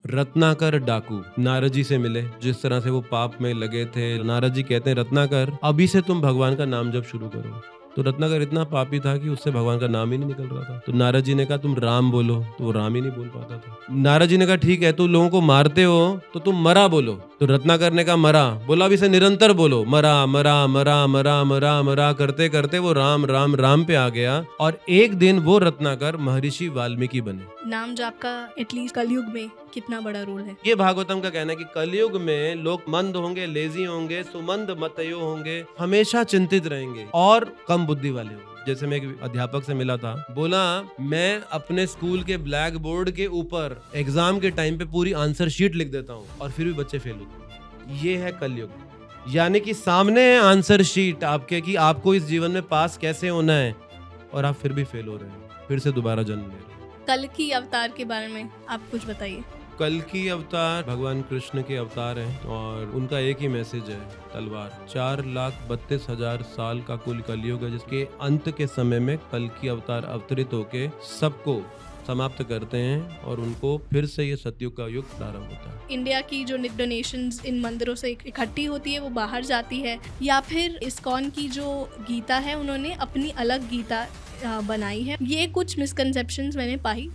रत्नाकर डाकू नारद जी से मिले। जिस तरह से वो पाप में लगे थे, नारद जी कहते हैं रत्नाकर अभी से तुम भगवान का नाम जब शुरू करो। तो रत्नाकर इतना पापी था कि उससे भगवान का नाम ही नहीं निकल रहा था। तो नारद जी ने कहा तुम राम बोलो, तो वो राम ही नहीं बोल पाता था। नारद जी ने कहा ठीक है, तुम लोगों को मारते हो तो तुम मरा बोलो। तो रत्नाकर ने कहा मरा, बोला अभी से निरंतर बोलो, मरा मरा मरा मरा मरा मरा करते करते वो राम राम राम पे आ गया। और एक दिन वो रत्नाकर महर्षि वाल्मीकि बने। नाम जाप का एटलीस्ट कलयुग में कितना बड़ा रोल है। ये भागवतम का कहना है कि कलयुग में लोग मंद होंगे, लेजी होंगे, सुमंद मतयो होंगे, हमेशा चिंतित रहेंगे और कम बुद्धि वाले होंगे। जैसे मैं एक अध्यापक से मिला था, बोला मैं अपने स्कूल के ब्लैक बोर्ड के ऊपर एग्जाम के टाइम पे पूरी आंसर शीट लिख देता हूँ और फिर भी बच्चे फेल होते हैं। ये है कलयुग। यानी कि सामने है आंसर शीट आपके कि आपको इस जीवन में पास कैसे होना है और आप फिर भी फेल हो रहे हैं, फिर से दोबारा जन्म ले रहे हैं। कल की अवतार के बारे में आप कुछ बताइए। कल की अवतार भगवान कृष्ण के अवतार हैं और उनका एक ही मैसेज है, तलवार। 4,32,000 साल का कुल कलयुग है, जिसके अंत के समय में कल की अवतार अवतरित होके सबको समाप्त करते हैं और उनको फिर से ये सतयुग का युग प्रारंभ होता है। इंडिया की जो डोनेशंस इन मंदिरों से इकट्ठी होती है वो बाहर जाती है, या फिर इस्कॉन की जो गीता है उन्होंने अपनी अलग गीता बनाई है। ये कुछ मिसकंसेप्शंस मैंने पाई।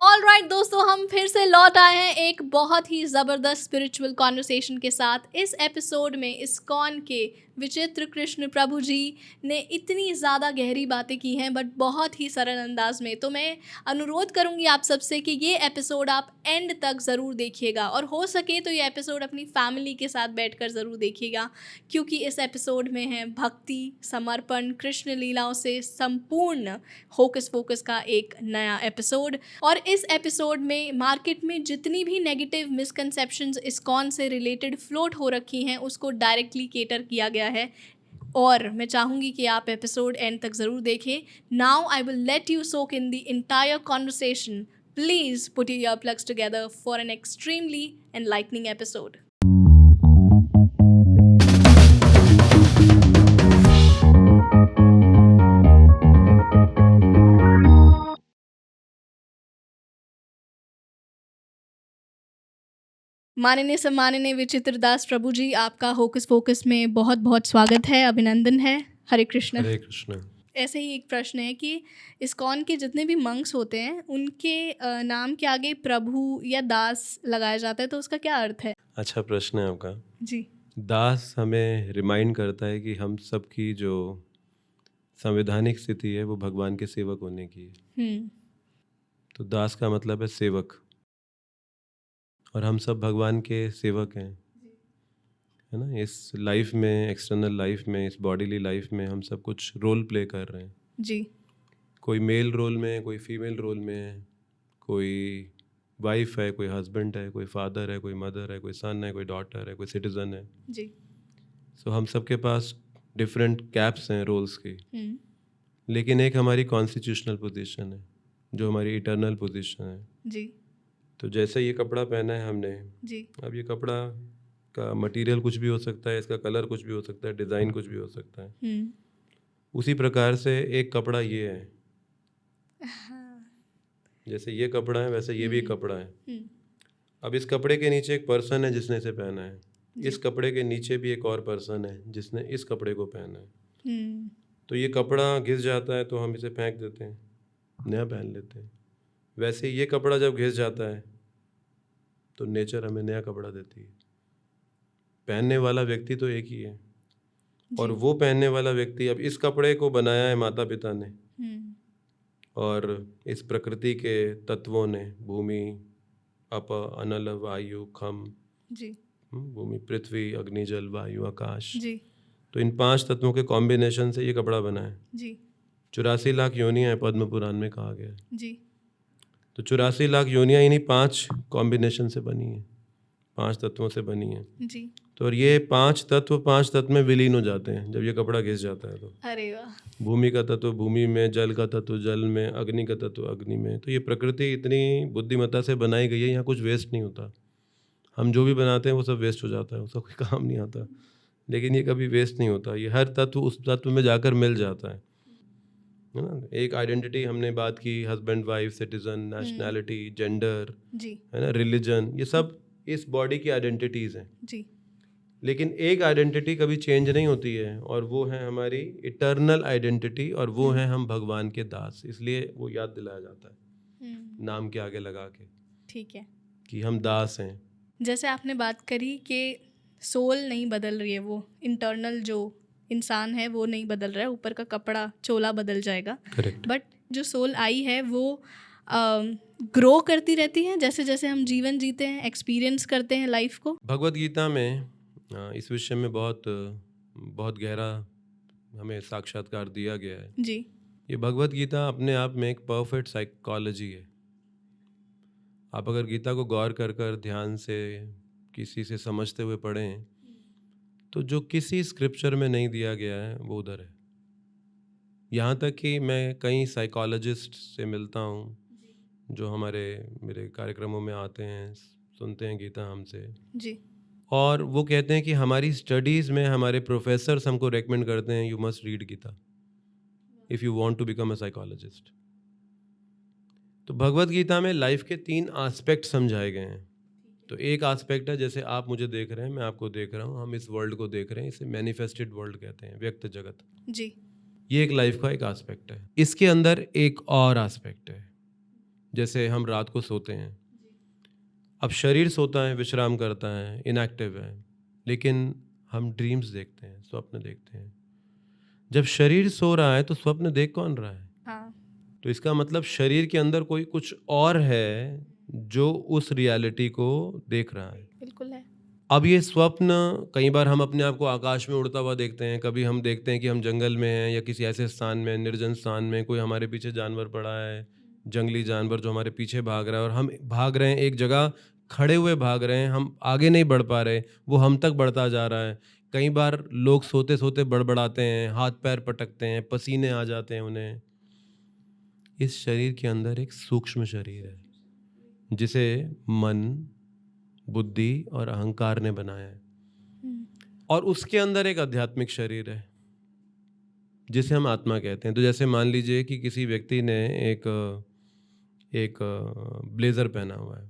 ऑलराइट दोस्तों, हम फिर से लौट आए हैं एक बहुत ही ज़बरदस्त स्पिरिचुअल कॉन्वर्सेशन के साथ। इस एपिसोड में इस्कॉन के विचित्र कृष्ण प्रभु जी ने इतनी ज़्यादा गहरी बातें की हैं, बट बहुत ही सरल अंदाज में। तो मैं अनुरोध करूंगी आप सबसे कि ये एपिसोड आप एंड तक ज़रूर देखिएगा, और हो सके तो ये एपिसोड अपनी फैमिली के साथ बैठकर ज़रूर देखिएगा, क्योंकि इस एपिसोड में है भक्ति, समर्पण, कृष्ण लीलाओं से संपूर्ण होकस पोकस का एक नया एपिसोड। और इस एपिसोड में मार्केट में जितनी भी नेगेटिव मिसकंसेप्शंस इस्कॉन से रिलेटेड फ्लोट हो रखी हैं उसको डायरेक्टली केटर किया गया है, और मैं चाहूँगी कि आप एपिसोड एंड तक ज़रूर देखें। Now I will let you soak in the entire conversation. Please put your earplugs together for an extremely enlightening episode. माननीय सम्माननीय विचित्र दास प्रभु जी, आपका होकस पोकस में बहुत बहुत स्वागत है, अभिनंदन है। हरे कृष्ण। हरे कृष्ण। ऐसे ही एक प्रश्न है कि इस्कॉन के जितने भी मंक्स होते हैं उनके नाम के आगे प्रभु या दास लगाया जाता है, तो उसका क्या अर्थ है? अच्छा प्रश्न है आपका जी। दास हमें रिमाइंड करता है कि हम सबकी जो संवैधानिक स्थिति है वो भगवान के सेवक होने की है। तो दास का मतलब है सेवक, और हम सब भगवान के सेवक हैं, है ना। इस लाइफ में, एक्सटर्नल लाइफ में, इस बॉडीली लाइफ में हम सब कुछ रोल प्ले कर रहे हैं जी। कोई मेल रोल में, कोई फीमेल रोल में, कोई वाइफ है, कोई हस्बैंड है, कोई फादर है, कोई मदर है, कोई सन है, कोई डॉटर है, कोई सिटीजन है। जी। सो हम सबके पास डिफरेंट कैप्स हैं रोल्स की, लेकिन एक हमारी कॉन्स्टिट्यूशनल पोजीशन है जो हमारी इटर्नल पोजीशन है। जी। तो जैसे ये कपड़ा पहना है हमने जी। अब ये कपड़ा का मटेरियल कुछ भी हो सकता है, इसका कलर कुछ भी हो सकता है, डिज़ाइन कुछ भी हो सकता है। उसी प्रकार से एक कपड़ा ये है, जैसे ये कपड़ा है वैसे ये भी एक कपड़ा है। अब इस कपड़े के नीचे एक पर्सन है जिसने इसे पहना है, इस कपड़े के नीचे भी एक और पर्सन है जिसने इस कपड़े को पहना है। तो ये कपड़ा घिस जाता है तो हम इसे फेंक देते हैं, नया पहन लेते हैं। वैसे ये कपड़ा जब घिस जाता है तो नेचर हमें नया कपड़ा देती है। पहनने वाला व्यक्ति तो एक ही है, और वो पहनने वाला व्यक्ति, अब इस कपड़े को बनाया है माता पिता ने, और इस प्रकृति के तत्वों ने, भूमि, अप, अनल, वायु, खम, भूमि, पृथ्वी, अग्नि, जल, वायु, आकाश जी। तो इन 5 तत्वों के कॉम्बिनेशन से ये कपड़ा बना है जी। 84 लाख योनियां हैं, पद्म पुराण में कहा गया है जी। तो 84 लाख योनियां इन्हीं 5 कॉम्बिनेशन से बनी है, 5 तत्वों से बनी है जी। तो और ये 5 तत्व में विलीन हो जाते हैं जब ये कपड़ा घिस जाता है। तो अरे वाह। भूमि का तत्व भूमि में, जल का तत्व जल में, अग्नि का तत्व अग्नि में। तो ये प्रकृति इतनी बुद्धिमत्ता से बनाई गई है, यहाँ कुछ वेस्ट नहीं होता। हम जो भी बनाते हैं वो सब वेस्ट हो जाता है, उसका कोई काम नहीं आता, लेकिन ये कभी वेस्ट नहीं होता। ये हर तत्व उस तत्व में जाकर मिल जाता है। है ना। एक आइडेंटिटी हमने बात की, husband wife, citizen, nationality, gender, जी है ना, रिलीजन, ये सब इस बॉडी की आइडेंटिटीज़ हैं। जी लेकिन एक आइडेंटिटी कभी चेंज नहीं होती है, और वो है हमारी इटर्नल आइडेंटिटी, और वो है हम भगवान के दास। इसलिए वो याद दिलाया जाता है नाम के आगे लगा के, ठीक है। कि हम दास हैं। जैसे आपने बात करी कि सोल नहीं बदल रही है, वो इंटरनल जो इंसान है वो नहीं बदल रहा है, ऊपर का कपड़ा चोला बदल जाएगा, करेक्ट। बट जो सोल आई है वो ग्रो करती रहती है जैसे जैसे हम जीवन जीते हैं, एक्सपीरियंस करते हैं लाइफ को। भगवत गीता में इस विषय में बहुत गहरा हमें साक्षात्कार दिया गया है। जी ये भगवत गीता अपने आप में एक परफेक्ट साइकोलॉजी है। आप अगर गीता को गौर कर कर ध्यान से किसी से समझते हुए पढ़ें, तो जो किसी स्क्रिप्चर में नहीं दिया गया है वो उधर है। यहाँ तक कि मैं कई साइकोलॉजिस्ट से मिलता हूँ जो मेरे कार्यक्रमों में आते हैं, सुनते हैं गीता हमसे, जी और वो कहते हैं कि हमारी स्टडीज़ में हमारे प्रोफेसर्स हमको रेकमेंड करते हैं, you must read Gita if you want to become a psychologist. तो भगवत गीता में लाइफ के 3 एस्पेक्ट समझाए गए हैं। तो एक एस्पेक्ट है, जैसे आप मुझे देख रहे हैं, मैं आपको देख रहा हूँ, हम इस वर्ल्ड को देख रहे हैं, इसे मैनिफेस्टेड वर्ल्ड कहते हैं, व्यक्त जगत। जी ये एक लाइफ का एक एस्पेक्ट है। इसके अंदर एक और एस्पेक्ट है, जैसे हम रात को सोते हैं, अब शरीर सोता है, विश्राम करता है, इनएक्टिव है, लेकिन हम ड्रीम्स देखते हैं, स्वप्न देखते हैं। जब शरीर सो रहा है तो स्वप्न देख कौन रहा है? हाँ तो इसका मतलब शरीर के अंदर कोई कुछ और है जो उस रियलिटी को देख रहा है। बिल्कुल है। अब ये स्वप्न, कई बार हम अपने आप को आकाश में उड़ता हुआ देखते हैं, कभी हम देखते हैं कि हम जंगल में हैं या किसी ऐसे स्थान में, निर्जन स्थान में, कोई हमारे पीछे जानवर पड़ा है, जंगली जानवर जो हमारे पीछे भाग रहा है, और हम भाग रहे हैं, एक जगह खड़े हुए भाग रहे हैं, हम आगे नहीं बढ़ पा रहे, वो हम तक बढ़ता जा रहा है। कई बार लोग सोते सोते बड़बड़ाते हैं, हाथ पैर पटकते हैं, पसीने आ जाते हैं उन्हें। इस शरीर के अंदर एक सूक्ष्म शरीर है जिसे मन, बुद्धि और अहंकार ने बनाया है, और उसके अंदर एक आध्यात्मिक शरीर है जिसे हम आत्मा कहते हैं। तो जैसे मान लीजिए कि किसी व्यक्ति ने एक ब्लेजर पहना हुआ है,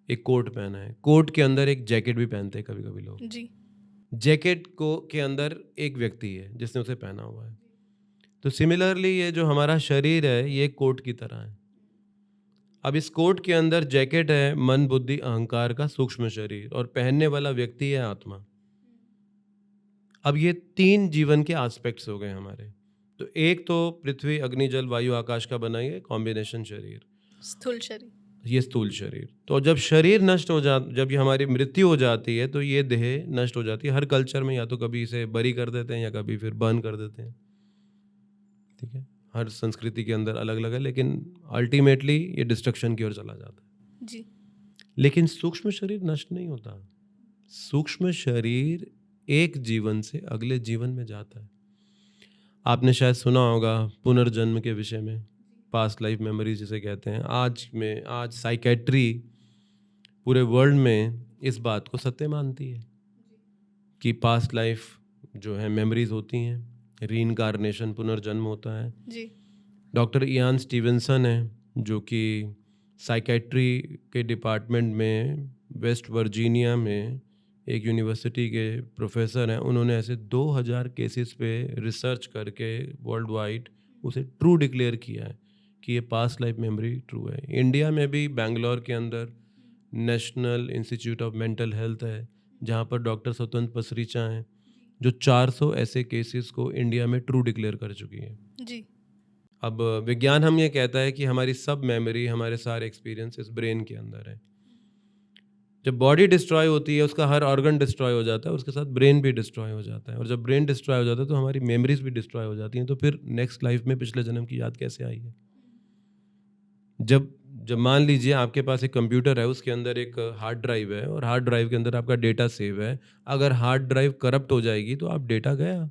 एक कोट पहना है, कोट के अंदर एक जैकेट भी पहनते हैं कभी कभी लोग। जी जैकेट को के अंदर एक व्यक्ति है जिसने उसे पहना हुआ है। तो सिमिलरली ये जो हमारा शरीर है, ये कोट की तरह है। अब इस कोट के अंदर जैकेट है मन, बुद्धि, अहंकार का सूक्ष्म शरीर, और पहनने वाला व्यक्ति है आत्मा। अब ये 3 जीवन के एस्पेक्ट्स हो गए हमारे। तो एक तो पृथ्वी, अग्नि, जल, वायु, आकाश का बना ये कॉम्बिनेशन शरीर, स्थूल शरीर। ये स्थूल शरीर। तो जब शरीर नष्ट हो जब ये हमारी मृत्यु हो जाती है, तो ये देह नष्ट हो जाती है। हर कल्चर में या तो कभी इसे बरी कर देते हैं या कभी फिर बर्न कर देते हैं, ठीक है। हर संस्कृति के अंदर अलग अलग है, लेकिन अल्टीमेटली ये डिस्ट्रक्शन की ओर चला जाता है। जी लेकिन सूक्ष्म शरीर नष्ट नहीं होता। सूक्ष्म शरीर एक जीवन से अगले जीवन में जाता है। आपने शायद सुना होगा पुनर्जन्म के विषय में, पास्ट लाइफ मेमोरीज जिसे कहते हैं। आज साइकेट्री पूरे वर्ल्ड में इस बात को सत्य मानती है कि पास्ट लाइफ जो है मेमोरीज होती हैं, रीइंकार्नेशन, पुनर्जन्म होता है। जी डॉक्टर इयान स्टीवेंसन है जो कि साइकेट्री के डिपार्टमेंट में वेस्ट वर्जीनिया में एक यूनिवर्सिटी के प्रोफेसर हैं। उन्होंने ऐसे 2000 केसेस पे रिसर्च करके वर्ल्ड वाइड उसे ट्रू डिक्लेयर किया है कि ये पास्ट लाइफ मेमोरी ट्रू है। इंडिया में भी बेंगलोर के अंदर national institute of mental health है, जहाँ पर डॉक्टर स्वतंत्र पसरीचा हैं, जो 400 ऐसे केसेस को इंडिया में ट्रू डिक्लेयर कर चुकी है। जी अब विज्ञान हम ये कहता है कि हमारी सब मेमोरी, हमारे सारे एक्सपीरियंस इस ब्रेन के अंदर है। जब बॉडी डिस्ट्रॉय होती है, उसका हर ऑर्गन डिस्ट्रॉय हो जाता है, उसके साथ ब्रेन भी डिस्ट्रॉय हो जाता है। और जब ब्रेन डिस्ट्रॉय हो जाता है तो हमारी मेमोरीज भी डिस्ट्रॉय हो जाती हैं। तो फिर नेक्स्ट लाइफ में पिछले जन्म की याद कैसे आई है? जब मान लीजिए आपके पास एक कंप्यूटर है, उसके अंदर एक हार्ड ड्राइव है, और हार्ड ड्राइव के अंदर आपका डेटा सेव है। अगर हार्ड ड्राइव करप्ट हो जाएगी तो आप डेटा गया।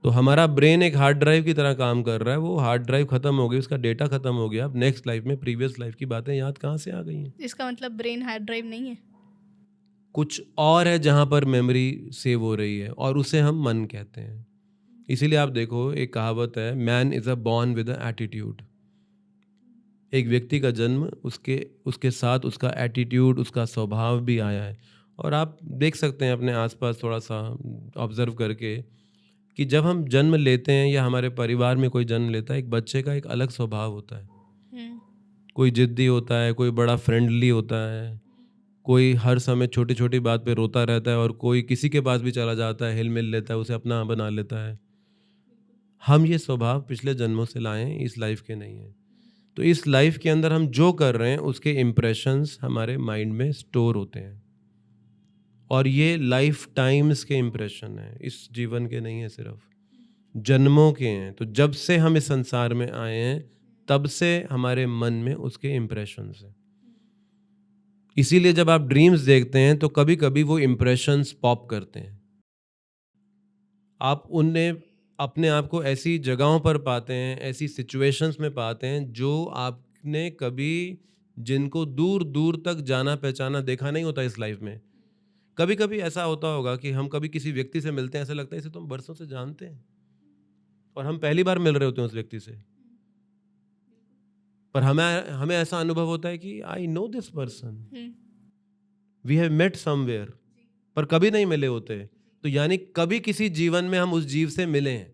तो हमारा ब्रेन एक हार्ड ड्राइव की तरह काम कर रहा है। वो हार्ड ड्राइव खत्म हो गई, उसका डेटा खत्म हो गया। अब नेक्स्ट लाइफ में प्रीवियस लाइफ की बातें याद कहाँ से आ गई हैं? इसका मतलब ब्रेन हार्ड ड्राइव नहीं है, कुछ और है जहाँ पर मेमोरी सेव हो रही है, और उसे हम मन कहते हैं। इसीलिए आप देखो, एक कहावत है, man is a born with a attitude. एक व्यक्ति का जन्म उसके उसके साथ उसका एटीट्यूड, उसका स्वभाव भी आया है। और आप देख सकते हैं अपने आसपास थोड़ा सा ऑब्जर्व करके कि जब हम जन्म लेते हैं या हमारे परिवार में कोई जन्म लेता है, एक बच्चे का एक अलग स्वभाव होता है। हम्म, कोई जिद्दी होता है, कोई बड़ा फ्रेंडली होता है, कोई हर समय छोटी छोटी बात पे रोता रहता है, और कोई किसी के पास भी चला जाता है, हिल मिल लेता है, उसे अपना बना लेता है। हम ये स्वभाव पिछले जन्मों से लाए हैं, इस लाइफ के नहीं हैं। तो इस लाइफ के अंदर हम जो कर रहे हैं उसके इम्प्रेशंस हमारे माइंड में स्टोर होते हैं, और ये लाइफ टाइम्स के इम्प्रेशन हैं, इस जीवन के नहीं है, सिर्फ जन्मों के हैं। तो जब से हम इस संसार में आए हैं तब से हमारे मन में उसके इम्प्रेशंस हैं। इसीलिए जब आप ड्रीम्स देखते हैं तो कभी कभी वो इम्प्रेशंस पॉप करते हैं। आप उन्हें अपने आप को ऐसी जगहों पर पाते हैं, ऐसी सिचुएशंस में पाते हैं जो आपने कभी, जिनको दूर दूर तक जाना पहचाना देखा नहीं होता इस लाइफ में। कभी कभी ऐसा होता होगा कि हम कभी किसी व्यक्ति से मिलते हैं, ऐसा लगता है इसे तो हम बरसों से जानते हैं, और हम पहली बार मिल रहे होते हैं उस व्यक्ति से, पर हमें हमें ऐसा अनुभव होता है कि I know this person, we have met somewhere, पर कभी नहीं मिले होते। तो यानी कभी किसी जीवन में हम उस जीव से मिले हैं,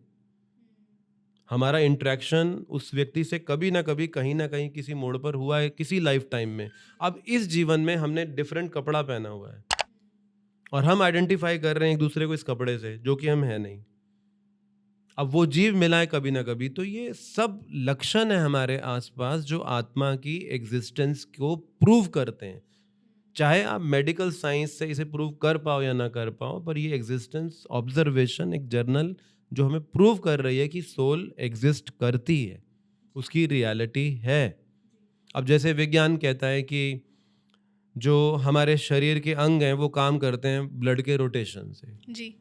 हमारा इंटरेक्शन उस व्यक्ति से कभी ना कभी कहीं ना कहीं किसी मोड़ पर हुआ है, किसी लाइफ टाइम में। अब इस जीवन में हमने डिफरेंट कपड़ा पहना हुआ है, और हम आइडेंटिफाई कर रहे हैं एक दूसरे को इस कपड़े से, जो कि हम है नहीं। अब वो जीव मिला है कभी ना कभी। तो ये सब लक्षण है हमारे आसपास जो आत्मा की एग्जिस्टेंस को प्रूव करते हैं। चाहे आप मेडिकल साइंस से इसे प्रूव कर पाओ या ना कर पाओ, पर ये एग्जिस्टेंस ऑब्जर्वेशन, एक जर्नल जो हमें प्रूव कर रही है कि सोल एग्जिस्ट करती है, उसकी रियलिटी है। अब जैसे विज्ञान कहता है कि जो हमारे शरीर के अंग हैं वो काम करते हैं ब्लड के रोटेशन से जी।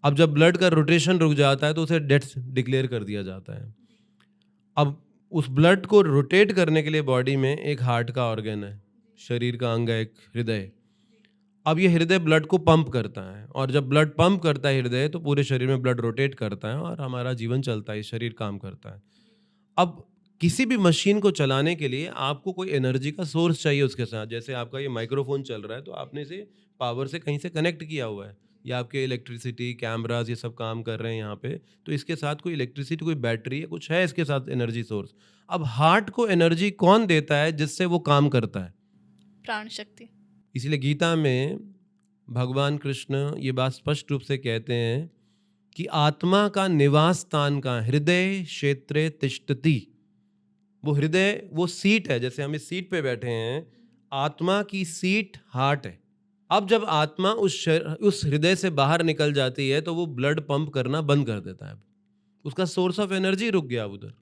अब जब ब्लड का रोटेशन रुक जाता है तो उसे डेथ डिक्लेयर कर दिया जाता है। अब उस ब्लड को रोटेट करने के लिए बॉडी में एक हार्ट का ऑर्गन है, शरीर का अंग है, एक हृदय। अब ये हृदय ब्लड को पंप करता है, और जब ब्लड पंप करता है हृदय, तो पूरे शरीर में ब्लड रोटेट करता है और हमारा जीवन चलता है, शरीर काम करता है। अब किसी भी मशीन को चलाने के लिए आपको कोई एनर्जी का सोर्स चाहिए उसके साथ। जैसे आपका ये माइक्रोफोन चल रहा है तो आपने इसे पावर से कहीं से कनेक्ट किया हुआ है, या आपके इलेक्ट्रिसिटी, कैमराज, ये सब काम कर रहे हैं यहाँ पे, तो इसके साथ कोई इलेक्ट्रिसिटी, कोई बैटरी है, कुछ है इसके साथ एनर्जी सोर्स। अब हार्ट को एनर्जी कौन देता है जिससे वो काम करता है? प्राण शक्ति। इसलिए गीता में भगवान कृष्ण ये बात स्पष्ट रूप से कहते हैं कि आत्मा का निवास स्थान का हृदय क्षेत्रे तिष्ठति। वो हृदय वो सीट है, जैसे हम इस सीट पे बैठे हैं, आत्मा की सीट हार्ट है। अब जब आत्मा उस हृदय से बाहर निकल जाती है तो वो ब्लड पंप करना बंद कर देता है, उसका सोर्स ऑफ एनर्जी रुक गया उधर।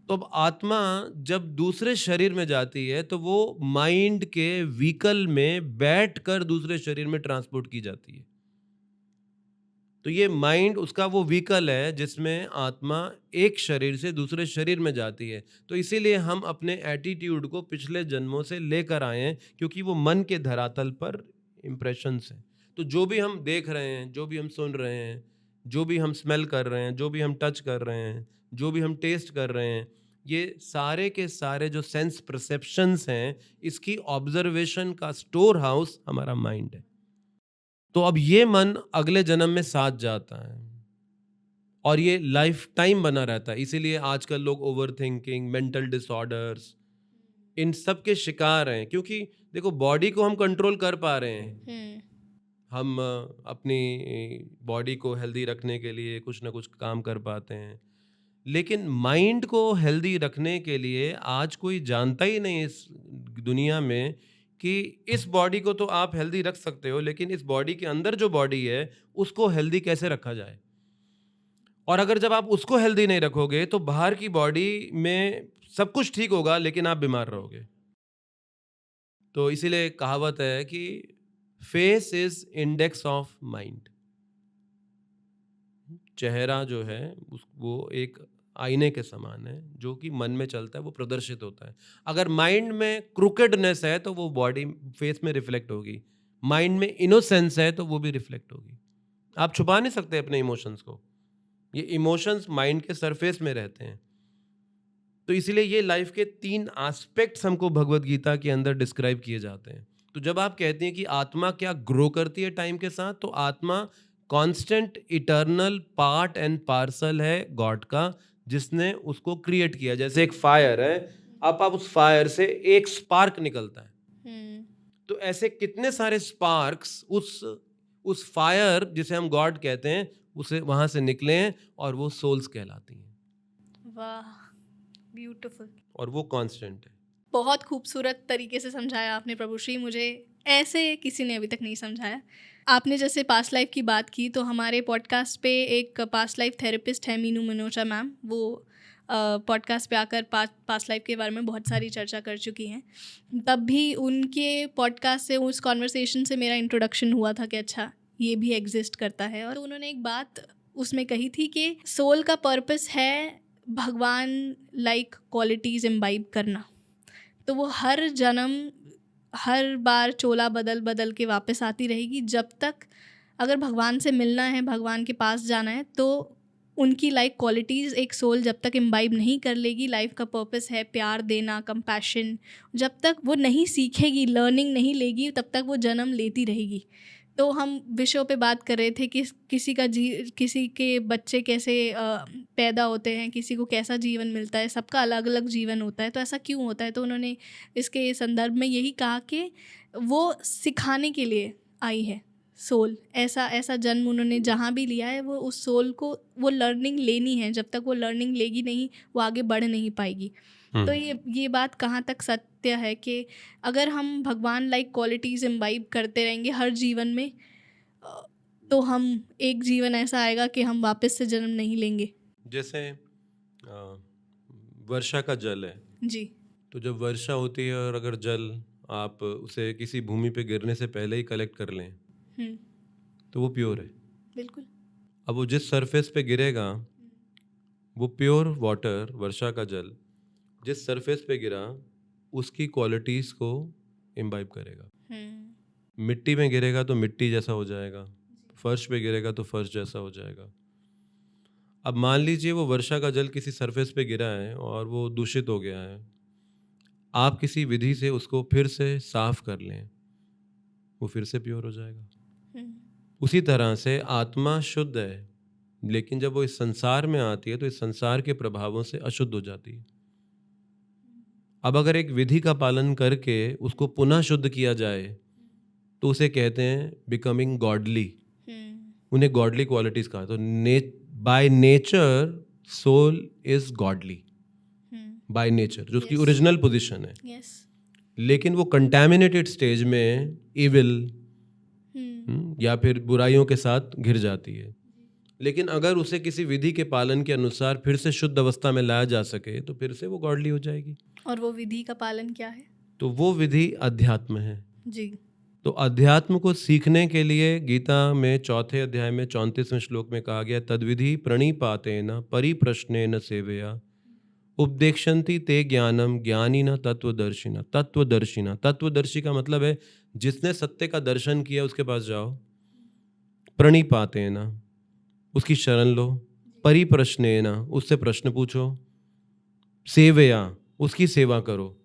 तो अब आत्मा जब दूसरे शरीर में जाती है तो वो माइंड के व्हीकल में बैठकर दूसरे शरीर में ट्रांसपोर्ट की जाती है। तो ये माइंड उसका वो व्हीकल है जिसमें आत्मा एक शरीर से दूसरे शरीर में जाती है। तो इसीलिए हम अपने एटीट्यूड को पिछले जन्मों से लेकर आए हैं, क्योंकि वो मन के धरातल पर इम्प्रेशंस हैं। तो जो भी हम देख रहे हैं, जो भी हम सुन रहे हैं, जो भी हम स्मेल कर रहे हैं, जो भी हम टच कर रहे हैं, जो भी हम टेस्ट कर रहे हैं, ये सारे के सारे जो सेंस परसेप्शंस हैं, इसकी ऑब्जर्वेशन का स्टोर हाउस हमारा माइंड है। तो अब ये मन अगले जन्म में साथ जाता है और ये लाइफ टाइम बना रहता है। इसीलिए आजकल लोग ओवर थिंकिंग, मेंटल डिसऑर्डर्स, इन सब के शिकार हैं। क्योंकि देखो, बॉडी को हम कंट्रोल कर पा रहे हैं, हम अपनी बॉडी को हेल्दी रखने के लिए कुछ ना कुछ काम कर पाते हैं, लेकिन माइंड को हेल्दी रखने के लिए आज कोई जानता ही नहीं इस दुनिया में कि इस बॉडी को तो आप हेल्दी रख सकते हो, लेकिन इस बॉडी के अंदर जो बॉडी है उसको हेल्दी कैसे रखा जाए। और अगर जब आप उसको हेल्दी नहीं रखोगे तो बाहर की बॉडी में सब कुछ ठीक होगा लेकिन आप बीमार रहोगे। तो इसीलिए कहावत है कि face is index of mind. चेहरा जो है वो एक आईने के समान है, जो कि मन में चलता है वो प्रदर्शित होता है। अगर माइंड में क्रूकेडनेस है तो वो बॉडी फेस में रिफ्लेक्ट होगी, माइंड में इनोसेंस है तो वो भी रिफ्लेक्ट होगी। आप छुपा नहीं सकते अपने इमोशंस को। ये इमोशंस माइंड के सरफेस में रहते हैं। तो इसीलिए ये लाइफ के 3 एस्पेक्ट्स हमको भगवत गीता के अंदर डिस्क्राइब किए जाते हैं। तो जब आप कहते हैं कि आत्मा क्या ग्रो करती है टाइम के साथ, तो आत्मा constant eternal part and parcel है गॉड का, जिसने उसको क्रिएट किया। जैसे एक फायर है, आप उस फायर से एक स्पार्क निकलता है। तो ऐसे कितने सारे स्पार्क्स उस फायर जिसे हम गॉड कहते हैं उसे वहां से निकले हैं, और वो सोल्स कहलाती हैं। वाह, ब्यूटीफुल। और वो कांस्टेंट है। बहुत खूबसूरत तरीके से समझाया आपने प्रभु श्री, मुझे ऐसे किसी ने अभी तक नहीं समझाया। आपने जैसे पास्ट लाइफ की बात की, तो हमारे पॉडकास्ट पे एक पास्ट लाइफ थेरेपिस्ट है मीनू मनोचा मैम, वो पॉडकास्ट पे आकर पास्ट लाइफ के बारे में बहुत सारी चर्चा कर चुकी हैं। तब भी उनके पॉडकास्ट से, उस कॉन्वर्सेशन से मेरा इंट्रोडक्शन हुआ था कि अच्छा ये भी एग्जिस्ट करता है। और उन्होंने एक बात उसमें कही थी कि सोल का पर्पस है भगवान लाइक क्वालिटीज़ इम्बाइब करना। तो वो हर जन्म, हर बार चोला बदल बदल के वापस आती रहेगी, जब तक अगर भगवान से मिलना है, भगवान के पास जाना है, तो उनकी लाइक क्वालिटीज़ एक सोल जब तक इम्बाइब नहीं कर लेगी, लाइफ का पर्पस है प्यार देना, कंपैशन, जब तक वो नहीं सीखेगी, लर्निंग नहीं लेगी, तब तक वो जन्म लेती रहेगी। तो हम विषयों पे बात कर रहे थे कि किसी के बच्चे कैसे पैदा होते हैं, किसी को कैसा जीवन मिलता है, सबका अलग अलग जीवन होता है, तो ऐसा क्यों होता है। तो उन्होंने इसके संदर्भ में यही कहा कि वो सिखाने के लिए आई है सोल। ऐसा जन्म उन्होंने जहाँ भी लिया है, वो उस सोल को वो लर्निंग लेनी है। जब तक वो लर्निंग लेगी नहीं, वो आगे बढ़ नहीं पाएगी। तो ये बात कहाँ तक सत्य है कि अगर हम भगवान लाइक क्वालिटीज़ इम्बाइब करते रहेंगे हर जीवन में, तो हम एक जीवन ऐसा आएगा कि हम वापस से जन्म नहीं लेंगे। जैसे वर्षा का जल है जी, तो जब वर्षा होती है और अगर जल आप उसे किसी भूमि पे गिरने से पहले ही कलेक्ट कर लें तो वो प्योर है। बिल्कुल। अब वो जिस सरफेस पे गिरेगा, वो प्योर वाटर, वर्षा का जल जिस सरफेस पे गिरा, उसकी क्वालिटीज़ को इम्बाइब करेगा। मिट्टी में गिरेगा तो मिट्टी जैसा हो जाएगा, फर्श पे गिरेगा तो फर्श जैसा हो जाएगा। अब मान लीजिए वो वर्षा का जल किसी सरफेस पे गिरा है और वो दूषित हो गया है, आप किसी विधि से उसको फिर से साफ कर लें, वो फिर से प्योर हो जाएगा। उसी तरह से आत्मा शुद्ध है, लेकिन जब वो इस संसार में आती है तो इस संसार के प्रभावों से अशुद्ध हो जाती है। अब अगर एक विधि का पालन करके उसको पुनः शुद्ध किया जाए तो उसे कहते हैं बिकमिंग गॉडली। उन्हें गॉडली क्वालिटीज कहा। तो by nature soul is godly, by nature, जो उसकी ओरिजिनल पोजीशन है। लेकिन वो कंटैमिनेटेड स्टेज में इविल या फिर बुराइयों के साथ घिर जाती है। लेकिन अगर उसे किसी विधि के पालन के अनुसार फिर से शुद्ध अवस्था में लाया जा सके तो फिर से वो गॉडली हो जाएगी। और वो विधि का पालन क्या है? तो वो विधि अध्यात्म है जी। तो अध्यात्म को सीखने के लिए गीता में 4 अध्याय में 34वें श्लोक में कहा गया, तद्विधि प्रणिपातेन परिप्रश्नेन सेवया उपदेक्षन्ति ते ज्ञानम ज्ञानिना तत्वदर्शिना। तत्वदर्शिना, तत्वदर्शी का मतलब है जिसने सत्य का दर्शन किया उसके पास जाओ। प्रणिपातेन, उसकी शरण लो। परिप्रश्नेन, उससे प्रश्न पूछो। सेवया, उसकी सेवा करो।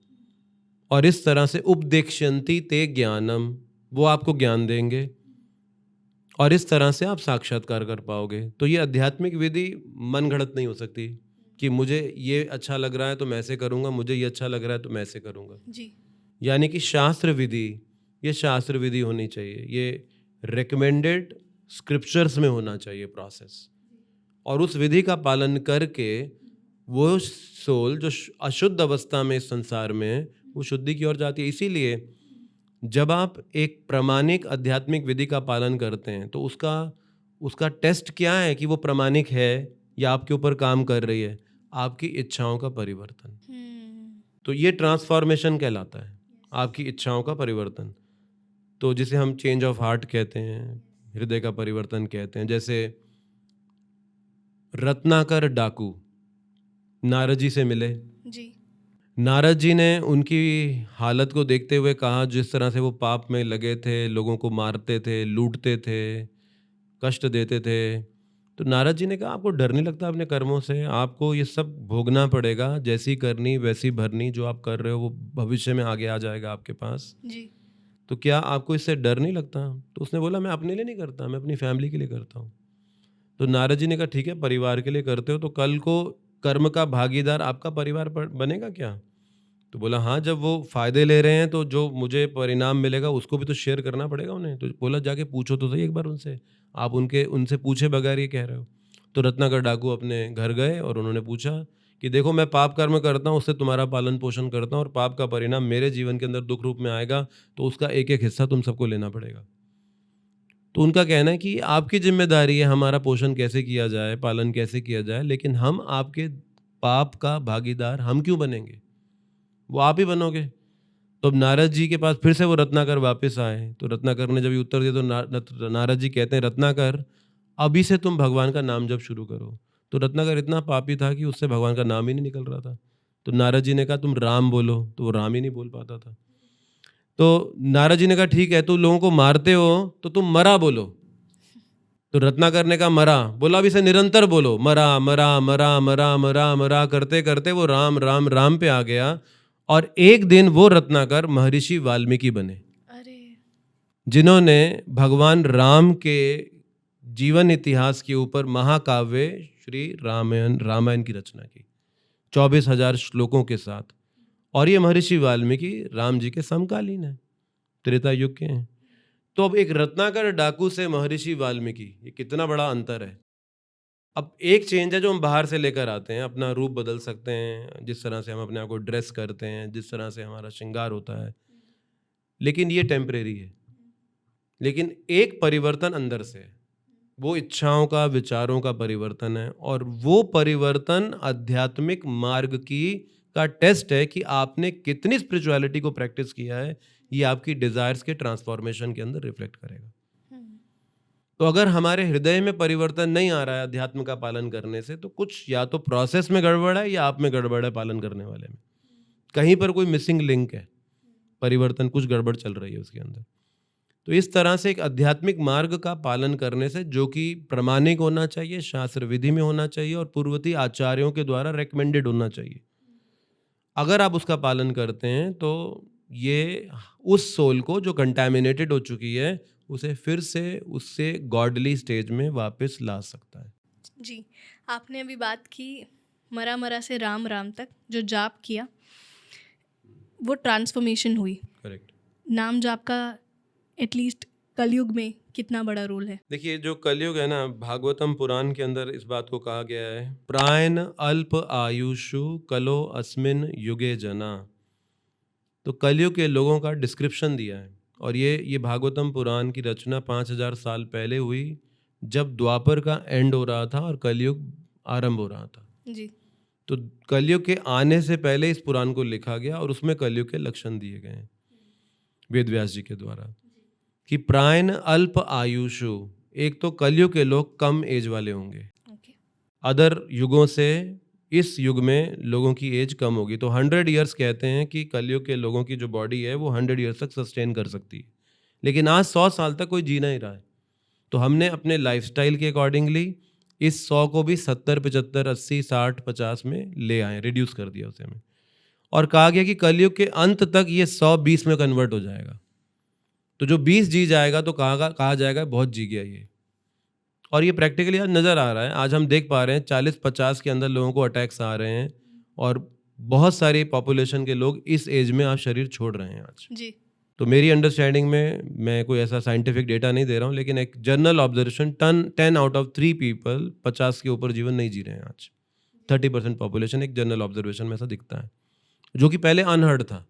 और इस तरह से उपदेक्षन्ति ते ज्ञानम, वो आपको ज्ञान देंगे और इस तरह से आप साक्षात्कार कर पाओगे। तो ये आध्यात्मिक विधि मन घड़त नहीं हो सकती कि मुझे ये अच्छा लग रहा है तो मैं ऐसे करूँगा, मुझे ये अच्छा लग रहा है तो मैं ऐसे करूँगा जी। यानी कि शास्त्र विधि, ये शास्त्र विधि होनी चाहिए, ये रिकमेंडेड स्क्रिप्चर्स में होना चाहिए प्रोसेस। और उस विधि का पालन करके वो सोल जो अशुद्ध अवस्था में इस संसार में, वो शुद्धि की ओर जाती है। इसीलिए जब आप एक प्रामाणिक आध्यात्मिक विधि का पालन करते हैं तो उसका टेस्ट क्या है कि वो प्रामाणिक है या आपके ऊपर काम कर रही है? आपकी इच्छाओं का परिवर्तन। तो ये ट्रांसफॉर्मेशन कहलाता है, आपकी इच्छाओं का परिवर्तन। तो जिसे हम चेंज ऑफ हार्ट कहते हैं, हृदय का परिवर्तन कहते हैं। जैसे रत्नाकर डाकू नारद जी से मिले जी। नारद जी ने उनकी हालत को देखते हुए कहा, जिस तरह से वो पाप में लगे थे, लोगों को मारते थे, लूटते थे, कष्ट देते थे, तो नारद जी ने कहा आपको डर नहीं लगता अपने कर्मों से? आपको ये सब भोगना पड़ेगा, जैसी करनी वैसी भरनी, जो आप कर रहे हो वो भविष्य में आगे आ जाएगा आपके पास। जी। तो क्या आपको इससे डर नहीं लगता? तो उसने बोला मैं अपने लिए नहीं करता, मैं अपनी फैमिली के लिए करता हूँ। तो नारद जी ने कहा ठीक है, परिवार के लिए करते हो तो कल को कर्म का भागीदार आपका परिवार बनेगा क्या? तो बोला हाँ, जब वो फायदे ले रहे हैं तो जो मुझे परिणाम मिलेगा उसको भी तो शेयर करना पड़ेगा उन्हें। तो बोला जाके पूछो तो सही एक बार उनसे, आप उनसे पूछे बगैर ये कह रहे हो? तो रत्नाकर डाकू अपने घर गए और उन्होंने पूछा कि देखो मैं पाप कर्म करता हूँ, उससे तुम्हारा पालन पोषण करता हूँ और पाप का परिणाम मेरे जीवन के अंदर दुख रूप में आएगा, तो उसका एक एक हिस्सा तुम सबको लेना पड़ेगा। तो उनका कहना है कि आपकी जिम्मेदारी है हमारा पोषण कैसे किया जाए, पालन कैसे किया जाए, लेकिन हम आपके पाप का भागीदार हम क्यों बनेंगे? वो आप ही बनोगे। तो अब नारद जी के पास फिर से वो रत्नाकर वापस आए। तो रत्नाकर ने जब ये उत्तर दिया तो नारद जी कहते हैं रत्नाकर अभी से तुम भगवान का नाम जप शुरू करो। तो रत्नाकर इतना पापी था कि उससे भगवान का नाम ही नहीं निकल रहा था। तो नारद जी ने कहा तुम राम बोलो, तो वो राम ही नहीं बोल पाता था। तो नारद जी ने कहा ठीक है, तुम लोगों को मारते हो तो तुम मरा बोलो। तो रत्नाकर ने कहा मरा। बोला अभी से निरंतर बोलो, मरा मरा मरा मरा मरा मरा करते करते वो राम राम राम पे आ गया। और एक दिन वो रत्नाकर महर्षि वाल्मीकि बने, अरे जिन्होंने भगवान राम के जीवन इतिहास के ऊपर महाकाव्य श्री रामायण की रचना की 24,000 श्लोकों के साथ। और ये महर्षि वाल्मीकि राम जी के समकालीन है, त्रेता युग के हैं। तो अब एक रत्नाकर डाकू से महर्षि वाल्मीकि, ये कितना बड़ा अंतर है। अब एक चेंज है जो हम बाहर से लेकर आते हैं, अपना रूप बदल सकते हैं, जिस तरह से हम अपने आप को ड्रेस करते हैं, जिस तरह से हमारा श्रृंगार होता है, लेकिन ये टेम्परेरी है। लेकिन एक परिवर्तन अंदर से है, वो इच्छाओं का, विचारों का परिवर्तन है। और वो परिवर्तन आध्यात्मिक मार्ग का टेस्ट है कि आपने कितनी स्पिरिचुअलिटी को प्रैक्टिस किया है। ये आपकी डिजायर्स के ट्रांसफॉर्मेशन के अंदर रिफ्लेक्ट करेगा। तो अगर हमारे हृदय में परिवर्तन नहीं आ रहा है अध्यात्म का पालन करने से, तो कुछ या तो प्रोसेस में गड़बड़ है या आप में गड़बड़ है, पालन करने वाले में कहीं पर कोई मिसिंग लिंक है, परिवर्तन कुछ गड़बड़ चल रही है उसके अंदर। तो इस तरह से एक आध्यात्मिक मार्ग का पालन करने से, जो कि प्रमाणिक होना चाहिए, शास्त्र विधि में होना चाहिए और पूर्ववर्ती आचार्यों के द्वारा रेकमेंडेड होना चाहिए, अगर आप उसका पालन करते हैं तो ये उस सोल को जो कंटैमिनेटेड हो चुकी है उसे फिर से उससे गॉडली स्टेज में वापस ला सकता है। जी, आपने अभी बात की मरा मरा से राम राम तक जो जाप किया, वो ट्रांसफॉर्मेशन हुई। करेक्ट। नाम जाप का एटलीस्ट कलयुग में कितना बड़ा रोल है? देखिए, जो कलयुग है ना, भागवतम पुराण के अंदर इस बात को कहा गया है, प्रायन अल्प आयुषु कलो अस्मिन युगे जना। तो कलयुग के लोगों का डिस्क्रिप्शन दिया है। और ये भागवतम पुराण की रचना 5,000 साल पहले हुई, जब द्वापर का एंड हो रहा था और कलयुग आरंभ हो रहा था। जी। तो कलयुग के आने से पहले इस पुराण को लिखा गया और उसमें कलयुग के लक्षण दिए गए हैं वेद व्यास जी के द्वारा, कि प्रायन अल्प आयुषु, एक तो कलयुग के लोग कम एज वाले होंगे, अदर युगों से इस युग में लोगों की एज कम होगी। तो 100 ईयर्स कहते हैं कि कलयुग के लोगों की जो बॉडी है वो 100 ईयर्स तक सस्टेन कर सकती है, लेकिन आज 100 साल तक कोई जी नहीं रहा है। तो हमने अपने लाइफस्टाइल के अकॉर्डिंगली इस 100 को भी 70, 75, 80, 60, 50 में ले आए, रिड्यूस कर दिया उसे हमें। और कहा गया कि कलयुग के अंत तक ये 100 20 में कन्वर्ट हो जाएगा। तो जो 20 जी जाएगा तो कहा जाएगा बहुत जी गया ये। और ये प्रैक्टिकली आज नज़र आ रहा है। आज हम देख पा रहे हैं 40-50 के अंदर लोगों को अटैक्स आ रहे हैं और बहुत सारी पॉपुलेशन के लोग इस एज में आप शरीर छोड़ रहे हैं आज जी। तो मेरी अंडरस्टैंडिंग में, मैं कोई ऐसा साइंटिफिक डेटा नहीं दे रहा हूँ, लेकिन एक general observation 10 out of 3 people 50 के ऊपर जीवन नहीं जी रहे हैं आज। 30% पॉपुलेशन, एक जनरल ऑब्जर्वेशन में ऐसा दिखता है, जो कि पहले अनहर्ड था,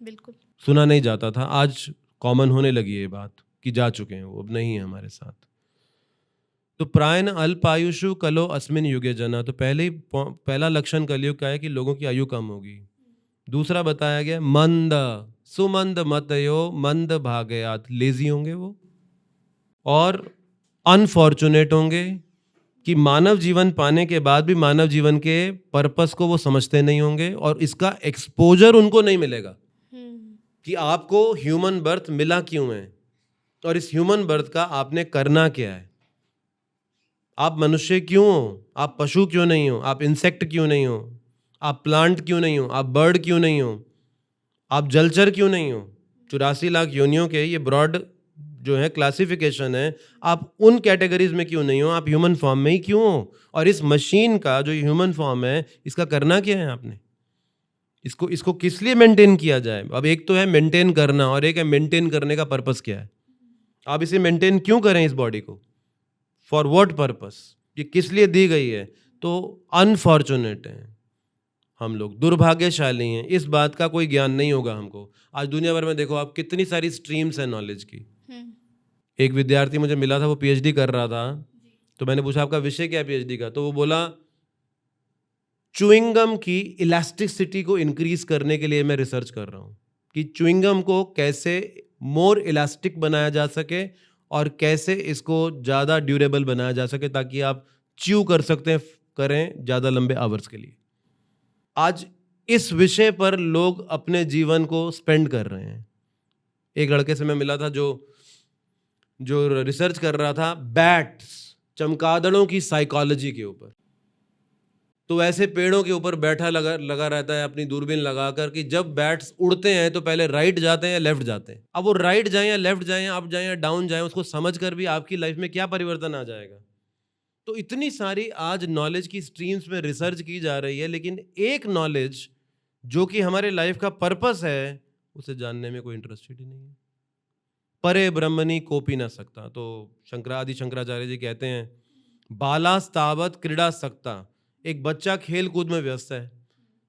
बिल्कुल सुना नहीं जाता था। आज कॉमन होने लगी है ये बात कि जा चुके हैं वो, अब नहीं है हमारे साथ। तो प्रायन अल्पायुषु कलो अस्मिन युगे जना, तो पहला लक्षण कलयुग का है कि लोगों की आयु कम होगी। दूसरा बताया गया मंद सुमंद मतयो मंद भागयात, लेजी होंगे वो, और अनफॉर्चुनेट होंगे कि मानव जीवन पाने के बाद भी मानव जीवन के पर्पस को वो समझते नहीं होंगे और इसका एक्सपोजर उनको नहीं मिलेगा कि आपको ह्यूमन बर्थ मिला क्यों है और इस ह्यूमन बर्थ का आपने करना क्या है। आप मनुष्य क्यों हो, आप पशु क्यों नहीं हो, आप इंसेक्ट क्यों नहीं हो, आप प्लांट क्यों नहीं हो, आप बर्ड क्यों नहीं हो, आप जलचर क्यों नहीं हो। 84 लाख योनियों के ये ब्रॉड जो है क्लासिफिकेशन है, आप उन कैटेगरीज में क्यों नहीं हो, आप ह्यूमन फॉर्म में ही क्यों हो। और इस मशीन का जो ह्यूमन फॉर्म है, इसका करना क्या है आपने, इसको किस लिए मेंटेन किया जाए। अब एक तो है मेंटेन करना और एक है मेंटेन करने का पर्पस क्या है। आप इसे मेंटेन क्यों करें इस बॉडी को, फॉर व्हाट पर्पस, ये किस लिए दी गई है। तो अनफॉर्चुनेट है हम लोग, दुर्भाग्यशाली हैं, इस बात का कोई ज्ञान नहीं होगा हमको। आज दुनिया भर में देखो आप, कितनी सारी स्ट्रीम्स हैं नॉलेज की। एक विद्यार्थी मुझे मिला था, वो पीएचडी कर रहा था, तो मैंने पूछा आपका विषय क्या है पीएचडी का, तो वो बोला च्युइंगम की इलास्टिसिटी को इंक्रीज करने के लिए मैं रिसर्च कर रहा हूँ कि च्युइंगम को कैसे मोर इलास्टिक बनाया जा सके और कैसे इसको ज़्यादा ड्यूरेबल बनाया जा सके, ताकि आप च्यू कर सकते हैं, करें ज़्यादा लंबे आवर्स के लिए। आज इस विषय पर लोग अपने जीवन को स्पेंड कर रहे हैं। एक लड़के से मैं मिला था जो रिसर्च कर रहा था बैट्स, चमगादड़ों की साइकोलॉजी के ऊपर। तो ऐसे पेड़ों के ऊपर बैठा लगा रहता है अपनी दूरबीन लगाकर कि जब बैट्स उड़ते हैं तो पहले राइट जाते हैं या लेफ्ट जाते हैं। अब वो राइट जाएं या लेफ्ट जाएं, अप जाएं या डाउन जाएं, उसको समझकर भी आपकी लाइफ में क्या परिवर्तन आ जाएगा। तो इतनी सारी आज नॉलेज की स्ट्रीम्स में रिसर्च की जा रही है, लेकिन एक नॉलेज जो कि हमारे लाइफ का पर्पस है, उसे जानने में कोई इंटरेस्टेड ही नहीं है। परे ब्रह्मणि कोपी न सकता। तो आदि शंकराचार्य जी कहते हैं बालास्तावत क्रीड़ा सकता, एक बच्चा खेल कूद में व्यस्त है।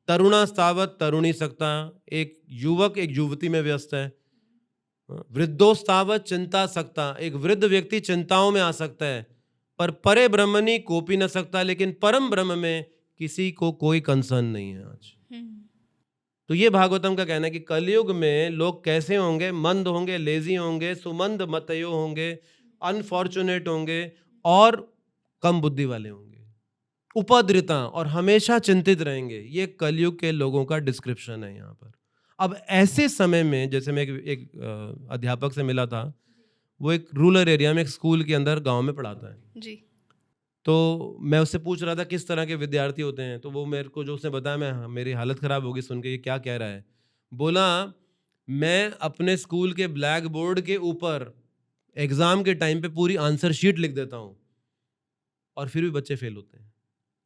तरुणास्तावत तरुणी सकता, एक युवक एक युवती में व्यस्त है। वृद्धोस्तावत चिंता सकता, एक वृद्ध व्यक्ति चिंताओं में आ सकता है। पर परे ब्रह्मणि कोपी न सकता, लेकिन परम ब्रह्म में किसी को कोई कंसर्न नहीं है आज। तो ये भागवतम का कहना है कि कलयुग में लोग कैसे होंगे, मंद होंगे, लेजी होंगे, सुमंद मतयो होंगे, अनफॉर्चुनेट होंगे और कम बुद्धि वाले होंगे, उपद्रिता और हमेशा चिंतित रहेंगे। ये कलयुग के लोगों का डिस्क्रिप्शन है यहाँ पर। अब ऐसे समय में, जैसे मैं एक अध्यापक से मिला था, वो एक रूरल एरिया में एक स्कूल के अंदर गांव में पढ़ाता है जी। तो मैं उससे पूछ रहा था किस तरह के विद्यार्थी होते हैं, तो वो मेरे को जो उसने बताया, मेरी हालत ख़राब होगी सुन के, ये क्या कह रहा है। बोला मैं अपने स्कूल के ब्लैक बोर्ड के ऊपर एग्ज़ाम के टाइम पे पूरी आंसर शीट लिख देता हूँ और फिर भी बच्चे फेल होते हैं।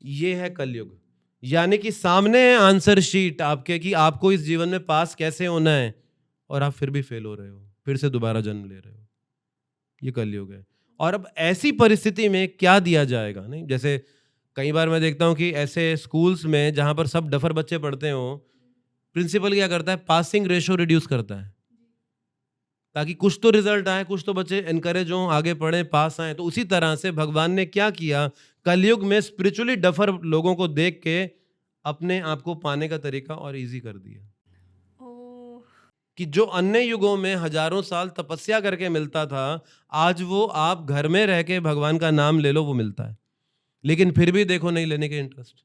ये है कलयुग। यानी कि सामने है आंसर शीट आपके कि आपको इस जीवन में पास कैसे होना है, और आप फिर भी फेल हो रहे हो, फिर से दोबारा जन्म ले रहे हो। ये कलयुग है। और अब ऐसी परिस्थिति में क्या दिया जाएगा। नहीं, जैसे कई बार मैं देखता हूँ कि ऐसे स्कूल्स में जहाँ पर सब डफर बच्चे पढ़ते हो, प्रिंसिपल क्या करता है, पासिंग रेशो रिड्यूस करता है ताकि कुछ तो रिजल्ट आए, कुछ तो बच्चे एनकरेज हों, आगे पढ़ें, पास आए। तो उसी तरह से भगवान ने क्या किया, कलयुग में स्पिरिचुअली डफर लोगों को देख के अपने आप को पाने का तरीका और इजी कर दिया। कि जो अन्य युगों में हजारों साल तपस्या करके मिलता था, आज वो आप घर में रह के भगवान का नाम ले लो, वो मिलता है। लेकिन फिर भी देखो नहीं लेने के इंटरेस्ट।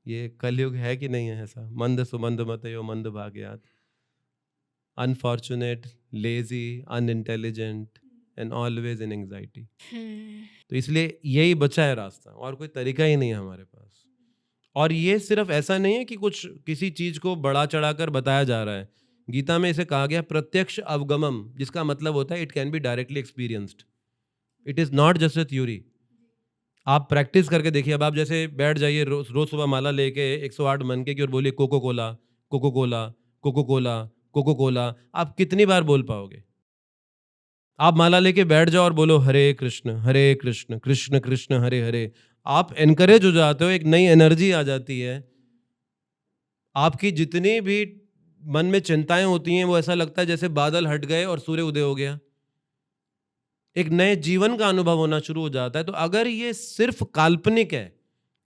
ये कलयुग है कि नहीं है ऐसा। मंद सुमंद मतयो मंद भाग्यात, unfortunate, lazy, unintelligent and always in anxiety. तो इसलिए यही बचा है रास्ता, और कोई तरीका ही नहीं है हमारे पास। और ये सिर्फ ऐसा नहीं है कि कुछ किसी चीज को बड़ा चढ़ाकर बताया जा रहा है। गीता में इसे कहा गया प्रत्यक्ष अवगमम, जिसका मतलब होता है it can be directly experienced, it is not just a theory. आप प्रैक्टिस करके देखिए। अब आप जैसे बैठ जाइए रोज सुबह माला लेके 108 मन के की और बोलिए Coca Cola Coca Cola Coca Cola Coca Cola, आप कितनी बार बोल पाओगे। आप माला लेके बैठ जाओ और बोलो हरे कृष्ण कृष्ण कृष्ण हरे हरे, आप एनकरेज हो जाते हो, एक नई एनर्जी आ जाती है। आपकी जितनी भी मन में चिंताएं होती हैं, वो ऐसा लगता है जैसे बादल हट गए और सूर्य उदय हो गया। एक नए जीवन का अनुभव होना शुरू हो जाता है। तो अगर ये सिर्फ काल्पनिक है,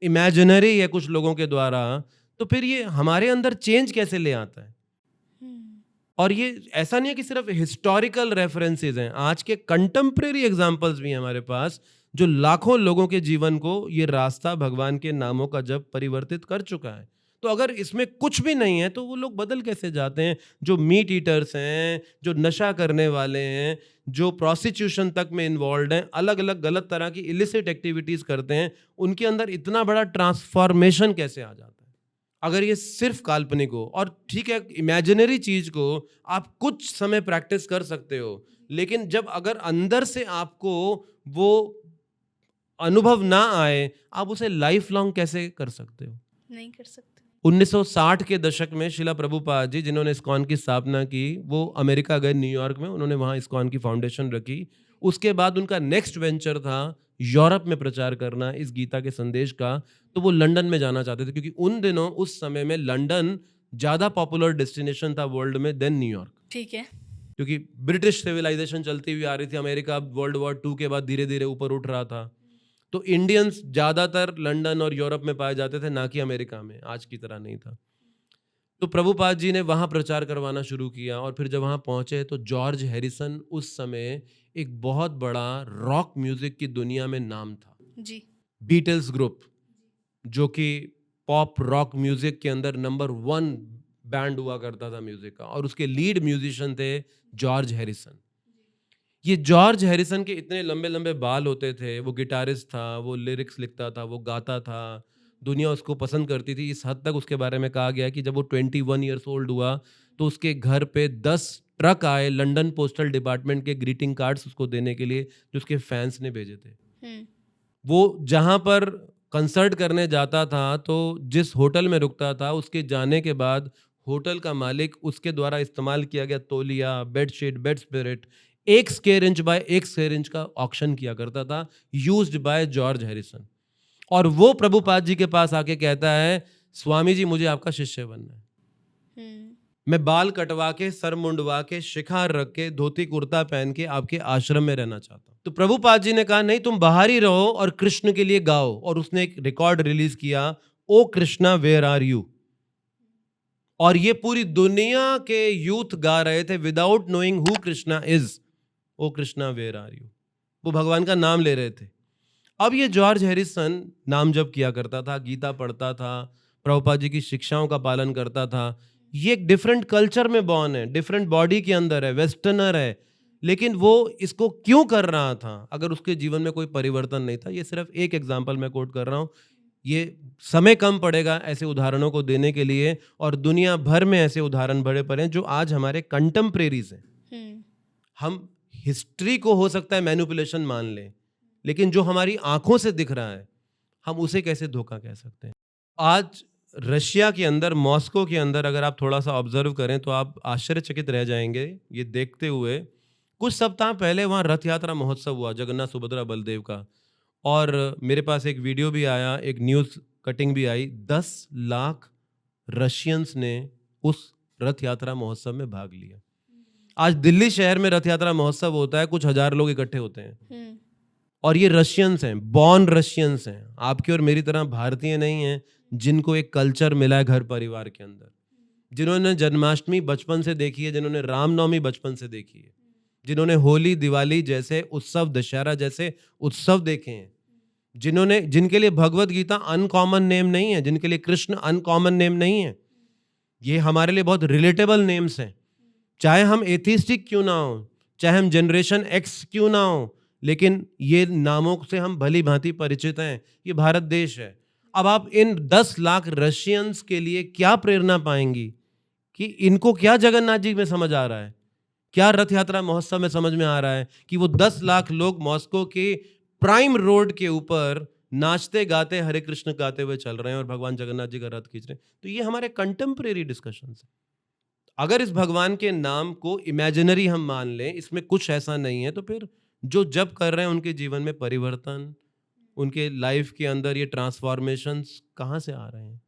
इमेजिनरी है कुछ लोगों के द्वारा, तो फिर ये हमारे अंदर चेंज कैसे ले आता है। और ये ऐसा नहीं है कि सिर्फ हिस्टोरिकल रेफरेंसेस हैं, आज के कंटेम्प्रेरी एग्जाम्पल्स भी हैं हमारे पास, जो लाखों लोगों के जीवन को ये रास्ता भगवान के नामों का जब परिवर्तित कर चुका है। तो अगर इसमें कुछ भी नहीं है तो वो लोग बदल कैसे जाते हैं? जो मीट ईटर्स हैं, जो नशा करने वाले हैं, जो प्रोस्टिट्यूशन तक में इन्वॉल्व हैं, अलग अलग गलत तरह की इलिसिट एक्टिविटीज़ करते हैं, उनके अंदर इतना बड़ा ट्रांसफॉर्मेशन कैसे आ जाता है? अगर ये सिर्फ काल्पनिक हो, और ठीक है इमेजिनरी चीज़ को आप कुछ समय प्रैक्टिस कर सकते हो, लेकिन जब अगर अंदर से आपको वो अनुभव ना आए, आप उसे लाइफ लॉन्ग कैसे कर सकते हो? नहीं कर सकते। 1960 के दशक में शिला प्रभुपाद जी, जिन्होंने इस्कॉन की स्थापना की, वो अमेरिका गए, न्यूयॉर्क में, उन्होंने वहाँ इस्कॉन की फाउंडेशन रखी। उसके बाद उनका नेक्स्ट वेंचर था यूरोप में प्रचार करना इस गीता के संदेश का। तो वो लंदन में जाना चाहते थे, क्योंकि उन दिनों उस समय में लंदन ज़्यादा पॉपुलर डेस्टिनेशन था वर्ल्ड में देन न्यूयॉर्क, ठीक है। क्योंकि ब्रिटिश सिविलाइजेशन चलती हुई आ रही थी, अमेरिका वर्ल्ड वॉर 2 के बाद धीरे धीरे ऊपर उठ रहा था। तो इंडियंस ज़्यादातर लंदन और यूरोप में पाए जाते थे, ना कि अमेरिका में, आज की तरह नहीं था। तो प्रभुपाद जी ने वहाँ प्रचार करवाना शुरू किया, और फिर जब वहाँ पहुँचे तो जॉर्ज हैरिसन उस समय एक बहुत बड़ा रॉक म्यूज़िक की दुनिया में नाम था। जी। बीटल्स ग्रुप, जो कि पॉप रॉक म्यूज़िक के अंदर नंबर 1 बैंड हुआ करता था म्यूज़िक का, और उसके लीड म्यूजिशियन थे जॉर्ज हैरिसन। ये जॉर्ज हैरिसन के इतने लंबे लंबे बाल होते थे, वो गिटारिस्ट था, वो लिरिक्स लिखता था, वो गाता था, दुनिया उसको पसंद करती थी। इस हद तक उसके बारे में कहा गया कि जब वो 21 ईयर्स ओल्ड हुआ तो उसके घर पे 10 ट्रक आए लंदन पोस्टल डिपार्टमेंट के ग्रीटिंग कार्ड्स उसको देने के लिए, जो उसके फैंस ने भेजे थे। वो जहाँ पर कंसर्ट करने जाता था तो जिस होटल में रुकता था, उसके जाने के बाद होटल का मालिक उसके द्वारा इस्तेमाल किया गया तौलिया, bedsheet, bed spirit 1 square inch by 1 square inch का ऑक्शन किया करता था, यूज्ड बाय जॉर्ज हैरिसन। और वो प्रभुपाद जी के पास आके कहता है, स्वामी जी मुझे आपका शिष्य बनना है, मैं बाल कटवा के, सर मुंडवा के, शिखार रख के, धोती कुर्ता पहन के आपके आश्रम में रहना चाहता हूँ। तो प्रभुपाद जी ने कहा नहीं, तुम बाहर ही रहो और कृष्ण के लिए गाओ। और उसने एक रिकॉर्ड रिलीज किया, oh Krishna where are you. और ये पूरी दुनिया के यूथ गा रहे थे without knowing who Krishna is. Oh Krishna where are you, वो भगवान का नाम ले रहे थे। अब ये जॉर्ज हैरिसन नाम जप किया करता था, गीता पढ़ता था, प्रभुपाद जी की शिक्षाओं का पालन करता था। ये एक डिफरेंट कल्चर में बॉर्न है, डिफरेंट बॉडी के अंदर है, वेस्टर्नर है, लेकिन वो इसको क्यों कर रहा था अगर उसके जीवन में कोई परिवर्तन नहीं था? ये सिर्फ एक एग्जाम्पल मैं कोट कर रहा हूँ। ये समय कम पड़ेगा ऐसे उदाहरणों को देने के लिए, और दुनिया भर में ऐसे उदाहरण भरे पड़े हैं जो आज हमारे कंटेम्परेरीज हैं। हम हिस्ट्री को हो सकता है मैनिपुलेशन मान लें, लेकिन जो हमारी आंखों से दिख रहा है हम उसे कैसे धोखा कह सकते हैं? आज रशिया के अंदर, मॉस्को के अंदर अगर आप थोड़ा सा ऑब्जर्व करें तो आप आश्चर्यचकित रह जाएंगे ये देखते हुए। कुछ सप्ताह पहले वहाँ रथ यात्रा महोत्सव हुआ जगन्नाथ सुभद्रा बलदेव का, और मेरे पास एक वीडियो भी आया, एक न्यूज़ कटिंग भी आई। 10 लाख रशियंस ने उस रथ यात्रा महोत्सव में भाग लिया। आज दिल्ली शहर में रथ यात्रा महोत्सव होता है, कुछ हजार लोग इकट्ठे होते हैं, और ये रशियंस हैं, बॉर्न रशियंस हैं, आपकी और मेरी तरह भारतीय नहीं हैं, जिनको एक कल्चर मिला है घर परिवार के अंदर, जिन्होंने जन्माष्टमी बचपन से देखी है, जिन्होंने रामनवमी बचपन से देखी है, जिन्होंने होली, दिवाली जैसे उत्सव, दशहरा जैसे उत्सव देखे हैं, जिनके लिए भगवत गीता अनकॉमन नेम नहीं है, जिनके लिए कृष्ण अनकॉमन नेम नहीं है। ये हमारे लिए बहुत रिलेटेबल नेम्स हैं, चाहे हम एथिस्टिक क्यों ना हो, चाहे हम जनरेशन एक्स क्यों ना हो, लेकिन ये नामों से हम भली भांति परिचित हैं। ये भारत देश है। अब आप इन 10 लाख रशियंस के लिए क्या प्रेरणा पाएंगी कि इनको क्या जगन्नाथ जी में समझ आ रहा है, क्या रथ यात्रा महोत्सव में समझ में आ रहा है कि वो 10 लाख लोग मॉस्को के प्राइम रोड के ऊपर नाचते गाते हरे कृष्ण गाते हुए चल रहे हैं और भगवान जगन्नाथ जी का रथ खींच रहे हैं। तो ये हमारे कंटेम्परेरी डिस्कशंस है। अगर इस भगवान के नाम को इमेजिनरी हम मान लें, इसमें कुछ ऐसा नहीं है, तो फिर जो जब कर रहे हैं उनके जीवन में परिवर्तन, उनके लाइफ के अंदर ये ट्रांसफॉर्मेशंस कहाँ से आ रहे हैं?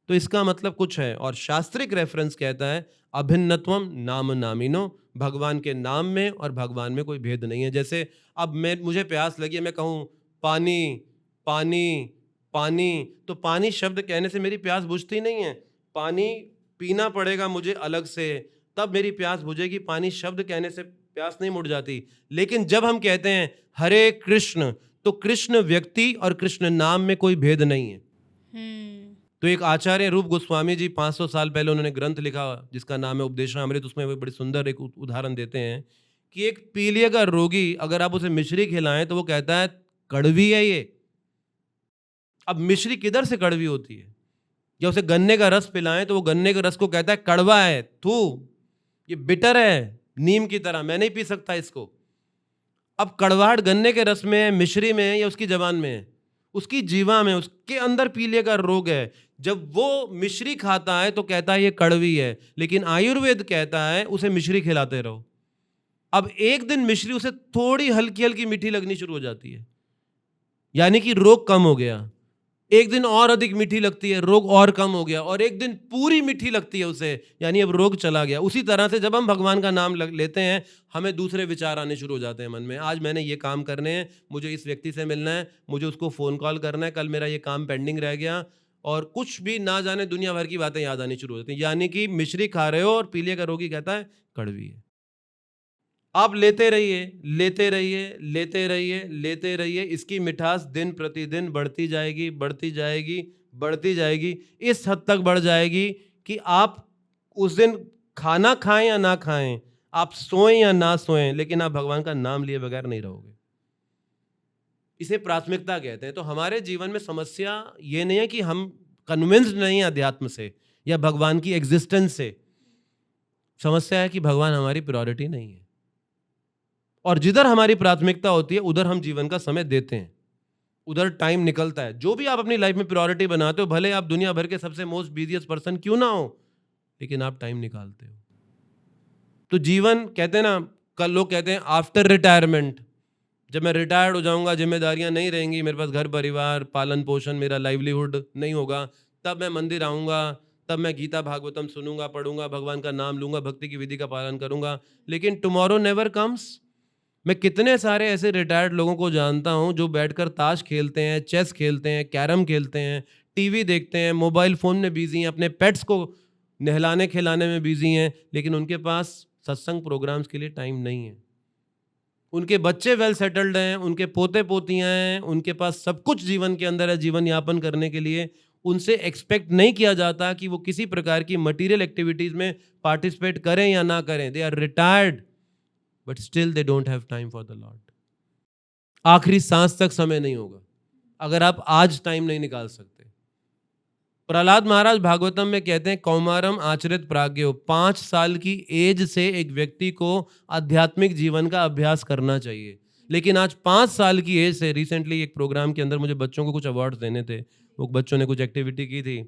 तो इसका मतलब कुछ है। और शास्त्रिक रेफरेंस कहता है अभिन्नत्वम नाम नामिनो, भगवान के नाम में और भगवान में कोई भेद नहीं है। जैसे अब मुझे प्यास लगी है, मैं कहूँ पानी पानी पानी, तो पानी शब्द कहने से मेरी प्यास बुझती नहीं है, पानी पीना पड़ेगा मुझे अलग से, तब मेरी प्यास बुझेगी। पानी शब्द कहने से प्यास नहीं मुड़ जाती। लेकिन जब हम कहते हैं हरे कृष्ण, तो कृष्ण व्यक्ति और कृष्ण नाम में कोई भेद नहीं है। तो एक आचार्य रूप गोस्वामी जी 500 साल पहले उन्होंने ग्रंथ लिखा जिसका नाम है उपदेशामृत। उसमें वो बड़ी सुंदर एक उदाहरण देते हैं कि एक पीलिया का रोगी अगर आप उसे मिश्री खिलाएं तो वो कहता है कड़वी है ये। अब मिश्री किधर से कड़वी होती है? या उसे गन्ने का रस पिलाएं तो वो गन्ने के रस को कहता है कड़वा है, थू, ये बिटर है, नीम की तरह, मैं नहीं पी सकता इसको। अब कड़वाहट गन्ने के रस में है, मिश्री में है, या उसकी जबान में है? उसकी जीवा में, उसके अंदर पीलिया का रोग है। जब वो मिश्री खाता है तो कहता है ये कड़वी है, लेकिन आयुर्वेद कहता है उसे मिश्री खिलाते रहो। अब एक दिन मिश्री उसे थोड़ी हल्की हल्की मीठी लगनी शुरू हो जाती है, यानी कि रोग कम हो गया। एक दिन और अधिक मीठी लगती है, रोग और कम हो गया। और एक दिन पूरी मीठी लगती है उसे, यानी अब रोग चला गया। उसी तरह से जब हम भगवान का नाम लेते हैं, हमें दूसरे विचार आने शुरू हो जाते हैं मन में। आज मैंने ये काम करने हैं, मुझे इस व्यक्ति से मिलना है, मुझे उसको फ़ोन कॉल करना है, कल मेरा ये काम पेंडिंग रह गया, और कुछ भी ना जाने दुनिया भर की बातें याद आनी शुरू हो जाती हैं। यानी कि मिश्री खा रहे हो और पीलिया का रोगी कहता है कड़वी है। आप लेते रहिए, लेते रहिए, लेते रहिए, लेते रहिए, इसकी मिठास दिन प्रतिदिन बढ़ती जाएगी, बढ़ती जाएगी, बढ़ती जाएगी। इस हद तक बढ़ जाएगी कि आप उस दिन खाना खाएं या ना खाएं, आप सोएं या ना सोएं, लेकिन आप भगवान का नाम लिए बगैर नहीं रहोगे। इसे प्राथमिकता कहते हैं। तो हमारे जीवन में समस्या ये नहीं है कि हम कन्विंस्ड नहीं हैं अध्यात्म से या भगवान की एग्जिस्टेंस से। समस्या है कि भगवान हमारी प्रायोरिटी नहीं है, और जिधर हमारी प्राथमिकता होती है उधर हम जीवन का समय देते हैं, उधर टाइम निकलता है। जो भी आप अपनी लाइफ में प्रायोरिटी बनाते हो, भले आप दुनिया भर के सबसे मोस्ट बिजिएस्ट पर्सन क्यों ना हो, लेकिन आप टाइम निकालते हो। तो जीवन, कहते हैं ना, कल लोग कहते हैं आफ्टर रिटायरमेंट, जब मैं रिटायर्ड हो जाऊंगा, जिम्मेदारियां नहीं रहेंगी, मेरे पास घर परिवार, पालन पोषण, मेरा लाइवलीहुड नहीं होगा, तब मैं मंदिर आऊँगा, तब मैं गीता भागवतम सुनूंगा, पढ़ूंगा, भगवान का नाम लूंगा, भक्ति की विधि का पालन करूंगा। लेकिन टुमारो नेवर कम्स। मैं कितने सारे ऐसे रिटायर्ड लोगों को जानता हूं जो बैठकर ताश खेलते हैं, चेस खेलते हैं, कैरम खेलते हैं, टीवी देखते हैं, मोबाइल फ़ोन में बिजी हैं, अपने पेट्स को नहलाने खिलाने में बिजी हैं, लेकिन उनके पास सत्संग प्रोग्राम्स के लिए टाइम नहीं है। उनके बच्चे वेल सेटल्ड हैं, उनके पोते पोतियां हैं, उनके पास सब कुछ जीवन के अंदर है जीवन यापन करने के लिए। उनसे एक्सपेक्ट नहीं किया जाता कि वो किसी प्रकार की मटीरियल एक्टिविटीज़ में पार्टिसिपेट करें या ना करें। They are retired but still they don't have time for the lord. आखिरी सांस तक समय नहीं होगा अगर आप आज टाइम नहीं निकाल सकते। प्रहलाद महाराज भागवतम में कहते हैं कौमारम आचरित प्राज्ञो, 5 साल की एज से एक व्यक्ति को आध्यात्मिक जीवन का अभ्यास करना चाहिए। लेकिन आज 5 साल की एज से, रिसेंटली एक प्रोग्राम के अंदर मुझे बच्चों को कुछ अवार्ड्स देने थे, वो बच्चों ने कुछ एक्टिविटी की थी,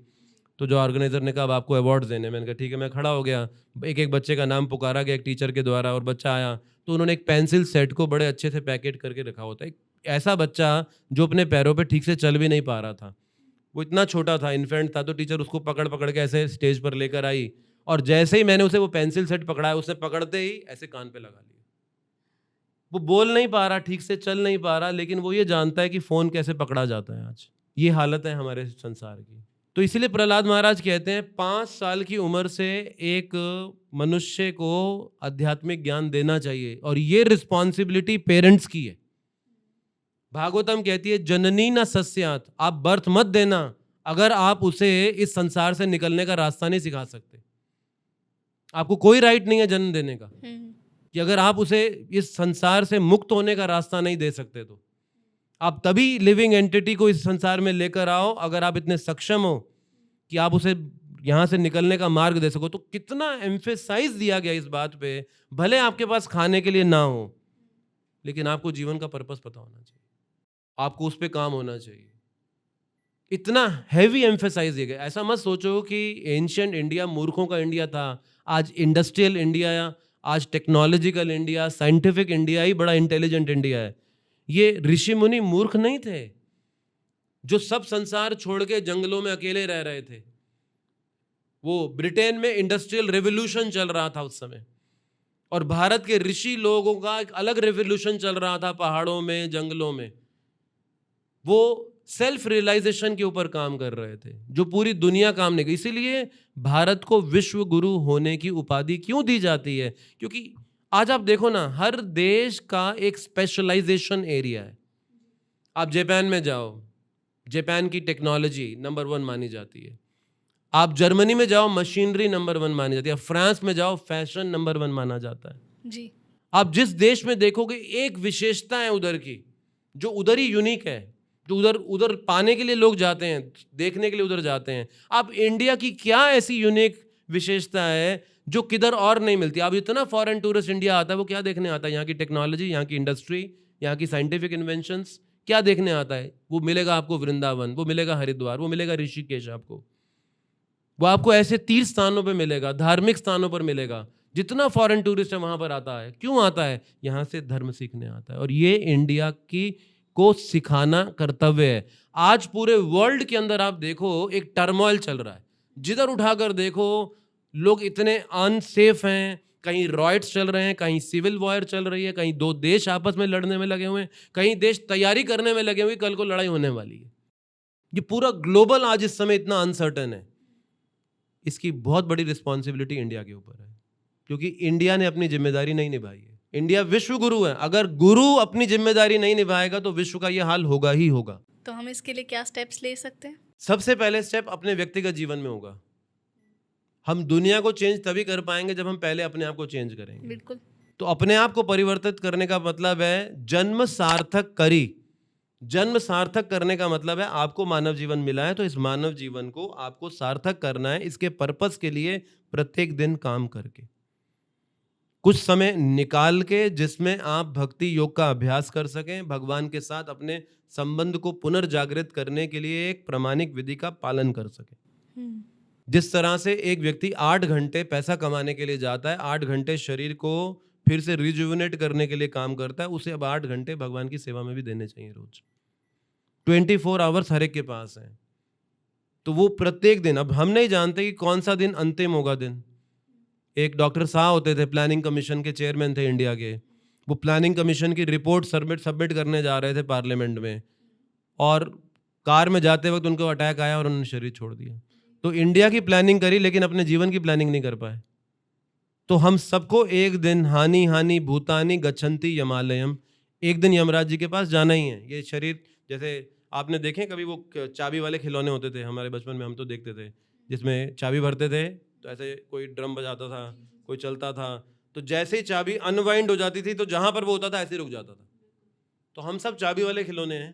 तो जो ऑर्गेनाइजर ने कहा अब आपको अवार्ड्स देने, मैंने कहा ठीक है। मैं खड़ा हो गया, एक एक बच्चे का नाम पुकारा गया एक टीचर के द्वारा, और बच्चा आया तो उन्होंने एक पेंसिल सेट को बड़े अच्छे से पैकेट करके रखा होता है। एक ऐसा बच्चा जो अपने पैरों पे ठीक से चल भी नहीं पा रहा था, वो इतना छोटा था, इन्फेंट था, तो टीचर उसको पकड़ पकड़ के ऐसे स्टेज पर लेकर आई, और जैसे ही मैंने उसे वो पेंसिल सेट पकड़ाया, उसने पकड़ते ही ऐसे कान पे लगा लिया। वो बोल नहीं पा रहा, ठीक से चल नहीं पा रहा, लेकिन वो ये जानता है कि फ़ोन कैसे पकड़ा जाता है। आज ये हालत है हमारे संसार की। तो इसीलिए प्रहलाद महाराज कहते हैं 5 साल की उम्र से एक मनुष्य को आध्यात्मिक ज्ञान देना चाहिए, और ये रिस्पॉन्सिबिलिटी पेरेंट्स की है। भागवतम कहती है जननी न सस्यात, आप बर्थ मत देना अगर आप उसे इस संसार से निकलने का रास्ता नहीं सिखा सकते। आपको कोई राइट नहीं है जन्म देने का, कि अगर आप उसे इस संसार से मुक्त होने का रास्ता नहीं दे सकते, तो आप तभी लिविंग एंटिटी को इस संसार में लेकर आओ अगर आप इतने सक्षम हो कि आप उसे यहाँ से निकलने का मार्ग दे सको। तो कितना एम्फेसाइज दिया गया इस बात पे, भले आपके पास खाने के लिए ना हो, लेकिन आपको जीवन का पर्पस पता होना चाहिए, आपको उस पर काम होना चाहिए। इतना हैवी एम्फेसाइज दिया गया। ऐसा मत सोचो कि एंशिएंट इंडिया मूर्खों का इंडिया था। आज इंडस्ट्रियल इंडिया, आज टेक्नोलॉजिकल इंडिया, साइंटिफिक इंडिया ही बड़ा इंटेलिजेंट इंडिया है। ये ऋषि मुनि मूर्ख नहीं थे जो सब संसार छोड़ के जंगलों में अकेले रह रहे थे। वो ब्रिटेन में इंडस्ट्रियल रेवोल्यूशन चल रहा था उस समय, और भारत के ऋषि लोगों का एक अलग रेवोल्यूशन चल रहा था पहाड़ों में, जंगलों में। वो सेल्फ रियलाइजेशन के ऊपर काम कर रहे थे जो पूरी दुनिया काम नहीं की। इसीलिए भारत को विश्व गुरु होने की उपाधि क्यों दी जाती है? क्योंकि आज आप देखो ना, हर देश का एक स्पेशलाइजेशन एरिया है। आप जापान में जाओ, जापान की टेक्नोलॉजी नंबर 1 मानी जाती है। आप जर्मनी में जाओ, मशीनरी नंबर 1 मानी जाती है। फ्रांस में जाओ, फैशन नंबर 1 माना जाता है जी। आप जिस देश में देखोगे एक विशेषता है उधर की, जो उधर ही यूनिक है, जो उधर पाने के लिए लोग जाते हैं, देखने के लिए उधर जाते हैं। आप इंडिया की क्या ऐसी यूनिक विशेषता है जो किधर और नहीं मिलती? अब इतना फॉरेन टूरिस्ट इंडिया आता है, वो क्या देखने आता है? यहाँ की टेक्नोलॉजी, यहाँ की इंडस्ट्री, यहाँ की साइंटिफिक इन्वेंशंस क्या देखने आता है? वो मिलेगा आपको वृंदावन, वो मिलेगा हरिद्वार, वो मिलेगा ऋषिकेश, आपको वो आपको ऐसे तीर्थ स्थानों पे मिलेगा, धार्मिक स्थानों पर मिलेगा। जितना फॉरेन टूरिस्ट है वहां पर आता है, क्यों आता है? यहाँ से धर्म सीखने आता है। और ये इंडिया की को सिखाना कर्तव्य है। आज पूरे वर्ल्ड के अंदर आप देखो एक टर्मोइल चल रहा है, जिधर उठाकर देखो लोग इतने अनसेफ हैं। कहीं रॉयट्स चल रहे हैं, कहीं सिविल वॉर चल रही है, कहीं 2 देश आपस में लड़ने में लगे हुए हैं, कहीं देश तैयारी करने में लगे हुए, कल को लड़ाई होने वाली है। ये पूरा ग्लोबल आज इस समय इतना अनसर्टन है। इसकी बहुत बड़ी रिस्पॉन्सिबिलिटी इंडिया के ऊपर है, क्योंकि इंडिया ने अपनी जिम्मेदारी नहीं निभाई है। इंडिया विश्व गुरु है, अगर गुरु अपनी जिम्मेदारी नहीं निभाएगा तो विश्व का यह हाल होगा ही होगा। तो हम इसके लिए क्या स्टेप्स ले सकते हैं? सबसे पहले स्टेप अपने व्यक्तिगत जीवन में होगा। हम दुनिया को चेंज तभी कर पाएंगे जब हम पहले अपने आप को चेंज करेंगे। बिल्कुल। तो अपने आप को परिवर्तित करने का मतलब है जन्म सार्थक करी। जन्म सार्थक करने का मतलब है आपको मानव जीवन मिला है, तो इस मानव जीवन को आपको सार्थक करना है। इसके पर्पस के लिए प्रत्येक दिन काम करके, कुछ समय निकाल के, जिसमें आप भक्ति योग का अभ्यास कर सकें, भगवान के साथ अपने संबंध को पुनर्जागृत करने के लिए एक प्रामाणिक विधि का पालन कर सकें। जिस तरह से एक व्यक्ति 8 घंटे पैसा कमाने के लिए जाता है, 8 घंटे शरीर को फिर से रिजुविनेट करने के लिए काम करता है, उसे अब 8 घंटे भगवान की सेवा में भी देने चाहिए रोज। 24 आवर्स हर एक के पास हैं, तो वो प्रत्येक दिन, अब हम नहीं जानते कि कौन सा दिन अंतिम होगा दिन। एक डॉक्टर शाह होते थे, प्लानिंग कमीशन के चेयरमैन थे इंडिया के। वो प्लानिंग कमीशन की रिपोर्ट सबमिट करने जा रहे थे पार्लियामेंट में, और कार में जाते वक्त उनको अटैक आया और उन्होंने शरीर छोड़ दिया। तो इंडिया की प्लानिंग करी लेकिन अपने जीवन की प्लानिंग नहीं कर पाए। तो हम सबको एक दिन हानि हानि भूतानि गच्छन्ति यमालयम, एक दिन यमराज जी के पास जाना ही है। ये शरीर, जैसे आपने देखे कभी वो चाबी वाले खिलौने होते थे हमारे बचपन में, हम तो देखते थे, जिसमें चाबी भरते थे तो ऐसे कोई ड्रम बजाता था, कोई चलता था, तो जैसे ही चाबी अनवाइंड हो जाती थी तो जहां पर वो होता था ऐसे रुक जाता था। तो हम सब चाबी वाले खिलौने हैं।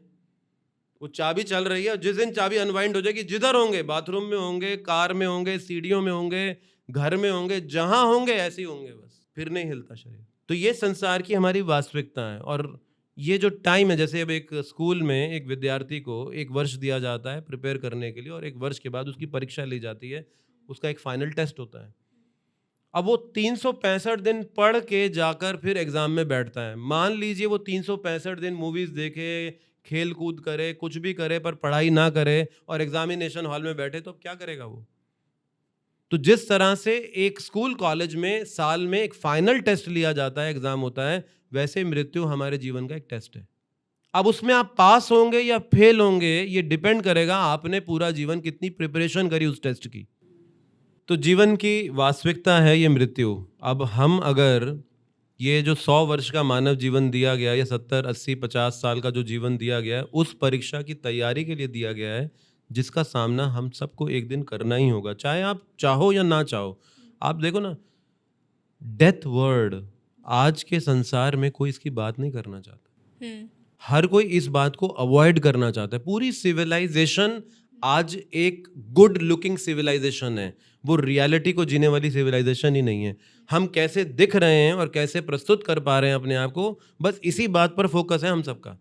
वो चाबी चल रही है, जिस दिन चाबी अनवाइंड हो जाएगी, जिधर होंगे, बाथरूम में होंगे, कार में होंगे, सीढ़ियों में होंगे, घर में होंगे, जहां होंगे ऐसे ही होंगे, बस फिर नहीं हिलता शरीर। तो ये संसार की हमारी वास्तविकता है। और ये जो टाइम है, जैसे अब एक स्कूल में एक विद्यार्थी को 1 वर्ष दिया जाता है प्रिपेयर करने के लिए, और 1 वर्ष के बाद उसकी परीक्षा ली जाती है, उसका एक फाइनल टेस्ट होता है। अब वो 365 दिन पढ़ के जाकर फिर एग्जाम में बैठता है। मान लीजिए वो 365 दिन मूवीज देखे, खेल कूद करे, कुछ भी करे, पर पढ़ाई ना करे और एग्जामिनेशन हॉल में बैठे, तो अब क्या करेगा वो? तो जिस तरह से एक स्कूल कॉलेज में साल में एक फाइनल टेस्ट लिया जाता है, एग्जाम होता है, वैसे मृत्यु हमारे जीवन का एक टेस्ट है। अब उसमें आप पास होंगे या फेल होंगे, ये डिपेंड करेगा आपने पूरा जीवन कितनी प्रिपरेशन करी उस टेस्ट की। तो जीवन की वास्तविकता है ये मृत्यु। अब हम अगर ये जो 100 वर्ष का मानव जीवन दिया गया, या 70, 80, 50 साल का जो जीवन दिया गया है, उस परीक्षा की तैयारी के लिए दिया गया है, जिसका सामना हम सबको एक दिन करना ही होगा, चाहे आप चाहो या ना चाहो। आप देखो ना, डेथ वर्ड, आज के संसार में कोई इसकी बात नहीं करना चाहता। हर कोई इस बात को अवॉइड करना चाहता है। पूरी सिविलाइजेशन आज एक गुड लुकिंग सिविलाइजेशन है, वो रियलिटी को जीने वाली सिविलाइजेशन ही नहीं है। हम कैसे दिख रहे हैं और कैसे प्रस्तुत कर पा रहे हैं अपने आप को, बस इसी बात पर फोकस है हम सबका।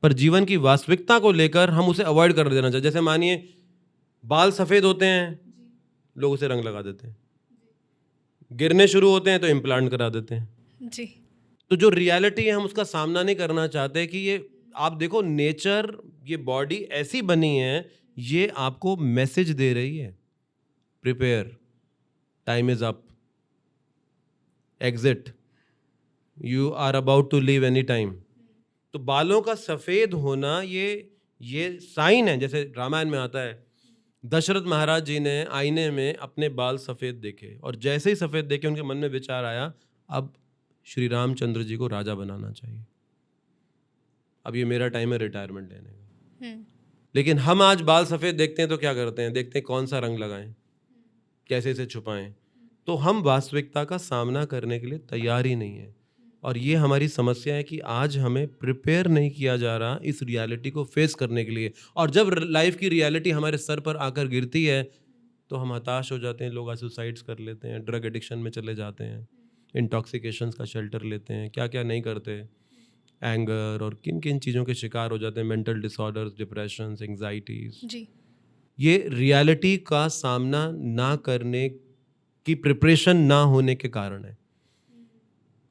पर जीवन की वास्तविकता को लेकर हम उसे अवॉइड कर देना चाहिए। जैसे मानिए बाल सफ़ेद होते हैं, लोग उसे रंग लगा देते हैं, गिरने शुरू होते हैं तो इम्प्लांट करा देते हैं जी। तो जो रियलिटी है हम उसका सामना नहीं करना चाहते कि ये आप देखो, नेचर, ये बॉडी ऐसी बनी है, ये आपको मैसेज दे रही है, prepare, time is up, exit, you are about to leave any time. तो बालों का सफ़ेद होना ये साइन है। जैसे रामायण में आता है, दशरथ महाराज जी ने आईने में अपने बाल सफ़ेद देखे, और जैसे ही सफ़ेद देखे उनके मन में विचार आया, अब श्री रामचंद्र जी को राजा बनाना चाहिए, अब ये मेरा टाइम है रिटायरमेंट लेने का। लेकिन हम आज बाल सफ़ेद देखते हैं तो क्या करते हैं, देखते हैं कौन सा रंग लगाएं, कैसे इसे छुपाएं। तो हम वास्तविकता का सामना करने के लिए तैयार ही नहीं है, और ये हमारी समस्या है कि आज हमें प्रिपेयर नहीं किया जा रहा इस रियलिटी को फेस करने के लिए। और जब लाइफ की रियलिटी हमारे सर पर आकर गिरती है तो हम हताश हो जाते हैं, लोग आज सुसाइड्स कर लेते हैं, ड्रग एडिक्शन में चले जाते हैं, इंटॉक्सिकेशंस का शेल्टर लेते हैं, क्या क्या नहीं करते, एंगर और किन किन चीज़ों के शिकार हो जाते हैं, मेंटल डिसऑर्डर्स, डिप्रेशंस, एंग्जाइटीज। जी। ये रियलिटी का सामना ना करने की प्रिपरेशन ना होने के कारण है।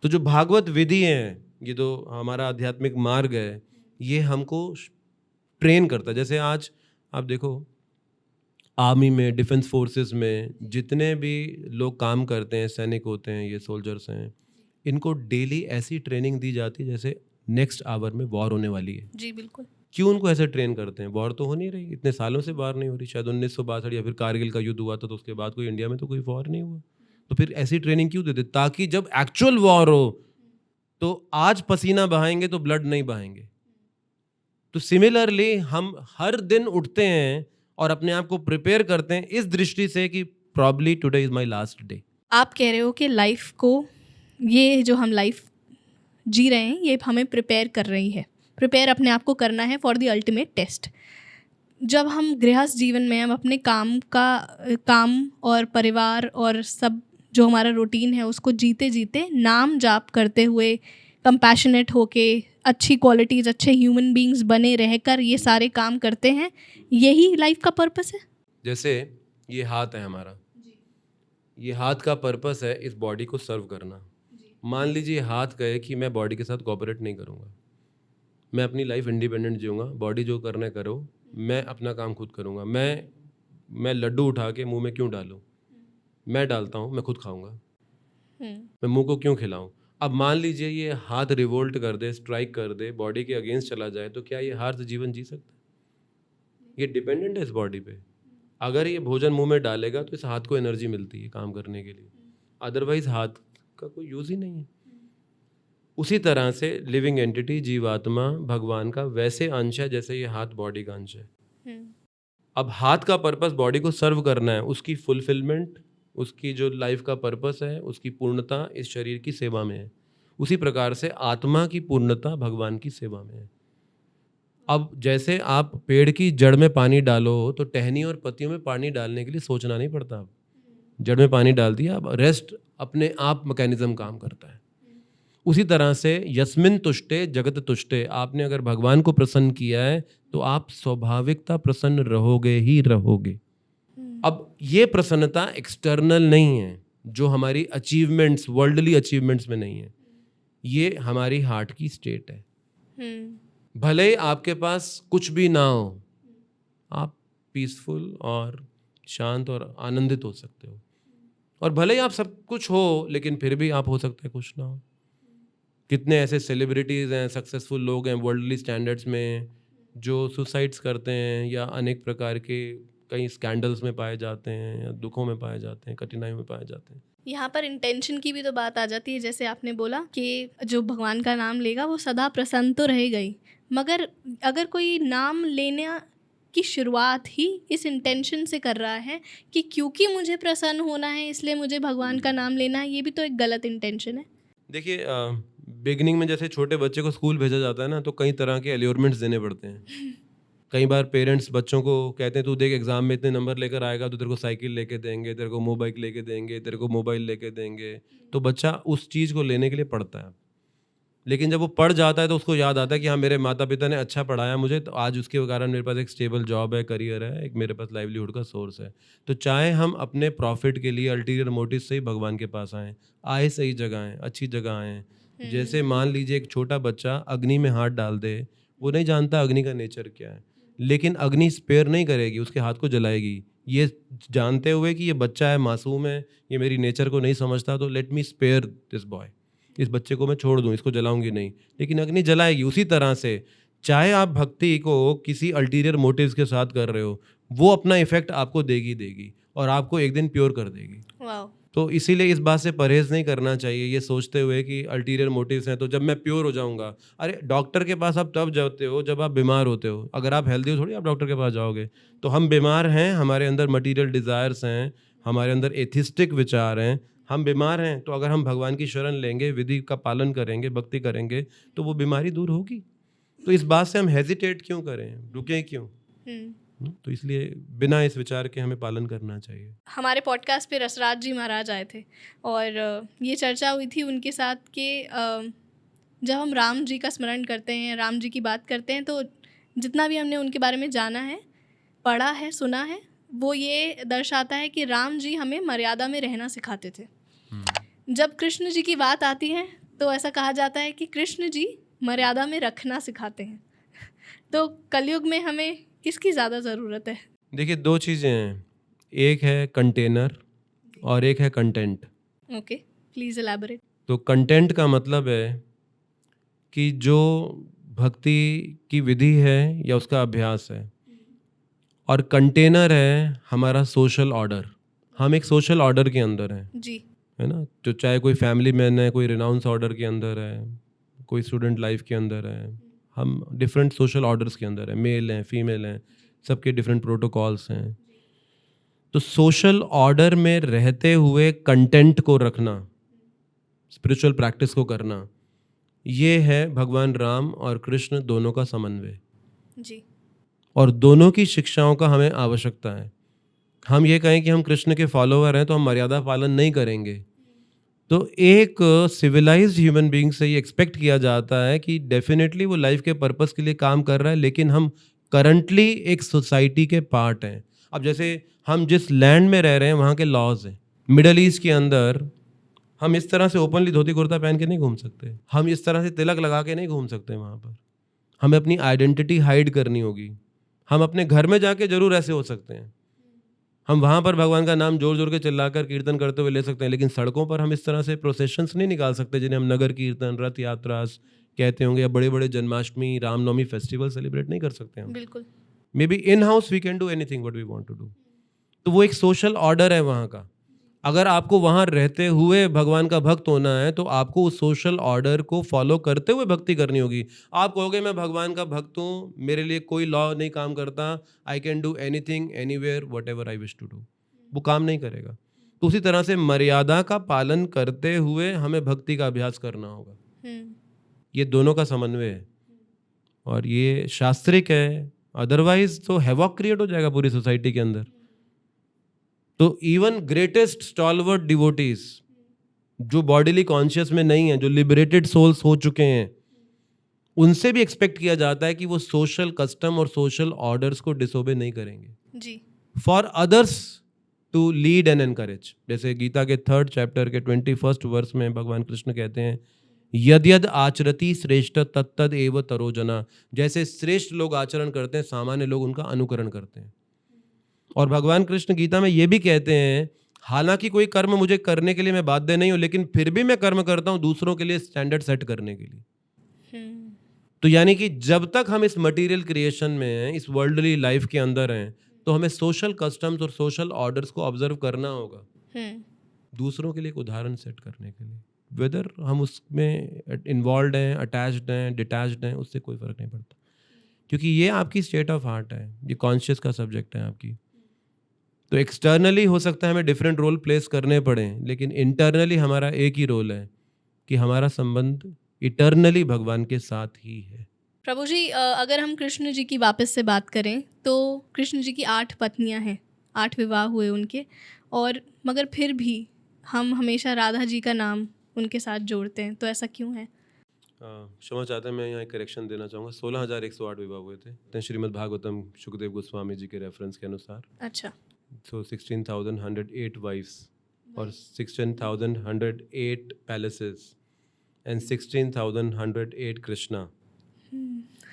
तो जो भागवत विधि है, ये तो हमारा आध्यात्मिक मार्ग है, ये हमको ट्रेन करता है। जैसे आज आप देखो आर्मी में, डिफेंस फोर्सेस में जितने भी लोग काम करते हैं, सैनिक होते हैं, ये सोल्जर्स हैं, इनको डेली ऐसी ट्रेनिंग दी जाती है जैसे नेक्स्ट आवर में वॉर होने वाली है। जी बिल्कुल। क्यों उनको ऐसे ट्रेन करते हैं? वॉर तो हो नहीं रही, इतने सालों से वॉर नहीं हो रही, शायद 1962 या फिर कारगिल का युद्ध हुआ था, तो उसके बाद कोई इंडिया में तो कोई वॉर नहीं हुआ। तो फिर ऐसी ट्रेनिंग क्यों देते? ताकि जब एक्चुअल वॉर हो तो आज पसीना बहाएंगे तो ब्लड नहीं बहाएंगे। तो सिमिलरली हम हर दिन उठते हैं और अपने आप को प्रिपेयर करते हैं इस दृष्टि से कि probably today is my last day. आप कह रहे हो कि लाइफ को, ये जो हम लाइफ जी रहे हैं, ये हमें प्रिपेयर कर रही है, प्रिपेयर अपने आप को करना है फॉर द अल्टीमेट टेस्ट। जब हम गृहस्थ जीवन में, हम अपने काम और परिवार और सब जो हमारा रूटीन है उसको जीते जीते, नाम जाप करते हुए, कंपैशनेट होके, अच्छी क्वालिटीज़, अच्छे ह्यूमन बीइंग्स बने रहकर ये सारे काम करते हैं, यही लाइफ का पर्पस है। जैसे ये हाथ है हमारा, ये हाथ का पर्पस है इस बॉडी को सर्व करना। मान लीजिए हाथ कहे कि मैं बॉडी के साथ कोऑपरेट नहीं करूँगा, मैं अपनी लाइफ इंडिपेंडेंट जीऊँगा, बॉडी जो करना है करो, मैं अपना काम खुद करूँगा, मैं लड्डू उठा के मुंह में क्यों डालूँ, मैं डालता हूँ, मैं खुद खाऊँगा, मैं मुंह को क्यों खिलाऊँ। अब मान लीजिए ये हाथ रिवोल्ट कर दे, स्ट्राइक कर दे, बॉडी के अगेंस्ट चला जाए, तो क्या ये हाथ जीवन जी सकता है? ये डिपेंडेंट है इस बॉडी पे। अगर ये भोजन मुंह में डालेगा तो इस हाथ को एनर्जी मिलती है काम करने के लिए, अदरवाइज हाथ का कोई यूज़ ही नहीं है। उसी तरह से लिविंग एंटिटी, जीवात्मा भगवान का वैसे अंश है जैसे ये हाथ बॉडी का अंश है। अब हाथ का पर्पस बॉडी को सर्व करना है, उसकी फुलफिलमेंट, उसकी जो लाइफ का पर्पस है, उसकी पूर्णता इस शरीर की सेवा में है। उसी प्रकार से आत्मा की पूर्णता भगवान की सेवा में है। अब जैसे आप पेड़ की जड़ में पानी डालो तो टहनी और पत्तियों में पानी डालने के लिए सोचना नहीं पड़ता। अब जड़ में पानी डाल दिया, अब रेस्ट अपने आप मैकेनिज्म काम करता है। उसी तरह से यस्मिन तुष्टे जगत तुष्टे, आपने अगर भगवान को प्रसन्न किया है तो आप स्वाभाविकता प्रसन्न रहोगे ही रहोगे। अब ये प्रसन्नता एक्सटर्नल नहीं है, जो हमारी अचीवमेंट्स, वर्ल्डली अचीवमेंट्स में नहीं है, ये हमारी हार्ट की स्टेट है। भले ही आपके पास कुछ भी ना हो, आप पीसफुल और शांत और आनंदित हो सकते हो, और भले ही आप सब कुछ हो लेकिन फिर भी आप हो सकते हैं कुछ ना हो। कितने ऐसे सेलिब्रिटीज़ हैं, सक्सेसफुल लोग हैं वर्ल्डली स्टैंडर्ड्स में, जो सुसाइड्स करते हैं या अनेक प्रकार के कई स्कैंडल्स में पाए जाते हैं, या दुखों में पाए जाते हैं, कठिनाइयों में पाए जाते हैं। यहाँ पर इंटेंशन की भी तो बात आ जाती है। जैसे आपने बोला कि जो भगवान का नाम लेगा वो सदा प्रसन्न तो रहेगा ही, मगर अगर कोई नाम लेने की शुरुआत ही इस इंटेंशन से कर रहा है कि क्योंकि मुझे प्रसन्न होना है इसलिए मुझे भगवान का नाम लेना है, ये भी तो एक गलत इंटेंशन है। देखिए बिगनिंग में जैसे छोटे बच्चे को स्कूल भेजा जाता है ना, तो कई तरह के एलियोरमेंट्स देने पड़ते हैं। कई बार पेरेंट्स बच्चों को कहते हैं तू देख एग्जाम में इतने नंबर लेकर आएगा तो तेरे को साइकिल लेके देंगे, तेरे को मोबाइल लेके देंगे, तेरे को मोबाइल लेके देंगे। तो बच्चा उस चीज़ को लेने के लिए पढ़ता है, लेकिन जब वो पढ़ जाता है तो उसको याद आता है कि हाँ मेरे माता पिता ने अच्छा पढ़ाया मुझे, तो आज उसके कारण मेरे पास एक स्टेबल जॉब है, करियर है, एक मेरे पास लाइवलीहुड का सोर्स है। तो चाहे हम अपने प्रॉफिट के लिए अल्टीरियर मोटिव से ही भगवान के पास आए सही जगह आएँ, अच्छी जगह आएँ। जैसे मान लीजिए एक छोटा बच्चा अग्नि में हाथ डाल दे, वो नहीं जानता अग्नि का नेचर क्या है, लेकिन अग्नि स्पेयर नहीं करेगी, उसके हाथ को जलाएगी, ये जानते हुए कि ये बच्चा है, मासूम है, ये मेरी नेचर को नहीं समझता, तो let me spare this boy, इस बच्चे को मैं छोड़ दूं, इसको जलाऊंगी नहीं, लेकिन अग्नि जलाएगी। उसी तरह से चाहे आप भक्ति को किसी अल्टीरियर मोटिव्स के साथ कर रहे हो, वो अपना इफेक्ट आपको देगी और आपको एक दिन प्योर कर देगी। वाओ। तो इसीलिए इस बात से परहेज़ नहीं करना चाहिए ये सोचते हुए कि अल्टीरियर मोटिव्स हैं तो जब मैं प्योर हो जाऊंगा। अरे डॉक्टर के पास आप तब जाते हो जब आप बीमार होते हो। अगर आप हेल्दी हो थोड़ी आप डॉक्टर के पास जाओगे। तो हम बीमार हैं, हमारे अंदर मटीरियल डिज़ायर्स हैं, हमारे अंदर एथिस्टिक विचार हैं, हम बीमार हैं। तो अगर हम भगवान की शरण लेंगे, विधि का पालन करेंगे, भक्ति करेंगे तो वो बीमारी दूर होगी। तो इस बात से हम हेजिटेट क्यों करें, रुकें क्यों? तो इसलिए बिना इस विचार के हमें पालन करना चाहिए। हमारे पॉडकास्ट पे रसराज जी महाराज आए थे और ये चर्चा हुई थी उनके साथ कि जब हम राम जी का स्मरण करते हैं, राम जी की बात करते हैं, तो जितना भी हमने उनके बारे में जाना है, पढ़ा है, सुना है, वो ये दर्शाता है कि राम जी हमें मर्यादा में रहना सिखाते थे। जब कृष्ण जी की बात आती है तो ऐसा कहा जाता है कि कृष्ण जी मर्यादा में रखना सिखाते हैं। तो कलयुग में हमें किसकी ज़्यादा ज़रूरत है? देखिए, दो चीज़ें हैं, एक है कंटेनर और एक है कंटेंट। Okay, please elaborate. तो कंटेंट का मतलब है कि जो भक्ति की विधि है या उसका अभ्यास है, और कंटेनर है हमारा सोशल ऑर्डर। हम एक सोशल ऑर्डर के अंदर हैं जी, है ना। तो चाहे कोई फैमिली मैन है, कोई रिनाउंस ऑर्डर के अंदर है, कोई स्टूडेंट लाइफ के अंदर है, हम डिफरेंट सोशल ऑर्डर्स के अंदर है, मेल हैं, फीमेल हैं, सबके डिफरेंट प्रोटोकॉल्स हैं। तो सोशल ऑर्डर में रहते हुए कंटेंट को रखना, स्पिरिचुअल प्रैक्टिस को करना, ये है भगवान राम और कृष्ण दोनों का समन्वय। जी, और दोनों की शिक्षाओं का हमें आवश्यकता है। हम ये कहें कि हम कृष्ण के फॉलोअर हैं तो हम मर्यादा पालन नहीं करेंगे। तो एक सिविलाइज्ड ह्यूमन बीइंग से ये एक्सपेक्ट किया जाता है कि डेफिनेटली वो लाइफ के पर्पस के लिए काम कर रहा है, लेकिन हम करंटली एक सोसाइटी के पार्ट हैं। अब जैसे हम जिस लैंड में रह रहे हैं वहाँ के लॉज हैं। मिडल ईस्ट के अंदर हम इस तरह से ओपनली धोती कुर्ता पहन के नहीं घूम सकते, हम इस तरह से तिलक लगा के नहीं घूम सकते। वहाँ पर हमें अपनी आइडेंटिटी हाइड करनी होगी। हम अपने घर में जाके जरूर ऐसे हो सकते हैं, हम वहाँ पर भगवान का नाम जोर जोर के चिल्लाकर कीर्तन करते हुए ले सकते हैं, लेकिन सड़कों पर हम इस तरह से प्रोसेशंस नहीं निकाल सकते जिन्हें हम नगर कीर्तन, रथ यात्रा कहते होंगे, या बड़े बड़े जन्माष्टमी, रामनवमी फेस्टिवल सेलिब्रेट नहीं कर सकते हम। बिल्कुल। Maybe in house we can do anything what we want to do. तो वो एक सोशल ऑर्डर है वहाँ का। अगर आपको वहाँ रहते हुए भगवान का भक्त होना है तो आपको उस सोशल ऑर्डर को फॉलो करते हुए भक्ति करनी होगी। आप कहोगे मैं भगवान का भक्त हूँ, मेरे लिए कोई लॉ नहीं काम करता, I can do anything anywhere whatever I wish to do, वो काम नहीं करेगा। तो उसी तरह से मर्यादा का पालन करते हुए हमें भक्ति का अभ्यास करना होगा। ये दोनों का समन्वय है और ये शास्त्रिक है, अदरवाइज तो हैवॉक क्रिएट हो जाएगा पूरी सोसाइटी के अंदर। तो इवन ग्रेटेस्ट स्टॉलवर्ट डिवोटीज जो बॉडीली कॉन्शियस में नहीं है, जो लिबरेटेड सोल्स हो चुके हैं, उनसे भी एक्सपेक्ट किया जाता है कि वो सोशल कस्टम और सोशल ऑर्डर्स को डिसोबे नहीं करेंगे जी, for others to lead and encourage. जैसे गीता के 3rd चैप्टर के 21st वर्स में भगवान कृष्ण कहते हैं, यद यद आचरति श्रेष्ठ तत्तद एव तरोजना। जैसे श्रेष्ठ लोग आचरण करते हैं, सामान्य लोग उनका अनुकरण करते हैं। और भगवान कृष्ण गीता में ये भी कहते हैं, हालांकि कोई कर्म मुझे करने के लिए मैं बाध्य नहीं हूं, लेकिन फिर भी मैं कर्म करता हूं दूसरों के लिए स्टैंडर्ड सेट करने के लिए। तो यानी कि जब तक हम इस मटेरियल क्रिएशन में हैं, इस वर्ल्डली लाइफ के अंदर हैं, तो हमें सोशल कस्टम्स और सोशल ऑर्डर्स को ऑब्जर्व करना होगा दूसरों के लिए एक उदाहरण सेट करने के लिए। वेदर हम उसमें इन्वॉल्व हैं, अटैच्ड हैं, डिटैच्ड हैं, उससे कोई फर्क नहीं पड़ता, क्योंकि ये आपकी स्टेट ऑफ हार्ट है, ये कॉन्शियस का सब्जेक्ट है आपकी। तो एक्सटर्नली हो सकता है हमें डिफरेंट रोल प्लेस करने पड़े, लेकिन इंटरनली हमारा एक ही रोल है कि हमारा संबंध इटर्नली भगवान के साथ ही है। प्रभु जी, अगर हम कृष्ण जी की वापस से बात करें तो कृष्ण जी की 8 पत्नियां हैं, 8 विवाह हुए उनके, और मगर फिर भी हम हमेशा राधा जी का नाम उनके साथ जोड़ते हैं, तो ऐसा क्यों है? क्षमा चाहते हैं, मैं यहाँ एक करेक्शन देना चाहूँगा। 16,108 विवाह हुए थे श्रीमद् भागवतम शुकदेव गोस्वामी जी के रेफरेंस के अनुसार। अच्छा, So 16,108 wives or 16,108 palaces and 16,108 Krishna.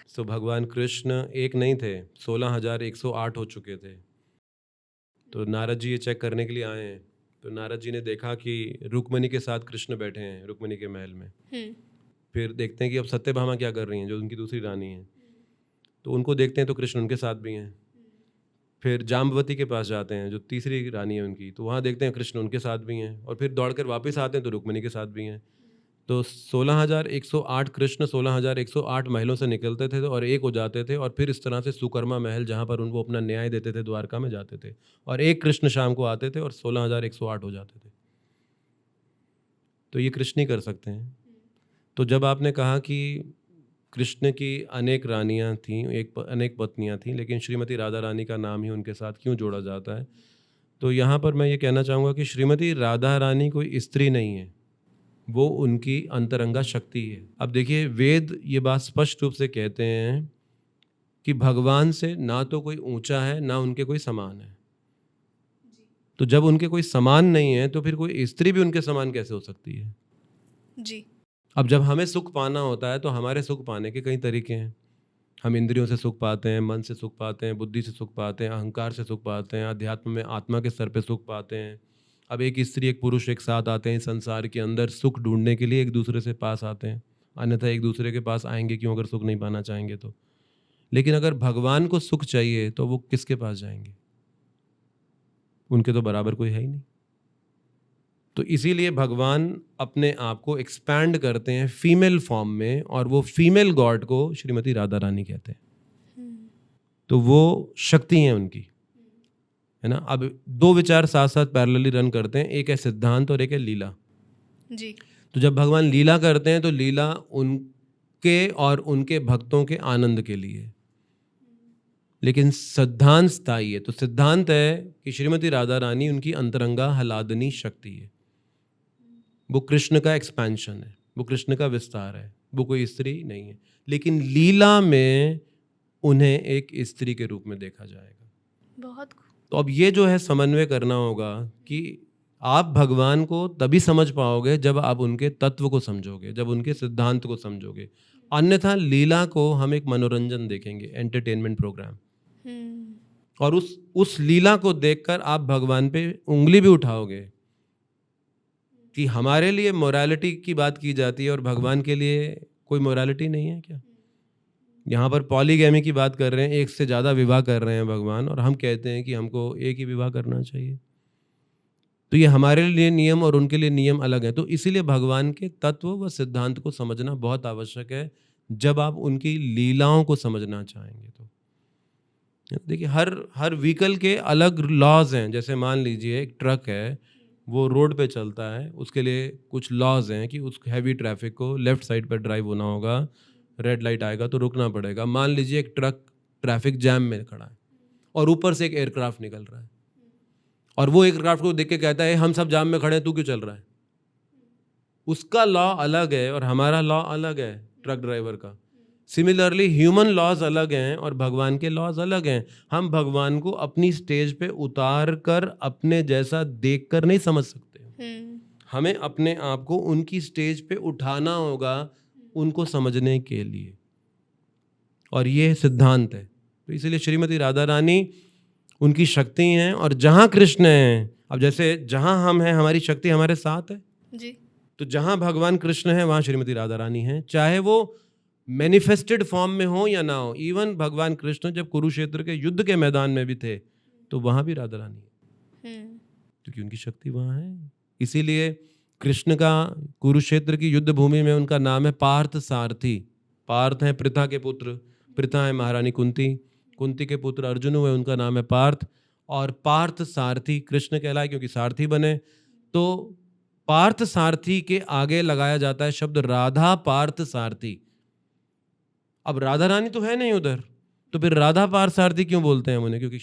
So भगवान कृष्ण एक नहीं थे, 16,108 हो चुके थे। तो नारद जी ये चेक करने के लिए आए हैं, तो नारद जी ने देखा कि रुक्मणी के साथ कृष्ण बैठे हैं रुक्मणी के महल में। फिर देखते हैं कि अब सत्यभामा क्या कर रही हैं, जो उनकी दूसरी रानी है। तो उनको देखते हैं तो कृष्ण उनके साथ भी हैं। फिर जाम्बवती के पास जाते हैं, जो तीसरी रानी है उनकी, तो वहाँ देखते हैं कृष्ण उनके साथ भी हैं, और फिर दौड़कर वापस आते हैं तो रुक्मिणी के साथ भी हैं। तो 16,108 कृष्ण 16,108 महलों से निकलते थे और एक हो जाते थे, और फिर इस तरह से सुकर्मा महल, जहाँ पर उनको अपना न्याय देते थे, द्वारका में जाते थे, और एक कृष्ण शाम को आते थे और 16,108 हो जाते थे। तो ये कृष्ण ही कर सकते हैं। तो जब आपने कहा कि कृष्ण की अनेक रानियां थीं, अनेक पत्नियां थीं, लेकिन श्रीमती राधा रानी का नाम ही उनके साथ क्यों जोड़ा जाता है, तो यहाँ पर मैं ये कहना चाहूँगा कि श्रीमती राधा रानी कोई स्त्री नहीं है, वो उनकी अंतरंगा शक्ति है। अब देखिए, वेद ये बात स्पष्ट रूप से कहते हैं कि भगवान से ना तो कोई ऊंचा है, ना उनके कोई समान है। तो जब उनके कोई समान नहीं है, तो फिर कोई स्त्री भी उनके समान कैसे हो सकती है जी। अब जब हमें सुख पाना होता है, तो हमारे सुख पाने के कई तरीके हैं। हम इंद्रियों से सुख पाते हैं, मन से सुख पाते हैं, बुद्धि से सुख पाते हैं, अहंकार से सुख पाते हैं, अध्यात्म में आत्मा के स्तर पे सुख पाते हैं। अब एक स्त्री एक पुरुष एक साथ आते हैं संसार के अंदर सुख ढूंढने के लिए, एक दूसरे से पास आते हैं, अन्यथा एक दूसरे के पास आएंगे क्यों, अगर सुख नहीं पाना चाहेंगे तो। लेकिन अगर भगवान को सुख चाहिए तो वो किसके पास जाएंगे? उनके तो बराबर कोई है ही नहीं। तो इसीलिए भगवान अपने आप को एक्सपैंड करते हैं फीमेल फॉर्म में, और वो फीमेल गॉड को श्रीमती राधा रानी कहते हैं। तो वो शक्ति है उनकी, है ना। अब दो विचार साथ साथ पैरेलली रन करते हैं, एक है सिद्धांत और एक है लीला जी। तो जब भगवान लीला करते हैं तो लीला उनके और उनके भक्तों के आनंद के लिए, लेकिन सिद्धांत स्थायी है। तो सिद्धांत है कि श्रीमती राधा रानी उनकी अंतरंगा हलादनी शक्ति है, वो कृष्ण का एक्सपेंशन है, वो कृष्ण का विस्तार है, वो कोई स्त्री नहीं है। लेकिन लीला में उन्हें एक स्त्री के रूप में देखा जाएगा। बहुत। तो अब ये जो है समन्वय करना होगा कि आप भगवान को तभी समझ पाओगे जब आप उनके तत्व को समझोगे, जब उनके सिद्धांत को समझोगे। अन्यथा लीला को हम एक मनोरंजन देखेंगे, एंटरटेनमेंट प्रोग्राम, और उस लीला को देखकर आप भगवान पे उंगली भी उठाओगे कि हमारे लिए मोरालिटी की बात की जाती है और भगवान के लिए कोई मोरालिटी नहीं है क्या? यहाँ पर पॉलीगैमी की बात कर रहे हैं, एक से ज़्यादा विवाह कर रहे हैं भगवान, और हम कहते हैं कि हमको एक ही विवाह करना चाहिए। तो ये हमारे लिए नियम और उनके लिए नियम अलग है। तो इसीलिए भगवान के तत्व व सिद्धांत को समझना बहुत आवश्यक है जब आप उनकी लीलाओं को समझना चाहेंगे। तो देखिए, हर व्हीकल के अलग लॉज हैं। जैसे मान लीजिए एक ट्रक है, वो रोड पे चलता है, उसके लिए कुछ लॉज हैं कि उस हैवी ट्रैफिक को लेफ्ट साइड पर ड्राइव होना होगा, रेड लाइट आएगा तो रुकना पड़ेगा। मान लीजिए एक ट्रक ट्रैफिक जैम में खड़ा है और ऊपर से एक एयरक्राफ्ट निकल रहा है, और वो एयरक्राफ्ट को देख के कहता है हम सब जाम में खड़े हैं, तू क्यों चल रहा है? उसका लॉ अलग है और हमारा लॉ अलग है, ट्रक ड्राइवर का। सिमिलरली ह्यूमन लॉज अलग हैं और भगवान के लॉज अलग हैं। हम भगवान को अपनी स्टेज पे उतार कर अपने जैसा देख कर नहीं समझ सकते। हमें अपने आप को उनकी स्टेज पे उठाना होगा उनको समझने के लिए, और ये सिद्धांत है। तो इसलिए श्रीमती राधा रानी उनकी शक्ति हैं, और जहाँ कृष्ण हैं, अब जैसे जहाँ हम हैं हमारी शक्ति हमारे साथ है जी। तो जहाँ भगवान कृष्ण हैं वहाँ श्रीमती राधा रानी हैं, चाहे वो मैनिफेस्टेड फॉर्म में हो या ना हो। इवन भगवान कृष्ण जब कुरुक्षेत्र के युद्ध के मैदान में भी थे तो वहाँ भी राधा रानी है, क्योंकि उनकी शक्ति वहाँ है। इसीलिए कृष्ण का कुरुक्षेत्र की युद्ध भूमि में उनका नाम है पार्थ सारथी। पार्थ हैं पृथा के पुत्र, पृथा है महारानी कुंती, कुंती के पुत्र अर्जुन हुए, उनका नाम है पार्थ, और पार्थ सारथी कृष्ण कहलाए क्योंकि सारथी बने। तो पार्थ सारथी के आगे लगाया जाता है शब्द राधा पार्थ सारथी। अब राधा रानी तो है नहीं उधर, तो फिर राधा पार्थ सारथी क्यों बोलते हैं उन्हें? क्योंकि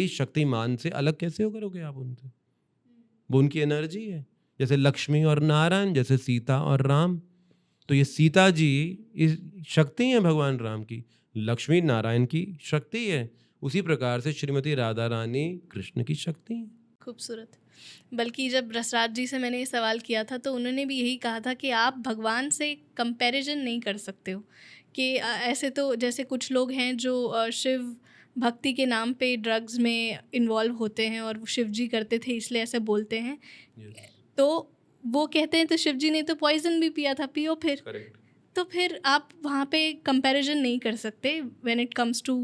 शक्तिमान से अलग कैसे हो करोगे आप उनसे? वो उनकी एनर्जी है, जैसे लक्ष्मी और नारायण, जैसे सीता और राम। तो ये सीता जी इस शक्ति है भगवान राम की, लक्ष्मी नारायण की शक्ति है। उसी प्रकार से श्रीमती राधा रानी कृष्ण की शक्ति है। खूबसूरत। बल्कि जब रसराज जी से मैंने ये सवाल किया था तो उन्होंने भी यही कहा था कि आप भगवान से कंपैरिजन नहीं कर सकते हो, कि ऐसे तो जैसे कुछ लोग हैं जो शिव भक्ति के नाम पे ड्रग्स में इन्वॉल्व होते हैं और वो शिव जी करते थे इसलिए ऐसे बोलते हैं। तो वो कहते हैं तो शिव जी ने तो पॉइजन भी पिया था, पियो फिर। तो फिर आप वहाँ पे कंपैरिजन नहीं कर सकते when it comes two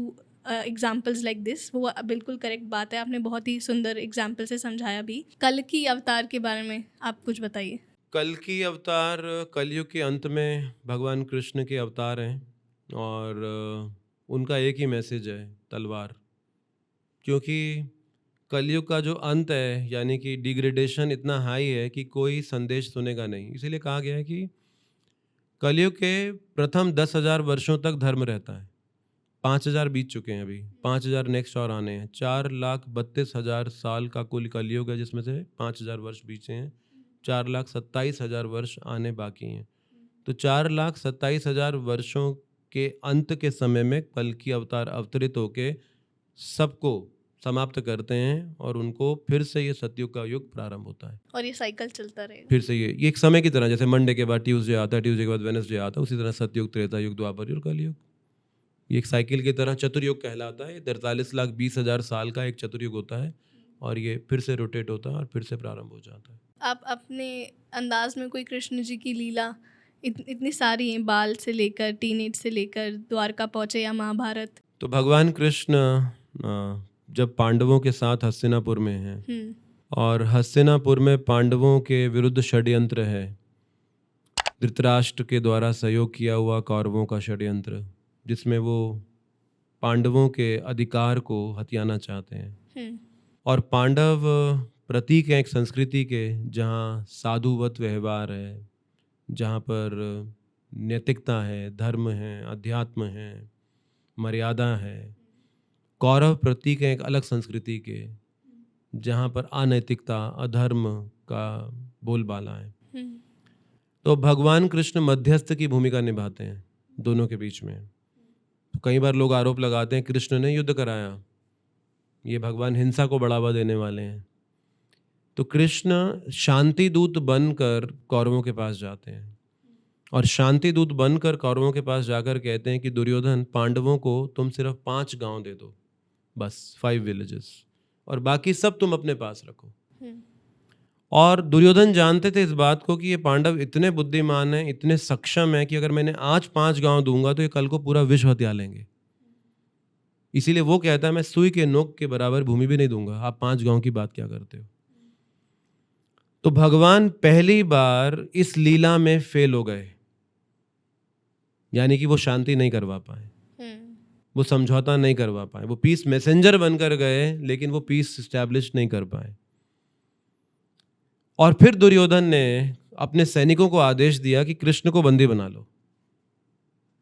examples like this, वो बिल्कुल करेक्ट बात है, आपने बहुत ही सुंदर एग्जाम्पल से समझाया भी। कल की अवतार के बारे में आप कुछ बताइए। कल की अवतार कलयुग के अंत में भगवान कृष्ण के अवतार हैं और उनका एक ही मैसेज है, तलवार। क्योंकि कलयुग का जो अंत है यानी कि डिग्रेडेशन इतना हाई है कि कोई संदेश सुनेगा नहीं। इसीलिए कहा गया है कि कलयुग के प्रथम 10,000 वर्षों तक धर्म रहता है। 5,000 बीत चुके हैं, अभी 5,000 नेक्स्ट और आने हैं। 4,32,000 साल का कुल कलयुग है, जिसमें से 5,000 वर्ष बीते हैं। 4,27,000 वर्ष आने बाकी हैं। तो 4,27,000 वर्षों के अंत के समय में कल की अवतार अवतरित होके सबको समाप्त करते हैं और उनको फिर से ये सतयुग का युग प्रारंभ होता है। और ये साइकिल चलता रहेगा फिर से ये एक समय की तरह, जैसे मंडे के बाद ट्यूसडे आता है, ट्यूसडे के बाद वेडनेसडे आता है, उसी तरह सतयुग, त्रेता युग, द्वापर युग, कलयुग। ये एक साइकिल की तरह चतुर्युग कहलाता है। 43,20,000 साल का एक चतुर्युग होता है और ये फिर से रोटेट होता है और फिर से प्रारंभ हो जाता है। आप अपने अंदाज में कोई कृष्ण जी की लीला, इतनी सारी हैं, बाल से लेकर टीनेज से लेकर द्वारका पहुँचे या महाभारत। तो भगवान कृष्ण जब पांडवों के साथ हस्तिनापुर में हैं और हस्तिनापुर में पांडवों के विरुद्ध षड्यंत्र है, धृतराष्ट्र के द्वारा सहयोग किया हुआ कौरवों का षड्यंत्र, जिसमें वो पांडवों के अधिकार को हथियाना चाहते हैं। और पांडव प्रतीक हैं एक संस्कृति के जहाँ साधुवत व्यवहार है, जहाँ पर नैतिकता है, धर्म है, अध्यात्म है, मर्यादा है। कौरव प्रतीक हैं एक अलग संस्कृति के जहाँ पर अनैतिकता, अधर्म का बोलबाला है। तो भगवान कृष्ण मध्यस्थ की भूमिका निभाते हैं दोनों के बीच में। तो कई बार लोग आरोप लगाते हैं कृष्ण ने युद्ध कराया, ये भगवान हिंसा को बढ़ावा देने वाले हैं। तो कृष्ण शांति दूत बनकर कौरवों के पास जाते हैं और शांति दूत बनकर कौरवों के पास जाकर कहते हैं कि दुर्योधन, पांडवों को तुम सिर्फ 5 गांव दे दो, बस 5 विलेजेस, और बाकी सब तुम अपने पास रखो। और दुर्योधन जानते थे इस बात को कि ये पांडव इतने बुद्धिमान हैं, इतने सक्षम हैं कि अगर मैंने आज 5 गांव दूंगा तो ये कल को पूरा विश्व हत्या लेंगे। इसीलिए वो कहता है मैं सुई के नोक के बराबर भूमि भी नहीं दूंगा, आप 5 गांव की बात क्या करते हो। तो भगवान पहली बार इस लीला में फेल हो गए, यानी कि वो शांति नहीं करवा पाए, वो समझौता नहीं करवा पाए। वो पीस मैसेंजर बनकर गए लेकिन वो पीस एस्टैब्लिश नहीं कर पाए। और फिर दुर्योधन ने अपने सैनिकों को आदेश दिया कि कृष्ण को बंदी बना लो।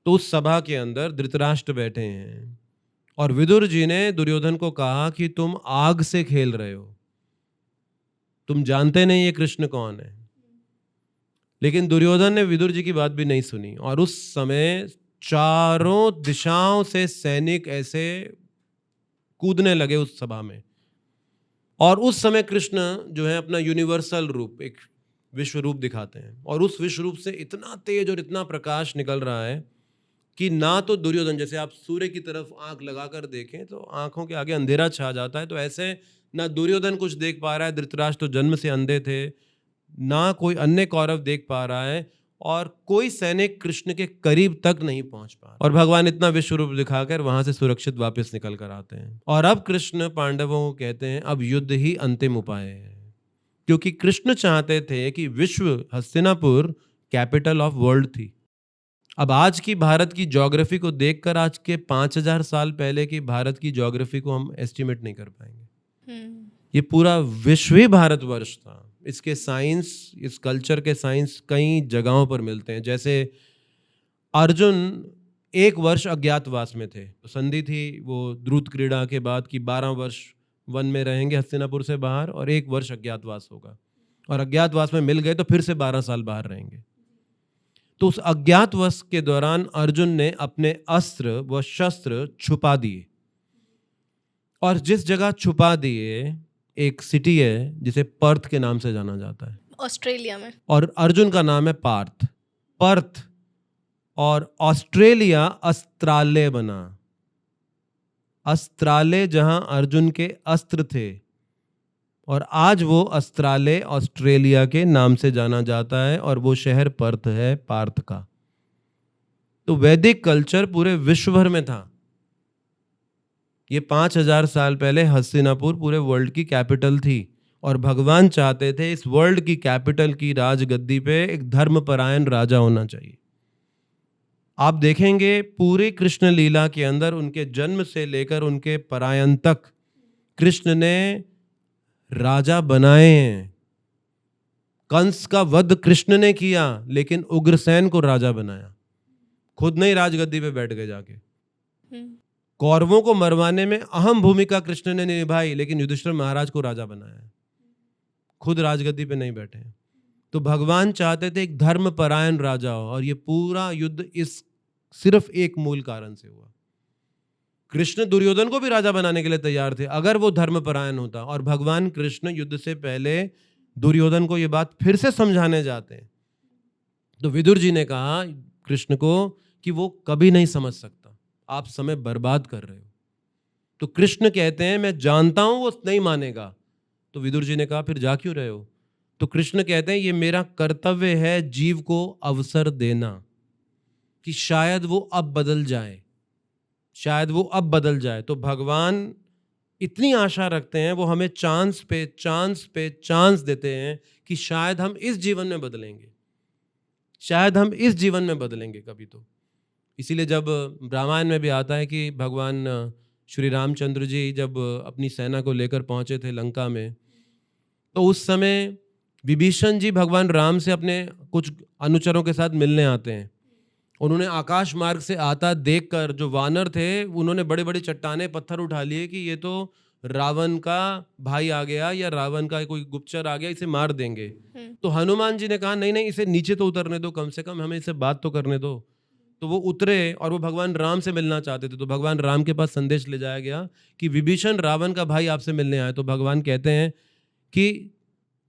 तो उस सभा के अंदर धृतराष्ट्र बैठे हैं और विदुर जी ने दुर्योधन को कहा कि तुम आग से खेल रहे हो, तुम जानते नहीं ये कृष्ण कौन है। लेकिन दुर्योधन ने विदुर जी की बात भी नहीं सुनी और उस समय चारों दिशाओं से सैनिक ऐसे कूदने लगे उस सभा में। और उस समय कृष्ण जो है अपना यूनिवर्सल रूप, एक विश्व रूप दिखाते हैं और उस विश्व रूप से इतना तेज और इतना प्रकाश निकल रहा है कि ना तो दुर्योधन, जैसे आप सूर्य की तरफ आंख लगाकर देखें तो आंखों के आगे अंधेरा छा जाता है, तो ऐसे ना दुर्योधन कुछ देख पा रहा है, धृतराष्ट्र तो जन्म से अंधे थे, ना कोई अन्य कौरव देख पा रहा है और कोई सैनिक कृष्ण के करीब तक नहीं पहुंच पा रहा। और भगवान इतना विश्व रूप दिखाकर वहां से सुरक्षित वापस निकल कर आते हैं। और अब कृष्ण पांडवों को कहते हैं अब युद्ध ही अंतिम उपाय है, क्योंकि कृष्ण चाहते थे कि विश्व, हस्तिनापुर कैपिटल ऑफ वर्ल्ड थी। अब आज की भारत की ज्योग्राफी को देखकर आज के 5,000 साल पहले की भारत की ज्योग्राफी को हम एस्टिमेट नहीं कर पाएंगे। ये पूरा विश्व ही भारतवर्ष था। इसके साइंस, इस कल्चर के साइंस कई जगहों पर मिलते हैं। जैसे अर्जुन 1 वर्ष अज्ञातवास में थे, तो संधि थी वो द्रुत क्रीड़ा के बाद कि 12 वर्ष वन में रहेंगे हस्तिनापुर से बाहर और 1 वर्ष अज्ञातवास होगा, और अज्ञातवास में मिल गए तो फिर से 12 साल बाहर रहेंगे। तो उस अज्ञातवास के दौरान अर्जुन ने अपने अस्त्र व शस्त्र छुपा दिए, और जिस जगह छुपा दिए एक सिटी है जिसे पर्थ के नाम से जाना जाता है ऑस्ट्रेलिया में, और अर्जुन का नाम है पर्थ, और ऑस्ट्रेलिया अस्त्रालय बना। अस्त्रालय जहां अर्जुन के अस्त्र थे, और आज वो अस्त्रालय ऑस्ट्रेलिया के नाम से जाना जाता है और वो शहर पर्थ है, पार्थ का। तो वैदिक कल्चर पूरे विश्व भर में था। ये 5000 साल पहले हस्तिनापुर पूरे वर्ल्ड की कैपिटल थी और भगवान चाहते थे इस वर्ल्ड की कैपिटल की राजगद्दी पे एक धर्मपरायण राजा होना चाहिए। आप देखेंगे पूरी कृष्ण लीला के अंदर उनके जन्म से लेकर उनके पलायन तक कृष्ण ने राजा बनाए हैं। कंस का वध कृष्ण ने किया, लेकिन उग्रसेन को राजा बनाया, खुद नहीं राजगद्दी पे बैठ गए जाके। कौरवों को मरवाने में अहम भूमिका कृष्ण ने निभाई, लेकिन युधिष्ठिर महाराज को राजा बनाया, खुद राजगद्दी पे नहीं बैठे। तो भगवान चाहते थे एक धर्मपरायण राजा हो, और ये पूरा युद्ध इस सिर्फ एक मूल कारण से हुआ। कृष्ण दुर्योधन को भी राजा बनाने के लिए तैयार थे अगर वो धर्मपरायण होता, और भगवान कृष्ण युद्ध से पहले दुर्योधन को ये बात फिर से समझाने जाते हैं। तो विदुर जी ने कहा कृष्ण को कि वो कभी नहीं समझ सकता, आप समय बर्बाद कर रहे हो। तो कृष्ण कहते हैं मैं जानता हूं वो नहीं मानेगा। तो विदुर जी ने कहा फिर जा क्यों रहे हो? तो कृष्ण कहते हैं ये मेरा कर्तव्य है जीव को अवसर देना, कि शायद वो अब बदल जाए, शायद वो अब बदल जाए। तो भगवान इतनी आशा रखते हैं, वो हमें चांस पे चांस पे चांस देते हैं कि शायद हम इस जीवन में बदलेंगे, शायद हम इस जीवन में बदलेंगे कभी तो। इसीलिए जब रामायण में भी आता है कि भगवान श्री रामचंद्र जी जब अपनी सेना को लेकर पहुंचे थे लंका में, तो उस समय विभीषण जी भगवान राम से अपने कुछ अनुचरों के साथ मिलने आते हैं। उन्होंने आकाश मार्ग से आता देखकर जो वानर थे उन्होंने बड़े बड़े चट्टाने पत्थर उठा लिए कि ये तो रावण का भाई आ गया या रावण का कोई गुप्तचर आ गया, इसे मार देंगे। तो हनुमान जी ने कहा नहीं नहीं, इसे नीचे तो उतरने दो, कम से कम हमें इसे बात तो करने दो। तो वो उतरे और वो भगवान राम से मिलना चाहते थे। तो भगवान राम के पास संदेश ले जाया गया कि विभीषण रावण का भाई आपसे मिलने आए। तो भगवान कहते हैं कि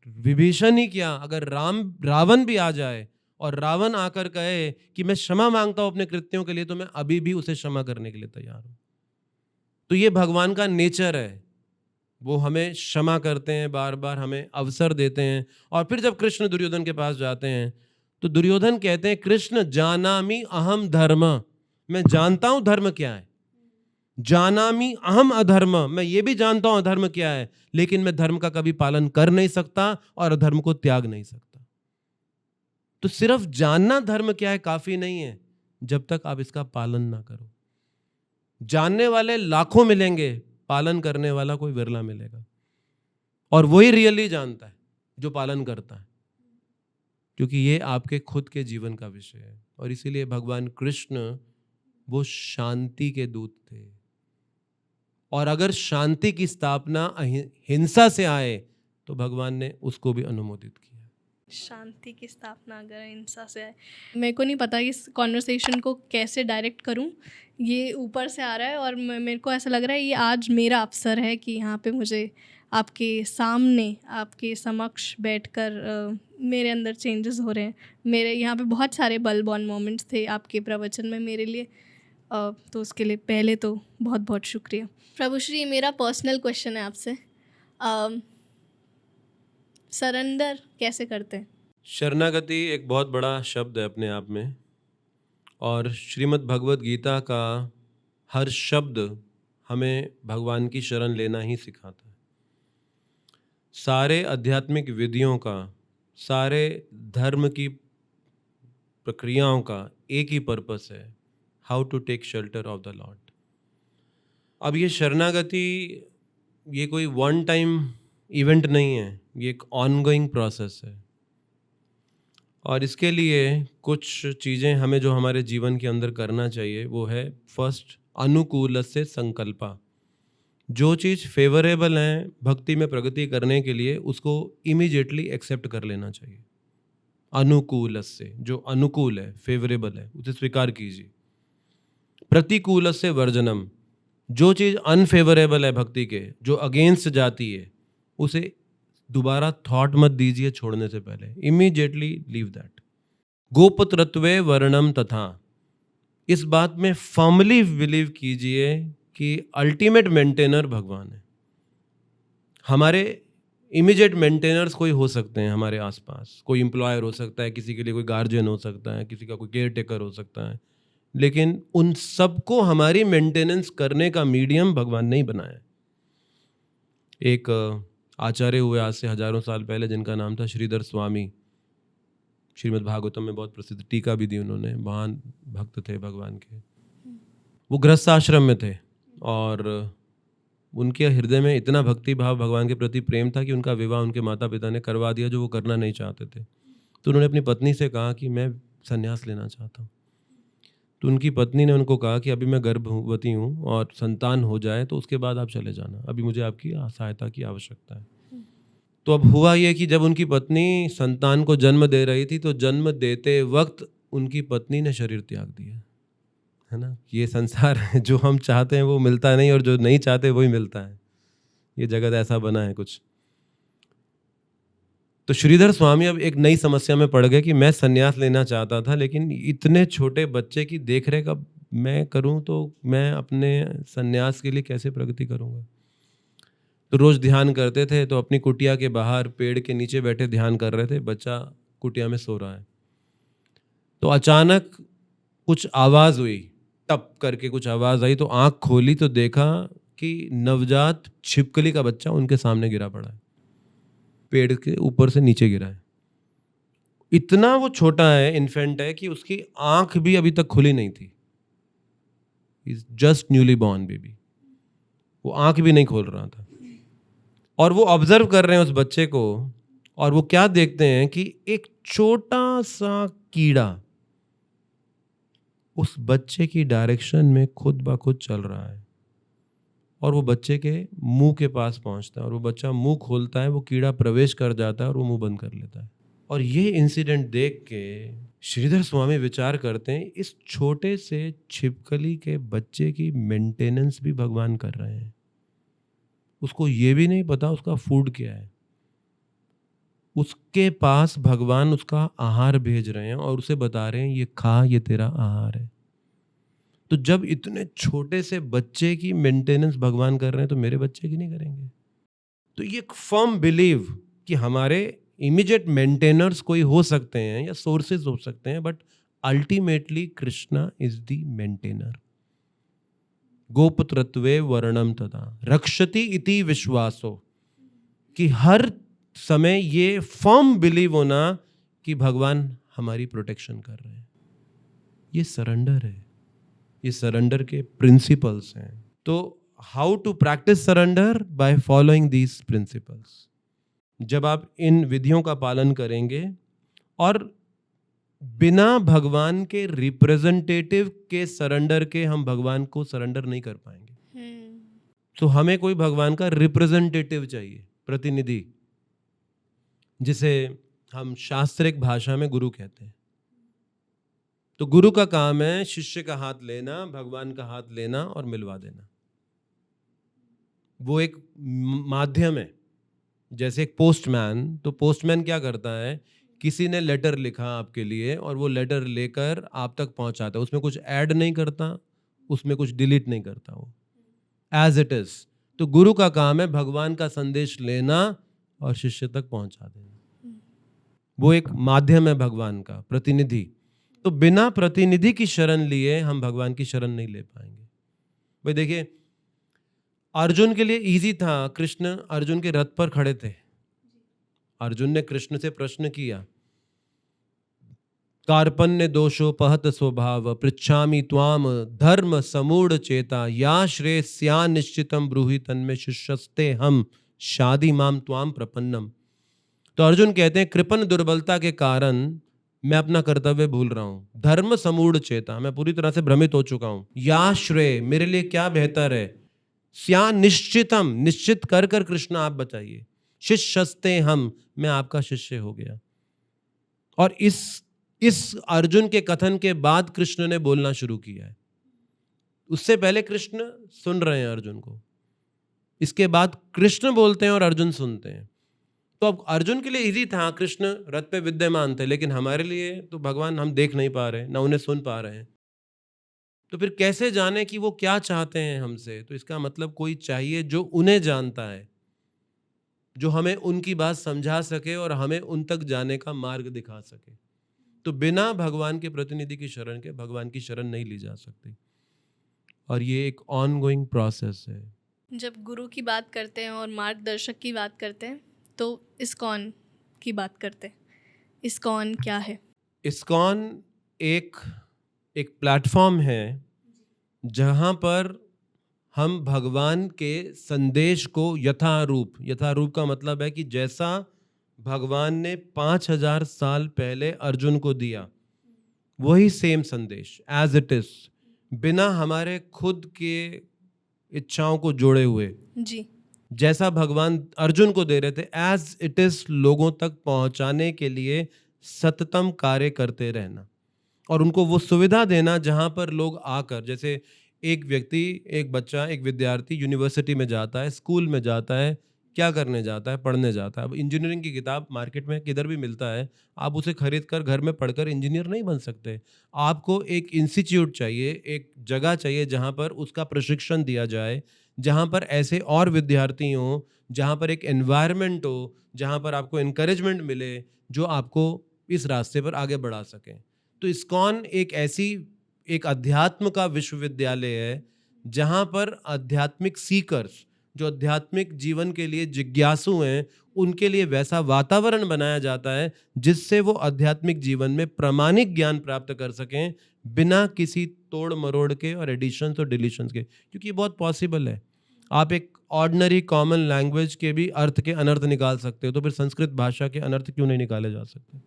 विभीषण ही क्या, अगर रावण भी आ जाए और रावण आकर कहे कि मैं क्षमा मांगता हूं अपने कृत्यों के लिए, तो मैं अभी भी उसे क्षमा करने के लिए तैयार हूं। तो ये भगवान का नेचर है, वो हमें क्षमा करते हैं, बार बार हमें अवसर देते हैं। और फिर जब कृष्ण दुर्योधन के पास जाते हैं तो दुर्योधन कहते हैं कृष्ण जानामि अहम धर्म, मैं जानता हूं धर्म क्या है, जानामि अहम अधर्म, मैं ये भी जानता हूं अधर्म क्या है, लेकिन मैं धर्म का कभी पालन कर नहीं सकता और अधर्म को त्याग नहीं सकता। तो सिर्फ जानना धर्म क्या है काफी नहीं है जब तक आप इसका पालन ना करो। जानने वाले लाखों मिलेंगे, पालन करने वाला कोई विरला मिलेगा, और वही रियली जानता है जो पालन करता है, क्योंकि ये आपके खुद के जीवन का विषय है। और इसीलिए भगवान कृष्ण वो शांति के दूत थे, और अगर शांति की स्थापना हिंसा से आए तो भगवान ने उसको भी अनुमोदित किया। शांति की स्थापना अगर हिंसा से आए, मेरे को नहीं पता इस कॉन्वर्सेशन को कैसे डायरेक्ट करूं, ये ऊपर से आ रहा है और मेरे को ऐसा लग रहा है ये आज मेरा अवसर है कि यहाँ पे मुझे आपके सामने, आपके समक्ष बैठकर मेरे अंदर चेंजेस हो रहे हैं। मेरे यहाँ पे बहुत सारे बल बॉर्न मोमेंट्स थे आपके प्रवचन में मेरे लिए, तो उसके लिए पहले तो बहुत बहुत शुक्रिया। प्रभु श्री, मेरा पर्सनल क्वेश्चन है आपसे, सरेंडर कैसे करते हैं? शरणागति एक बहुत बड़ा शब्द है अपने आप में, और श्रीमद् भगवद गीता का हर शब्द हमें भगवान की शरण लेना ही सिखाता है। सारे आध्यात्मिक विधियों का, सारे धर्म की प्रक्रियाओं का एक ही पर्पस है, how to take shelter of the lord. अब ये शरणागति ये कोई वन टाइम इवेंट नहीं है, ये एक ऑनगोइंग प्रोसेस है। और इसके लिए कुछ चीज़ें हमें जो हमारे जीवन के अंदर करना चाहिए वो है, फर्स्ट अनुकूलस्य संकल्पा। जो चीज़ फेवरेबल है भक्ति में प्रगति करने के लिए उसको इमीडिएटली एक्सेप्ट कर लेना चाहिए। अनुकूलस्य, जो अनुकूल है, फेवरेबल है, उसे स्वीकार कीजिए। प्रतिकूलस्य वर्जनम, जो चीज़ अनफेवरेबल है भक्ति के, जो अगेंस्ट जाती है, उसे दोबारा थॉट मत दीजिए छोड़ने से पहले, इमीडिएटली लीव दैट। गोपत्रत्वे वर्णम तथा, इस बात में फर्मली बिलीव कीजिए कि अल्टीमेट मेंटेनर भगवान है। हमारे इमीडिएट मेंटेनर्स कोई हो सकते हैं हमारे आसपास, कोई एम्प्लॉयर हो सकता है, किसी के लिए कोई गार्जियन हो सकता है, किसी का कोई केयर टेकर हो सकता है, लेकिन उन सबको हमारी मेंटेनेंस करने का मीडियम भगवान ने ही बनाया। एक आचार्य हुए आज से हजारों साल पहले, जिनका नाम था श्रीधर स्वामी। श्रीमद् भागवतम में बहुत प्रसिद्ध टीका भी दी उन्होंने, महान भक्त थे भगवान के। वो गृहस्थ आश्रम में थे और उनके हृदय में इतना भक्ति भाव भगवान के प्रति प्रेम था कि उनका विवाह उनके माता पिता ने करवा दिया, जो वो करना नहीं चाहते थे। तो उन्होंने अपनी पत्नी से कहा कि मैं संन्यास लेना चाहता हूँ। तो उनकी पत्नी ने उनको कहा कि अभी मैं गर्भवती हूँ और संतान हो जाए तो उसके बाद आप चले जाना, अभी मुझे आपकी सहायता की आवश्यकता है। तो अब हुआ ये कि जब उनकी पत्नी संतान को जन्म दे रही थी तो जन्म देते वक्त उनकी पत्नी ने शरीर त्याग दिया, है ना। ये संसार है, जो हम चाहते हैं वो मिलता नहीं और जो नहीं चाहते वही मिलता है। ये जगत ऐसा बना है कुछ। तो श्रीधर स्वामी अब एक नई समस्या में पड़ गए कि मैं संन्यास लेना चाहता था, लेकिन इतने छोटे बच्चे की देखरेख अब मैं करूं तो मैं अपने संन्यास के लिए कैसे प्रगति करूंगा। तो रोज ध्यान करते थे, तो अपनी कुटिया के बाहर पेड़ के नीचे बैठे ध्यान कर रहे थे। बच्चा कुटिया में सो रहा है, तो अचानक कुछ आवाज हुई, टप करके कुछ आवाज आई। तो आंख खोली तो देखा कि नवजात छिपकली का बच्चा उनके सामने गिरा पड़ा है, पेड़ के ऊपर से नीचे गिरा है। इतना वो छोटा है, इन्फेंट है, कि उसकी आंख भी अभी तक खुली नहीं थी। Is just newly born baby, वो आंख भी नहीं खोल रहा था। और वो ऑब्जर्व कर रहे हैं उस बच्चे को, और वो क्या देखते हैं कि एक छोटा सा कीड़ा उस बच्चे की डायरेक्शन में खुद ब खुद चल रहा है और वो बच्चे के मुंह के पास पहुंचता है और वो बच्चा मुंह खोलता है, वो कीड़ा प्रवेश कर जाता है और वो मुंह बंद कर लेता है। और ये इंसिडेंट देख के श्रीधर स्वामी विचार करते हैं, इस छोटे से छिपकली के बच्चे की मेंटेनेंस भी भगवान कर रहे हैं। उसको ये भी नहीं पता उसका फूड क्या है, उसके पास भगवान उसका आहार भेज रहे हैं और उसे बता रहे हैं ये खा, ये तेरा आहार है। तो जब इतने छोटे से बच्चे की मेंटेनेंस भगवान कर रहे हैं तो मेरे बच्चे की नहीं करेंगे? तो ये एक फर्म बिलीव कि हमारे इमीडिएट मेंटेनर्स कोई हो सकते हैं या सोर्सेज हो सकते हैं, but ultimately Krishna is the maintainer. गोपत्रत्वे वर्णम तथा रक्षति इति विश्वासो, कि हर समय ये फर्म बिलीव होना कि भगवान हमारी प्रोटेक्शन कर रहे हैं। ये सरेंडर है, ये सरेंडर के प्रिंसिपल्स हैं। तो how to practice surrender? By following these principles. जब आप इन विधियों का पालन करेंगे और बिना भगवान के रिप्रेजेंटेटिव के सरेंडर के हम भगवान को सरेंडर नहीं कर पाएंगे। तो हमें कोई भगवान का रिप्रेजेंटेटिव चाहिए, प्रतिनिधि, जिसे हम शास्त्रिक भाषा में गुरु कहते हैं। तो गुरु का काम है शिष्य का हाथ लेना, भगवान का हाथ लेना और मिलवा देना। वो एक माध्यम है, जैसे एक पोस्टमैन। तो पोस्टमैन क्या करता है, किसी ने लेटर लिखा आपके लिए और वो लेटर लेकर आप तक पहुंचाता है। उसमें कुछ ऐड नहीं करता, उसमें कुछ डिलीट नहीं करता, वो एज इट इज। तो गुरु का काम है भगवान का संदेश लेना और शिष्य तक पहुंचा देना। वो एक माध्यम है भगवान का, प्रतिनिधि। तो बिना प्रतिनिधि की शरण लिए हम भगवान की शरण नहीं ले पाएंगे। भाई देखिए, अर्जुन के लिए इजी था, कृष्ण अर्जुन के रथ पर खड़े थे। अर्जुन ने कृष्ण से प्रश्न किया, कार्पण्य दोषोपहत स्वभाव पृच्छामि त्वाम धर्म समूढ़ चेता या श्रेयस्या निश्चितम ब्रूहि तन्मे शिष्यस्ते हम शादी माम त्वाम प्रपन्नम। तो अर्जुन कहते हैं, कृपण दुर्बलता के कारण मैं अपना कर्तव्य भूल रहा हूं। धर्म समूढ़ चेता, मैं पूरी तरह से भ्रमित हो चुका हूं। या श्रेय, मेरे लिए क्या बेहतर है। स्या निश्चितम, निश्चित कर कर कृष्ण आप बताइए। शिष्यस्ते हम, मैं आपका शिष्य हो गया। और इस अर्जुन के कथन के बाद कृष्ण ने बोलना शुरू किया है। उससे पहले कृष्ण सुन रहे हैं अर्जुन को, इसके बाद कृष्ण बोलते हैं और अर्जुन सुनते हैं। तो अब अर्जुन के लिए इजी था, कृष्ण रथ पे विद्यमान थे, लेकिन हमारे लिए तो भगवान हम देख नहीं पा रहे, ना उन्हें सुन पा रहे हैं। तो फिर कैसे जाने कि वो क्या चाहते हैं हमसे? तो इसका मतलब कोई चाहिए जो उन्हें जानता है, जो हमें उनकी बात समझा सके और हमें उन तक जाने का मार्ग दिखा सके। तो बिना भगवान के प्रतिनिधि की शरण के भगवान की शरण नहीं ली जा सकती, और ये एक ऑनगोइंग प्रोसेस है। जब गुरु की बात करते हैं और मार्गदर्शक की बात करते हैं तो इस्कॉन की बात करते हैं। इस्कॉन क्या है? इस्कॉन एक प्लेटफॉर्म है जहाँ पर हम भगवान के संदेश को यथारूप का मतलब है कि जैसा भगवान ने 5000 साल पहले अर्जुन को दिया, वही सेम संदेश एज इट इज, बिना हमारे खुद के इच्छाओं को जोड़े हुए जी, जैसा भगवान अर्जुन को दे रहे थे एज इट इज लोगों तक पहुंचाने के लिए सततम कार्य करते रहना, और उनको वो सुविधा देना जहां पर लोग आकर, जैसे एक व्यक्ति, एक बच्चा, एक विद्यार्थी यूनिवर्सिटी में जाता है, स्कूल में जाता है, क्या करने जाता है? पढ़ने जाता है। अब इंजीनियरिंग की किताब मार्केट में किधर भी मिलता है, आप उसे खरीद कर घर में पढ़कर इंजीनियर नहीं बन सकते। आपको एक इंस्टीट्यूट चाहिए, एक जगह चाहिए जहाँ पर उसका प्रशिक्षण दिया जाए, जहाँ पर ऐसे और विद्यार्थी हों, जहाँ पर एक एनवायरनमेंट हो, जहाँ पर आपको इनकरेजमेंट मिले जो आपको इस रास्ते पर आगे बढ़ा सकें। तो इस्कॉन एक अध्यात्म का विश्वविद्यालय है जहाँ पर आध्यात्मिक सीकर्स, जो आध्यात्मिक जीवन के लिए जिज्ञासु हैं, उनके लिए वैसा वातावरण बनाया जाता है जिससे वो आध्यात्मिक जीवन में प्रामाणिक ज्ञान प्राप्त कर सकें बिना किसी तोड़ मरोड़ के और एडिशंस और डिलीशंस के, क्योंकि ये बहुत पॉसिबल है। आप एक ऑर्डिनरी कॉमन लैंग्वेज के भी अर्थ के अनर्थ निकाल सकते हो, तो फिर संस्कृत भाषा के अनर्थ क्यों नहीं निकाले जा सकते?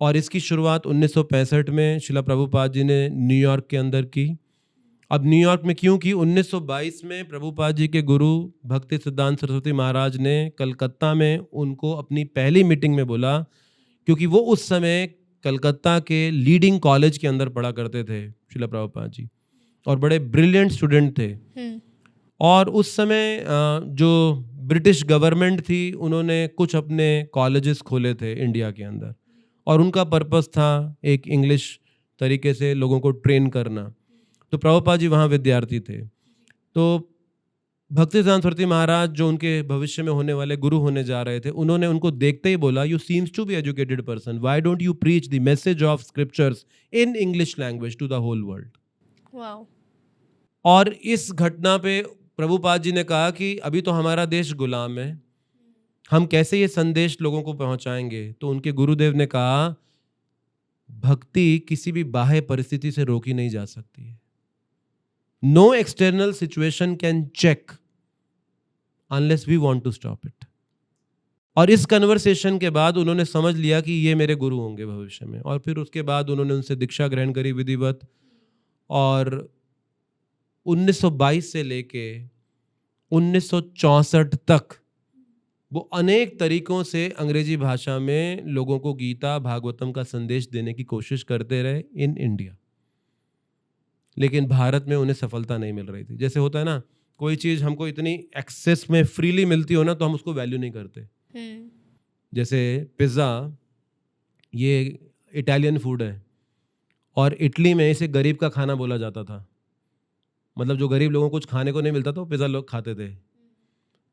और इसकी शुरुआत 1965 में शिला प्रभुपाद जी ने न्यूयॉर्क के अंदर की। अब न्यूयॉर्क में क्यों की? 1922 में प्रभुपाद जी के गुरु भक्ति सिद्धांत सरस्वती महाराज ने कलकत्ता में उनको अपनी पहली मीटिंग में बोला, क्योंकि वो उस समय कलकत्ता के लीडिंग कॉलेज के अंदर पढ़ा करते थे शिला प्रभुपाद जी, और बड़े ब्रिलियंट स्टूडेंट थे। और उस समय जो ब्रिटिश गवर्नमेंट थी, उन्होंने कुछ अपने कॉलेजेस खोले थे इंडिया के अंदर, और उनका पर्पस था एक इंग्लिश तरीके से लोगों को ट्रेन करना। तो प्रभुपाद जी वहाँ विद्यार्थी थे। तो भक्ति सिद्धांत सरस्वती महाराज, जो उनके भविष्य में होने वाले गुरु होने जा रहे थे, उन्होंने उनको देखते ही बोला, you seems to be educated person, why don't you preach the message of scriptures in English language to the whole world. Wow. और इस घटना पे प्रभुपाद जी ने कहा कि अभी तो हमारा देश गुलाम है, हम कैसे ये संदेश लोगों को पहुंचाएंगे? तो उनके गुरुदेव ने कहा, भक्ति किसी भी बाह्य परिस्थिति से रोकी नहीं जा सकती है। No external situation can check unless we want to stop it. और इस कन्वर्सेशन के बाद उन्होंने समझ लिया कि ये मेरे गुरु होंगे भविष्य में, और फिर उसके बाद उन्होंने उनसे दीक्षा ग्रहण करी विधिवत, और 1922 से लेके 1964 तक वो अनेक तरीकों से अंग्रेजी भाषा में लोगों को गीता भागवतम का संदेश देने की कोशिश करते रहे इन इंडिया, लेकिन भारत में उन्हें सफलता नहीं मिल रही थी। जैसे होता है ना, कोई चीज़ हमको इतनी एक्सेस में फ्रीली मिलती हो ना, तो हम उसको वैल्यू नहीं करते। जैसे पिज़्ज़ा, ये इटालियन फूड है, और इटली में इसे गरीब का खाना बोला जाता था। मतलब जो गरीब लोगों को कुछ खाने को नहीं मिलता था, वो पिज़्ज़ा लोग खाते थे।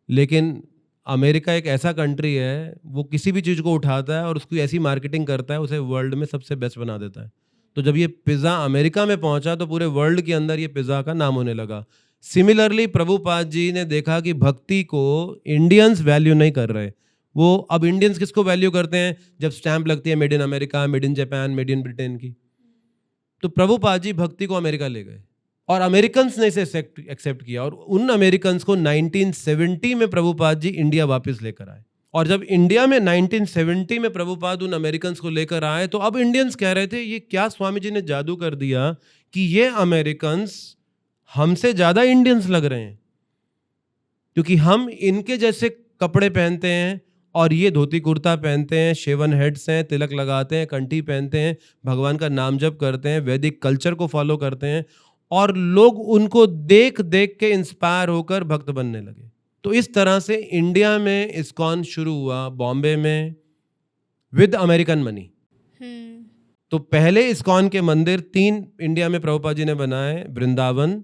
लेकिन अमेरिका एक ऐसा कंट्री है, वो किसी भी चीज़ को उठाता है और उसकी ऐसी मार्केटिंग करता है, उसे वर्ल्ड में सबसे बेस्ट बना देता है। तो जब ये पिज़्ज़ा अमेरिका में पहुंचा, तो पूरे वर्ल्ड के अंदर ये पिज़्ज़ा का नाम होने लगा। सिमिलरली प्रभुपाद जी ने देखा कि भक्ति को इंडियंस वैल्यू नहीं कर रहे। वो अब इंडियंस किसको वैल्यू करते हैं? जब स्टैंप लगती है made in America, made in Japan, made in Britain की। तो प्रभुपाद जी भक्ति को अमेरिका ले गए, और अमेरिकन्स ने इसे एक्सेप्ट किया, और उन अमेरिकन्स को 1970 में प्रभुपाद जी इंडिया वापस लेकर आए। और जब इंडिया में 1970 में प्रभुपाद उन अमेरिकन्स को लेकर आए, तो अब इंडियंस कह रहे थे, ये क्या स्वामी जी ने जादू कर दिया कि ये अमेरिकन्स हमसे ज़्यादा इंडियंस लग रहे हैं, क्योंकि हम इनके जैसे कपड़े पहनते हैं, और ये धोती कुर्ता पहनते हैं, शेवन हेड्स हैं, तिलक लगाते हैं, कंठी पहनते हैं, भगवान का नाम जप करते हैं, वैदिक कल्चर को फॉलो करते हैं, और लोग उनको देख देख के इंस्पायर होकर भक्त बनने लगे। तो इस तरह से इंडिया में इस्कॉन शुरू हुआ, बॉम्बे में, विद अमेरिकन मनी। तो पहले इस्कॉन के मंदिर 3 इंडिया में प्रभुपाद जी ने बनाए, वृंदावन,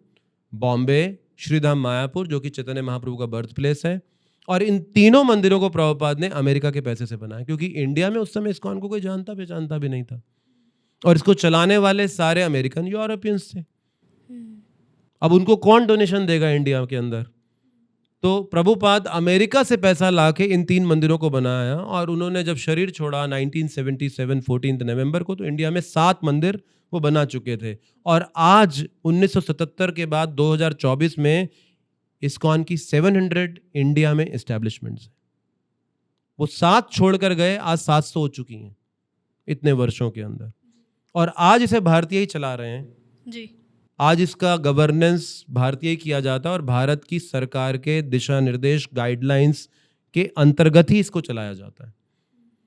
बॉम्बे, श्रीधाम मायापुर, जो कि चैतन्य महाप्रभु का बर्थ प्लेस है, और इन तीनों मंदिरों को प्रभुपाद ने अमेरिका के पैसे से बनाया, क्योंकि इंडिया में उस समय इस्कॉन को कोई जानता पहचानता भी नहीं था, और इसको चलाने वाले सारे अमेरिकन यूरोपियंस थे। अब उनको कौन डोनेशन देगा इंडिया के अंदर? तो प्रभुपाद अमेरिका से पैसा लाके इन 3 मंदिरों को बनाया, और उन्होंने जब शरीर छोड़ा 1977 14 नवंबर को, तो इंडिया में 7 मंदिर वो बना चुके थे। और आज 1977 के बाद 2024 में इस्कॉन की 700 इंडिया में एस्टैब्लिशमेंट्स हैं। वो 7 छोड़कर गए, आज 700 हो चुकी हैं इतने वर्षों के अंदर, और आज इसे भारतीय ही चला रहे हैं जी। आज इसका गवर्नेंस भारतीय ही किया जाता है, और भारत की सरकार के दिशा निर्देश गाइडलाइंस के अंतर्गत ही इसको चलाया जाता है।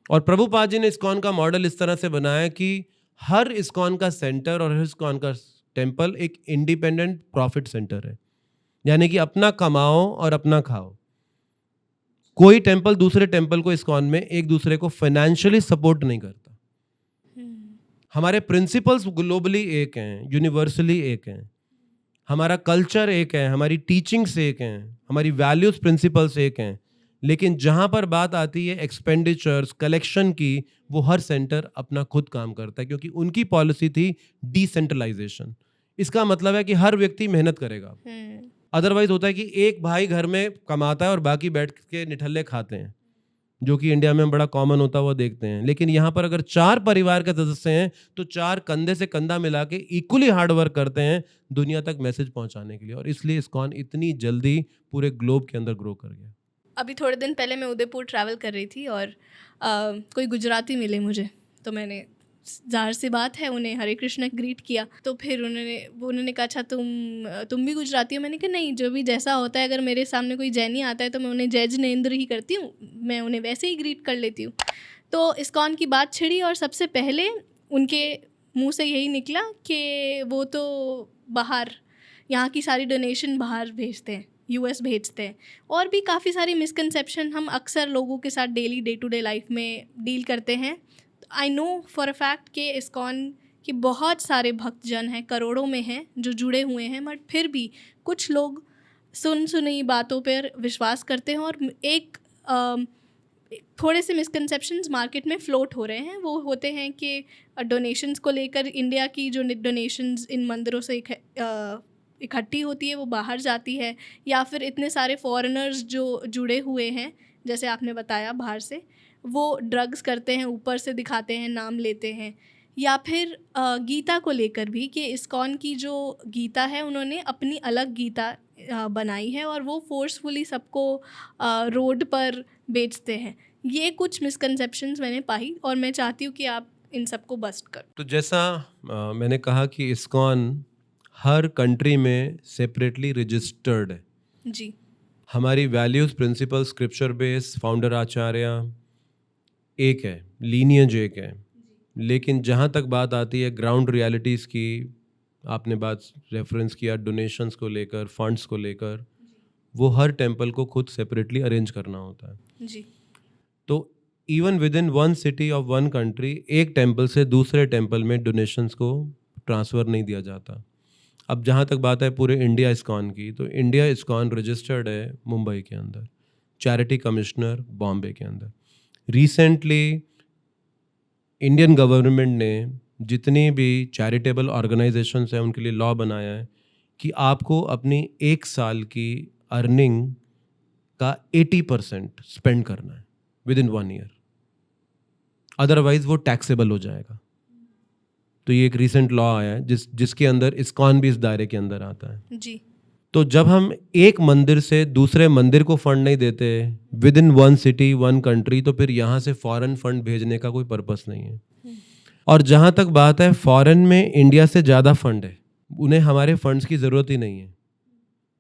और प्रभुपाद जी ने इस्कॉन का मॉडल इस तरह से बनाया कि हर इस्कॉन का सेंटर और हर इस्कॉन का टेम्पल एक इंडिपेंडेंट प्रॉफिट सेंटर है, यानी कि अपना कमाओ और अपना खाओ। कोई टेम्पल दूसरे टेम्पल को इस्कॉन में एक दूसरे को फाइनेंशियली सपोर्ट नहीं करता। हमारे प्रिंसिपल्स ग्लोबली एक हैं, यूनिवर्सली एक हैं, हमारा कल्चर एक है, हमारी टीचिंग्स एक हैं, हमारी वैल्यूज प्रिंसिपल्स एक हैं, लेकिन जहाँ पर बात आती है एक्सपेंडिचर्स कलेक्शन की, वो हर सेंटर अपना खुद काम करता है, क्योंकि उनकी पॉलिसी थी डिसेंट्रलाइजेशन। इसका मतलब है कि हर व्यक्ति मेहनत करेगा। अदरवाइज होता है कि एक भाई घर में कमाता है और बाकी बैठ के निठल्ले खाते हैं, जो कि इंडिया में बड़ा कॉमन होता हुआ देखते हैं। लेकिन यहाँ पर अगर 4 परिवार के सदस्य हैं तो 4 कंधे से कंधा मिला के इक्वली हार्ड वर्क करते हैं दुनिया तक मैसेज पहुँचाने के लिए, और इसलिए इस्कॉन इतनी जल्दी पूरे ग्लोब के अंदर ग्रो कर गया। अभी थोड़े दिन पहले मैं उदयपुर ट्रैवल कर रही थी और कोई गुजराती मिले मुझे, तो मैंने ज़ाहिर सी बात है उन्हें हरे कृष्णा ग्रीट किया। तो फिर उन्होंने कहा अच्छा तुम भी गुजराती हो? मैंने कहा नहीं, जो भी जैसा होता है, अगर मेरे सामने कोई जैनी आता है तो मैं उन्हें जय जिनेंद्र ही करती हूँ, मैं उन्हें वैसे ही ग्रीट कर लेती हूँ। तो इस्कॉन की बात छिड़ी और सबसे पहले उनके मुँह से यही निकला कि वो तो बाहर, यहाँ की सारी डोनेशन बाहर भेजते हैं, US भेजते हैं। और भी काफ़ी सारी मिसकंसेप्शन हम अक्सर लोगों के साथ daily day to day life में डील करते हैं। I know for a fact कि इस्कॉन के बहुत सारे भक्तजन हैं, करोड़ों में हैं जो जुड़े हुए हैं, बट फिर भी कुछ लोग सुनी बातों पर विश्वास करते हैं, और एक थोड़े से मिसकंसेप्शंस मार्केट में फ्लोट हो रहे हैं। वो होते हैं कि डोनेशंस को लेकर, इंडिया की जो डोनेशंस इन मंदिरों से इकट्ठी होती है वो बाहर जाती है, या फिर इतने सारे फॉरेनर्स जो जुड़े हुए हैं, जैसे आपने बताया बाहर से, वो ड्रग्स करते हैं, ऊपर से दिखाते हैं, नाम लेते हैं। या फिर गीता को लेकर भी कि इस्कॉन की जो गीता है उन्होंने अपनी अलग गीता बनाई है और वो फोर्सफुली सबको रोड पर बेचते हैं। ये कुछ मिसकंसेप्शंस मैंने पाई और मैं चाहती हूँ कि आप इन सबको बस्ट करो। तो जैसा मैंने कहा कि इस्कॉन हर कंट्री में सेपरेटली रजिस्टर्ड है जी। हमारी values principal scripture base founder acharya एक है, लीनियज एक है, लेकिन जहाँ तक बात आती है ग्राउंड रियलिटीज़ की, आपने बात रेफरेंस किया डोनेशंस को लेकर, फंड्स को लेकर, वो हर टेम्पल को खुद सेपरेटली अरेंज करना होता है जी। तो even with in one city of one country एक टेम्पल से दूसरे टेम्पल में डोनेशंस को ट्रांसफ़र नहीं दिया जाता। अब जहाँ तक बात है पूरे इंडिया इस्कॉन की, तो इंडिया इस्कॉन रजिस्टर्ड है मुंबई के अंदर, चैरिटी कमिश्नर बॉम्बे के अंदर। रिसेंटली इंडियन गवर्नमेंट ने जितनी भी चैरिटेबल ऑर्गेनाइजेशंस हैं उनके लिए लॉ बनाया है कि आपको अपनी 1 साल की अर्निंग का 80% स्पेंड करना है विद इन 1 ईयर, अदरवाइज वो टैक्सेबल हो जाएगा। तो ये एक रीसेंट लॉ आया है जिसके अंदर इस्कॉन भी इस दायरे के अंदर आता है जी। तो जब हम एक मंदिर से दूसरे मंदिर को फंड नहीं देते with in one city one country, तो फिर यहाँ से फॉरेन फंड भेजने का कोई पर्पस नहीं है। और जहाँ तक बात है फॉरेन में इंडिया से ज़्यादा फंड है, उन्हें हमारे फंड्स की ज़रूरत ही नहीं है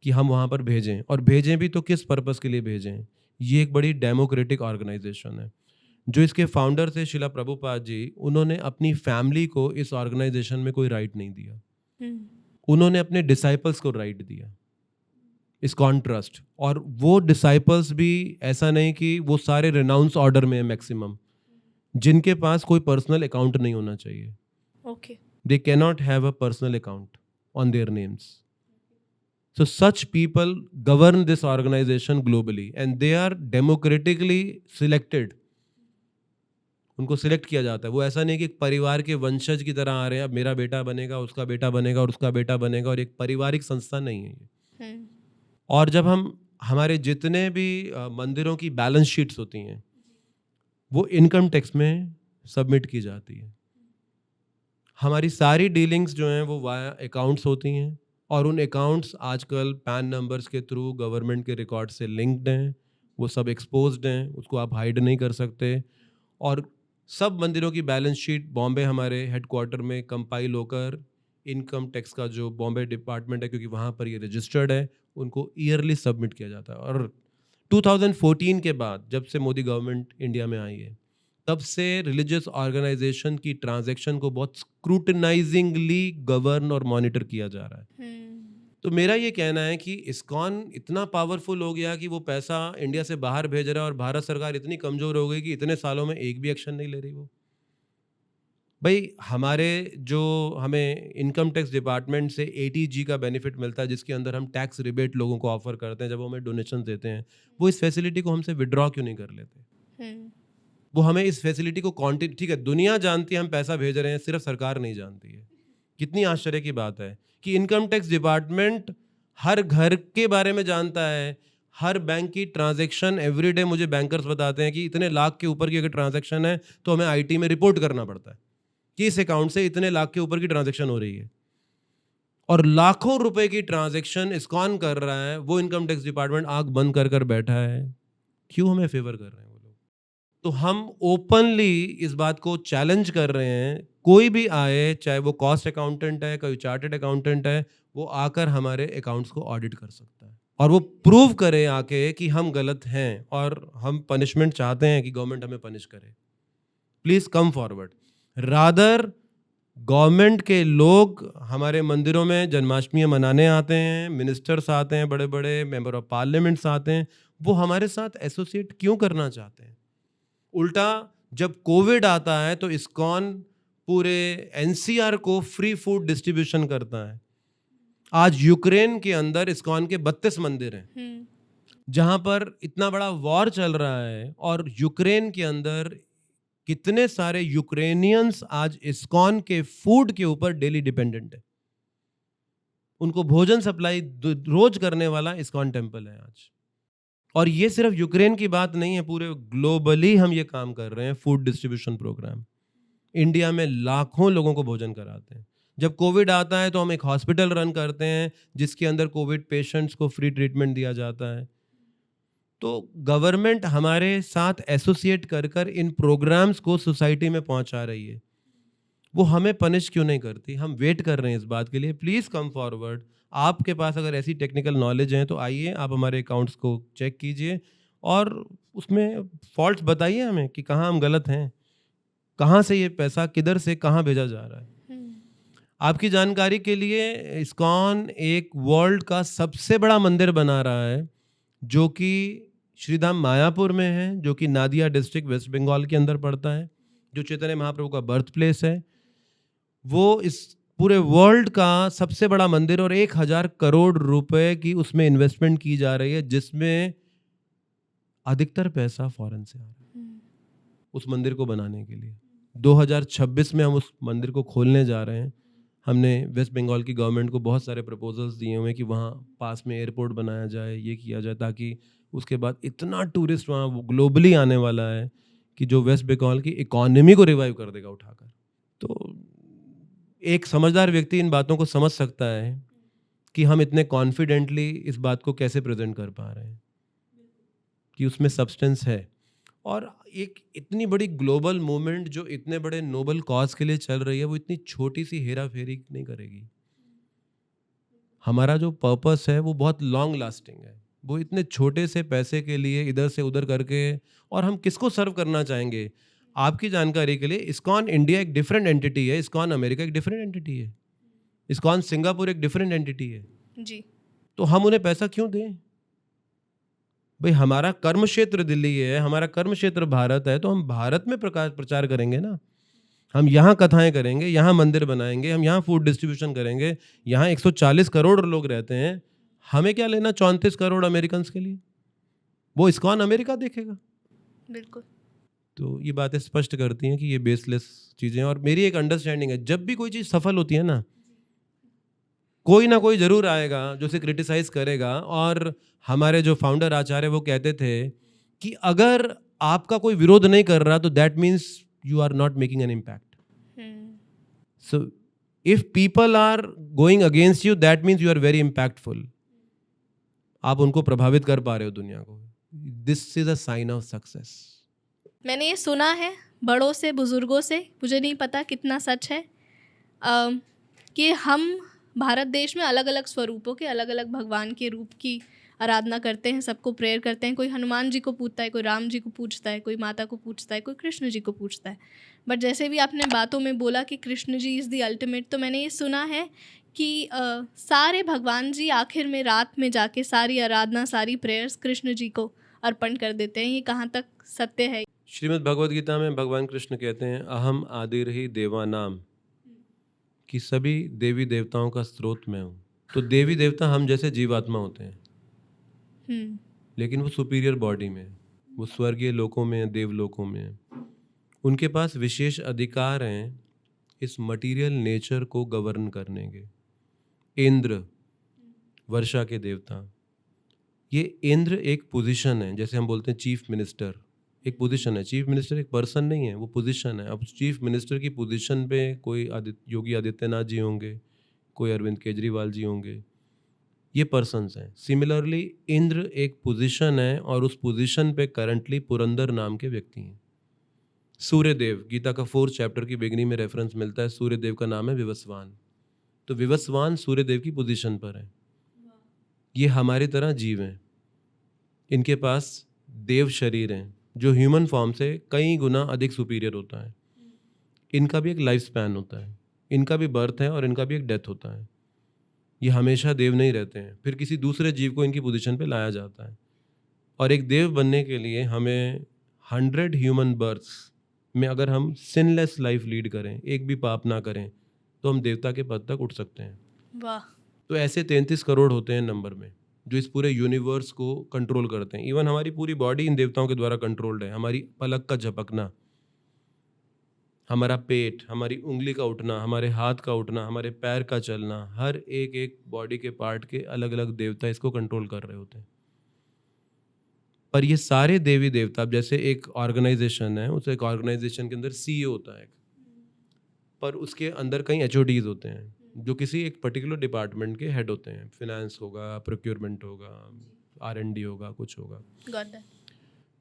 कि हम वहाँ पर भेजें, और भेजें भी तो किस पर्पस के लिए भेजें। ये एक बड़ी डेमोक्रेटिक ऑर्गेनाइजेशन है। जो इसके फाउंडर थे शिला प्रभुपाद जी, उन्होंने अपनी फैमिली को इस ऑर्गेनाइजेशन में कोई राइट नहीं दिया, उन्होंने अपने डिसाइपल्स को राइट दिया इस्कॉन ट्रस्ट। और वो डिसाइपल्स भी ऐसा नहीं कि वो सारे रिनाउंस ऑर्डर में है मैक्सिमम, जिनके पास कोई पर्सनल अकाउंट नहीं होना चाहिए। Okay. They can not have a personal account on their names. So such people govern this organization globally and they are democratically selected. उनको सिलेक्ट किया जाता है. वो ऐसा नहीं कि एक परिवार के वंशज की तरह आ रहे हैं, अब मेरा बेटा बनेगा, उसका बेटा बनेगा और उसका बेटा बनेगा, और एक पारिवारिक संस्था नहीं है ये. और जब हम हमारे जितने भी मंदिरों की बैलेंस शीट्स होती हैं वो इनकम टैक्स में सबमिट की जाती है. हमारी सारी डीलिंग्स जो हैं वो वाया अकाउंट्स होती हैं, और उन अकाउंट्स आजकल पैन नंबर्स के थ्रू गवर्नमेंट के रिकॉर्ड से लिंक्ड हैं. वो सब एक्सपोज्ड हैं, उसको आप हाइड नहीं कर सकते. और सब मंदिरों की बैलेंस शीट बॉम्बे हमारे हेडक्वार्टर में कंपाइल होकर इनकम टैक्स का जो बॉम्बे डिपार्टमेंट है, क्योंकि वहाँ पर ये रजिस्टर्ड है, उनको ईयरली सबमिट किया जाता है. और 2014 के बाद जब से मोदी गवर्नमेंट इंडिया में आई है, तब से रिलीजियस ऑर्गेनाइजेशन की ट्रांजैक्शन को बहुत स्क्रूटनाइजिंगली गवर्न और मॉनिटर किया जा रहा है. तो मेरा ये कहना है कि इस्कॉन इतना पावरफुल हो गया कि वो पैसा इंडिया से बाहर भेज रहा है, और भारत सरकार इतनी कमज़ोर हो गई कि इतने सालों में एक भी एक्शन नहीं ले रही. वो भाई हमारे जो हमें इनकम टैक्स डिपार्टमेंट से ATG का बेनिफिट मिलता है, जिसके अंदर हम टैक्स रिबेट लोगों को ऑफर करते हैं जब वो हमें डोनेशन देते हैं, वो इस फैसिलिटी को हमसे विड्रॉ क्यों नहीं कर लेते? वो हमें इस फैसिलिटी को ठीक है, दुनिया जानती है हम पैसा भेज रहे हैं, सिर्फ सरकार नहीं जानती है. कितनी आश्चर्य की बात है कि इनकम टैक्स डिपार्टमेंट हर घर के बारे में जानता है, हर बैंक की ट्रांजैक्शन एवरीडे मुझे बैंकर्स बताते हैं कि इतने लाख के ऊपर की अगर ट्रांजैक्शन है तो हमें IT में रिपोर्ट करना पड़ता है कि इस अकाउंट से इतने लाख के ऊपर की ट्रांजैक्शन हो रही है. और लाखों रुपए की ट्रांजैक्शन इस्कॉन कर रहा है, वो इनकम टैक्स डिपार्टमेंट आंख बंद कर कर बैठा है. क्यों हमें फेवर कर रहे हैं वो लोग? तो हम ओपनली इस बात को चैलेंज कर रहे हैं, कोई भी आए, चाहे वो कॉस्ट अकाउंटेंट है, कोई चार्टर्ड अकाउंटेंट है, वो आकर हमारे अकाउंट्स को ऑडिट कर सकता है और वो प्रूव करे आके कि हम गलत हैं और हम पनिशमेंट चाहते हैं कि गवर्नमेंट हमें पनिश करे. Please come forward. Rather government के लोग हमारे मंदिरों में जन्माष्टमी मनाने आते हैं, मिनिस्टर्स आते हैं, बड़े बड़े मेंबर ऑफ पार्लियामेंट्स आते हैं, वो हमारे साथ एसोसिएट क्यों करना चाहते हैं? उल्टा जब कोविड आता है तो इस्कॉन पूरे NCR को फ्री फूड डिस्ट्रीब्यूशन करता है. आज यूक्रेन के अंदर इस्कॉन के 32 मंदिर हैं जहां पर इतना बड़ा वॉर चल रहा है, और यूक्रेन के अंदर कितने सारे यूक्रेनियंस आज इस्कॉन के फूड के ऊपर डेली डिपेंडेंट है. उनको भोजन सप्लाई रोज करने वाला इस्कॉन टेम्पल है आज. और ये सिर्फ यूक्रेन की बात नहीं है, पूरे ग्लोबली हम ये काम कर रहे हैं. फूड डिस्ट्रीब्यूशन प्रोग्राम इंडिया में लाखों लोगों को भोजन कराते हैं. जब कोविड आता है तो हम एक हॉस्पिटल रन करते हैं जिसके अंदर कोविड पेशेंट्स को फ्री ट्रीटमेंट दिया जाता है. तो गवर्नमेंट हमारे साथ एसोसिएट कर कर इन प्रोग्राम्स को सोसाइटी में पहुंचा रही है. वो हमें पनिश क्यों नहीं करती? हम वेट कर रहे हैं इस बात के लिए. Please come forward. आपके पास अगर ऐसी टेक्निकल नॉलेज है तो आइए, आप हमारे अकाउंट्स को चेक कीजिए और उसमें फॉल्ट्स बताइए हमें कि कहाँ हम गलत हैं, कहाँ से ये पैसा किधर से कहाँ भेजा जा रहा है. आपकी जानकारी के लिए इस्कॉन एक वर्ल्ड का सबसे बड़ा मंदिर बना रहा है जो कि श्रीधाम मायापुर में है, जो कि नादिया डिस्ट्रिक्ट वेस्ट बंगाल के अंदर पड़ता है, जो चैतन्य महाप्रभु का बर्थ प्लेस है. वो इस पूरे वर्ल्ड का सबसे बड़ा मंदिर, और 1000 करोड़ रुपए की उसमें इन्वेस्टमेंट की जा रही है, जिसमें अधिकतर पैसा फॉरेन से आ रहा है उस मंदिर को बनाने के लिए. 2026 में हम उस मंदिर को खोलने जा रहे हैं. हमने वेस्ट बंगाल की गवर्नमेंट को बहुत सारे प्रपोजल्स दिए हुए हैं कि वहाँ पास में एयरपोर्ट बनाया जाए, ये किया जाए, ताकि उसके बाद इतना टूरिस्ट वहाँ ग्लोबली आने वाला है कि जो वेस्ट बंगाल की इकॉनमी को रिवाइव कर देगा उठाकर. तो एक समझदार व्यक्ति इन बातों को समझ सकता है कि हम इतने कॉन्फिडेंटली इस बात को कैसे प्रेजेंट कर पा रहे हैं कि उसमें सब्सटेंस है. और एक इतनी बड़ी ग्लोबल मूवमेंट जो इतने बड़े नोबल कॉज के लिए चल रही है, वो इतनी छोटी सी हेरा फेरी नहीं करेगी. हमारा जो पर्पस है वो बहुत लॉन्ग लास्टिंग है. वो इतने छोटे से पैसे के लिए इधर से उधर करके, और हम किसको सर्व करना चाहेंगे? आपकी जानकारी के लिए, इस्कॉन इंडिया एक डिफरेंट एंटिटी है, इस्कॉन अमेरिका एक डिफरेंट एंटिटी है, इस्कॉन सिंगापुर एक डिफरेंट एंटिटी है जी. तो हम उन्हें पैसा क्यों दें? भाई हमारा कर्म क्षेत्र दिल्ली है, हमारा कर्म क्षेत्र भारत है, तो हम भारत में प्रचार करेंगे ना. हम यहाँ कथाएं करेंगे, यहाँ मंदिर बनाएंगे, हम यहाँ फूड डिस्ट्रीब्यूशन करेंगे. यहाँ 140 करोड़ लोग रहते हैं, हमें क्या लेना 34 करोड़ अमेरिकन के लिए? वो इस्कॉन अमेरिका देखेगा। बिल्कुल। तो ये बातें स्पष्ट करती हैं कि ये बेसलेस चीज़ें। और मेरी एक अंडरस्टैंडिंग है, जब भी कोई चीज़ सफल होती है ना, कोई ना कोई ज़रूर आएगा जो उसे क्रिटिसाइज़ करेगा। और हमारे जो फाउंडर आचार्य वो कहते थे कि अगर आपका कोई विरोध नहीं कर रहा तो that means you are not making an impact. So if people are going against you that means you are very impactful. आप उनको प्रभावित कर पा रहे हो दुनिया को। This is a sign of success. मैंने ये सुना है बड़ों से, बुजुर्गों से, मुझे नहीं पता कितना सच है, कि हम भारत देश में अलग अलग स्वरूपों के, अलग अलग भगवान के रूप की आराधना करते हैं, सबको प्रेयर करते हैं। कोई हनुमान जी को पूजता है, कोई राम जी को पूजता है, कोई माता को पूजता है, कोई कृष्ण जी को पूजता है। बट जैसे भी आपने बातों में बोला कि Krishna ji is the ultimate, तो मैंने ये सुना है कि सारे भगवान जी आखिर में रात में जाके सारी आराधना, सारी प्रेयर्स कृष्ण जी को अर्पण कर देते हैं। ये कहाँ तक सत्य है? श्रीमद् भगवद गीता में भगवान कृष्ण कहते हैं, अहम आदिर्हि देवानाम, कि सभी देवी देवताओं का स्रोत मैं हूँ। तो देवी देवता हम जैसे जीवात्मा होते हैं, लेकिन वो सुपीरियर बॉडी में, वो स्वर्गीय लोकों में हैं, देवलोकों में हैं। उनके पास विशेष अधिकार हैं इस मटीरियल नेचर को गवर्न करने के। इंद्र, वर्षा के देवता, ये इंद्र एक पोजीशन है, जैसे हम बोलते हैं चीफ मिनिस्टर, एक पोजीशन है। चीफ मिनिस्टर एक पर्सन नहीं है, वो पोजीशन है। अब चीफ मिनिस्टर की पोजीशन पे कोई योगी आदित्यनाथ जी होंगे, कोई अरविंद केजरीवाल जी होंगे, ये पर्सन्स हैं। सिमिलरली इंद्र एक पोजीशन है और उस पोजीशन पे करंटली पुरंदर नाम के व्यक्ति हैं। सूर्यदेव, गीता का 4th चैप्टर की बिगनिंग में रेफरेंस मिलता है, सूर्यदेव का नाम है विवस्वान। तो विवस्वान सूर्यदेव की पोजीशन पर है। ये हमारी तरह जीव हैं, इनके पास देव शरीर हैं जो ह्यूमन फॉर्म से कई गुना अधिक सुपीरियर होता है। इनका भी एक लाइफ स्पैन होता है, इनका भी बर्थ है और इनका भी एक डेथ होता है। ये हमेशा देव नहीं रहते हैं, फिर किसी दूसरे जीव को इनकी पोजीशन पे लाया जाता है। और एक देव बनने के लिए हमें 100 ह्यूमन बर्थ्स में अगर हम सिनलेस लाइफ लीड करें, एक भी पाप ना करें, तो हम देवता के पद तक उठ सकते हैं। वाह। तो ऐसे 33 करोड़ होते हैं नंबर में, जो इस पूरे यूनिवर्स को कंट्रोल करते हैं। इवन हमारी पूरी बॉडी इन देवताओं के द्वारा कंट्रोल्ड है। हमारी पलक का झपकना, हमारा पेट, हमारी उंगली का उठना, हमारे हाथ का उठना, हमारे पैर का चलना, हर एक एक बॉडी के पार्ट के अलग अलग देवता इसको कंट्रोल कर रहे होते हैं। पर ये सारे देवी देवता, अब जैसे एक ऑर्गेनाइजेशन है, उस एक ऑर्गेनाइजेशन के अंदर CEO होता है, पर उसके अंदर कई HODs होते हैं जो किसी एक पर्टिकुलर डिपार्टमेंट के हेड होते हैं। फिनेंस होगा, प्रोक्योरमेंट होगा, R&D होगा, कुछ होगा।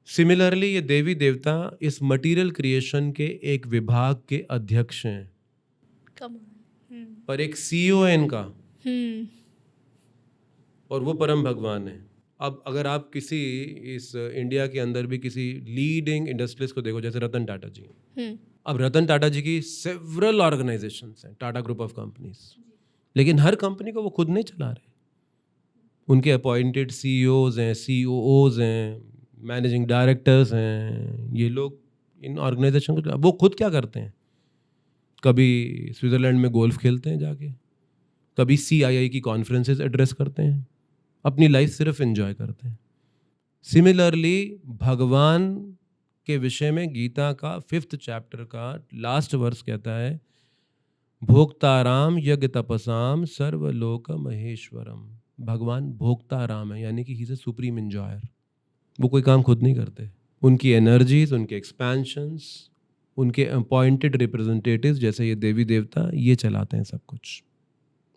सिमिलरली ये देवी देवता इस मटेरियल क्रिएशन के एक विभाग के अध्यक्ष हैं। पर एक CEO है इनका, और वो परम भगवान है। अब अगर आप किसी इस इंडिया के अंदर भी किसी लीडिंग इंडस्ट्रीज को देखो, जैसे रतन टाटा जी, अब रतन टाटा जी की सेवरल ऑर्गेनाइजेशंस हैं, टाटा ग्रुप ऑफ कंपनीज, लेकिन हर कंपनी को वो खुद नहीं चला रहे। उनके अपॉइंटेड CEOs हैं, COOs हैं, मैनेजिंग डायरेक्टर्स हैं। ये लोग इन ऑर्गेनाइजेशन को, वो खुद क्या करते हैं? कभी स्विट्ज़रलैंड में गोल्फ खेलते हैं जाके, कभी CII की कॉन्फ्रेंसेस एड्रेस करते हैं, अपनी लाइफ सिर्फ एंजॉय करते हैं। सिमिलरली भगवान के विषय में गीता का 5th चैप्टर का लास्ट वर्स कहता है, भोक्ताराम यज्ञ तपसाम सर्वलोक महेश्वरम। भगवान भोक्ताराम है, यानी कि he is a supreme enjoyer. वो कोई काम खुद नहीं करते। उनकी एनर्जीज, उनके एक्सपेंशंस, उनके अपॉइंटेड रिप्रेजेंटेटिव्स जैसे ये देवी देवता, ये चलाते हैं सब कुछ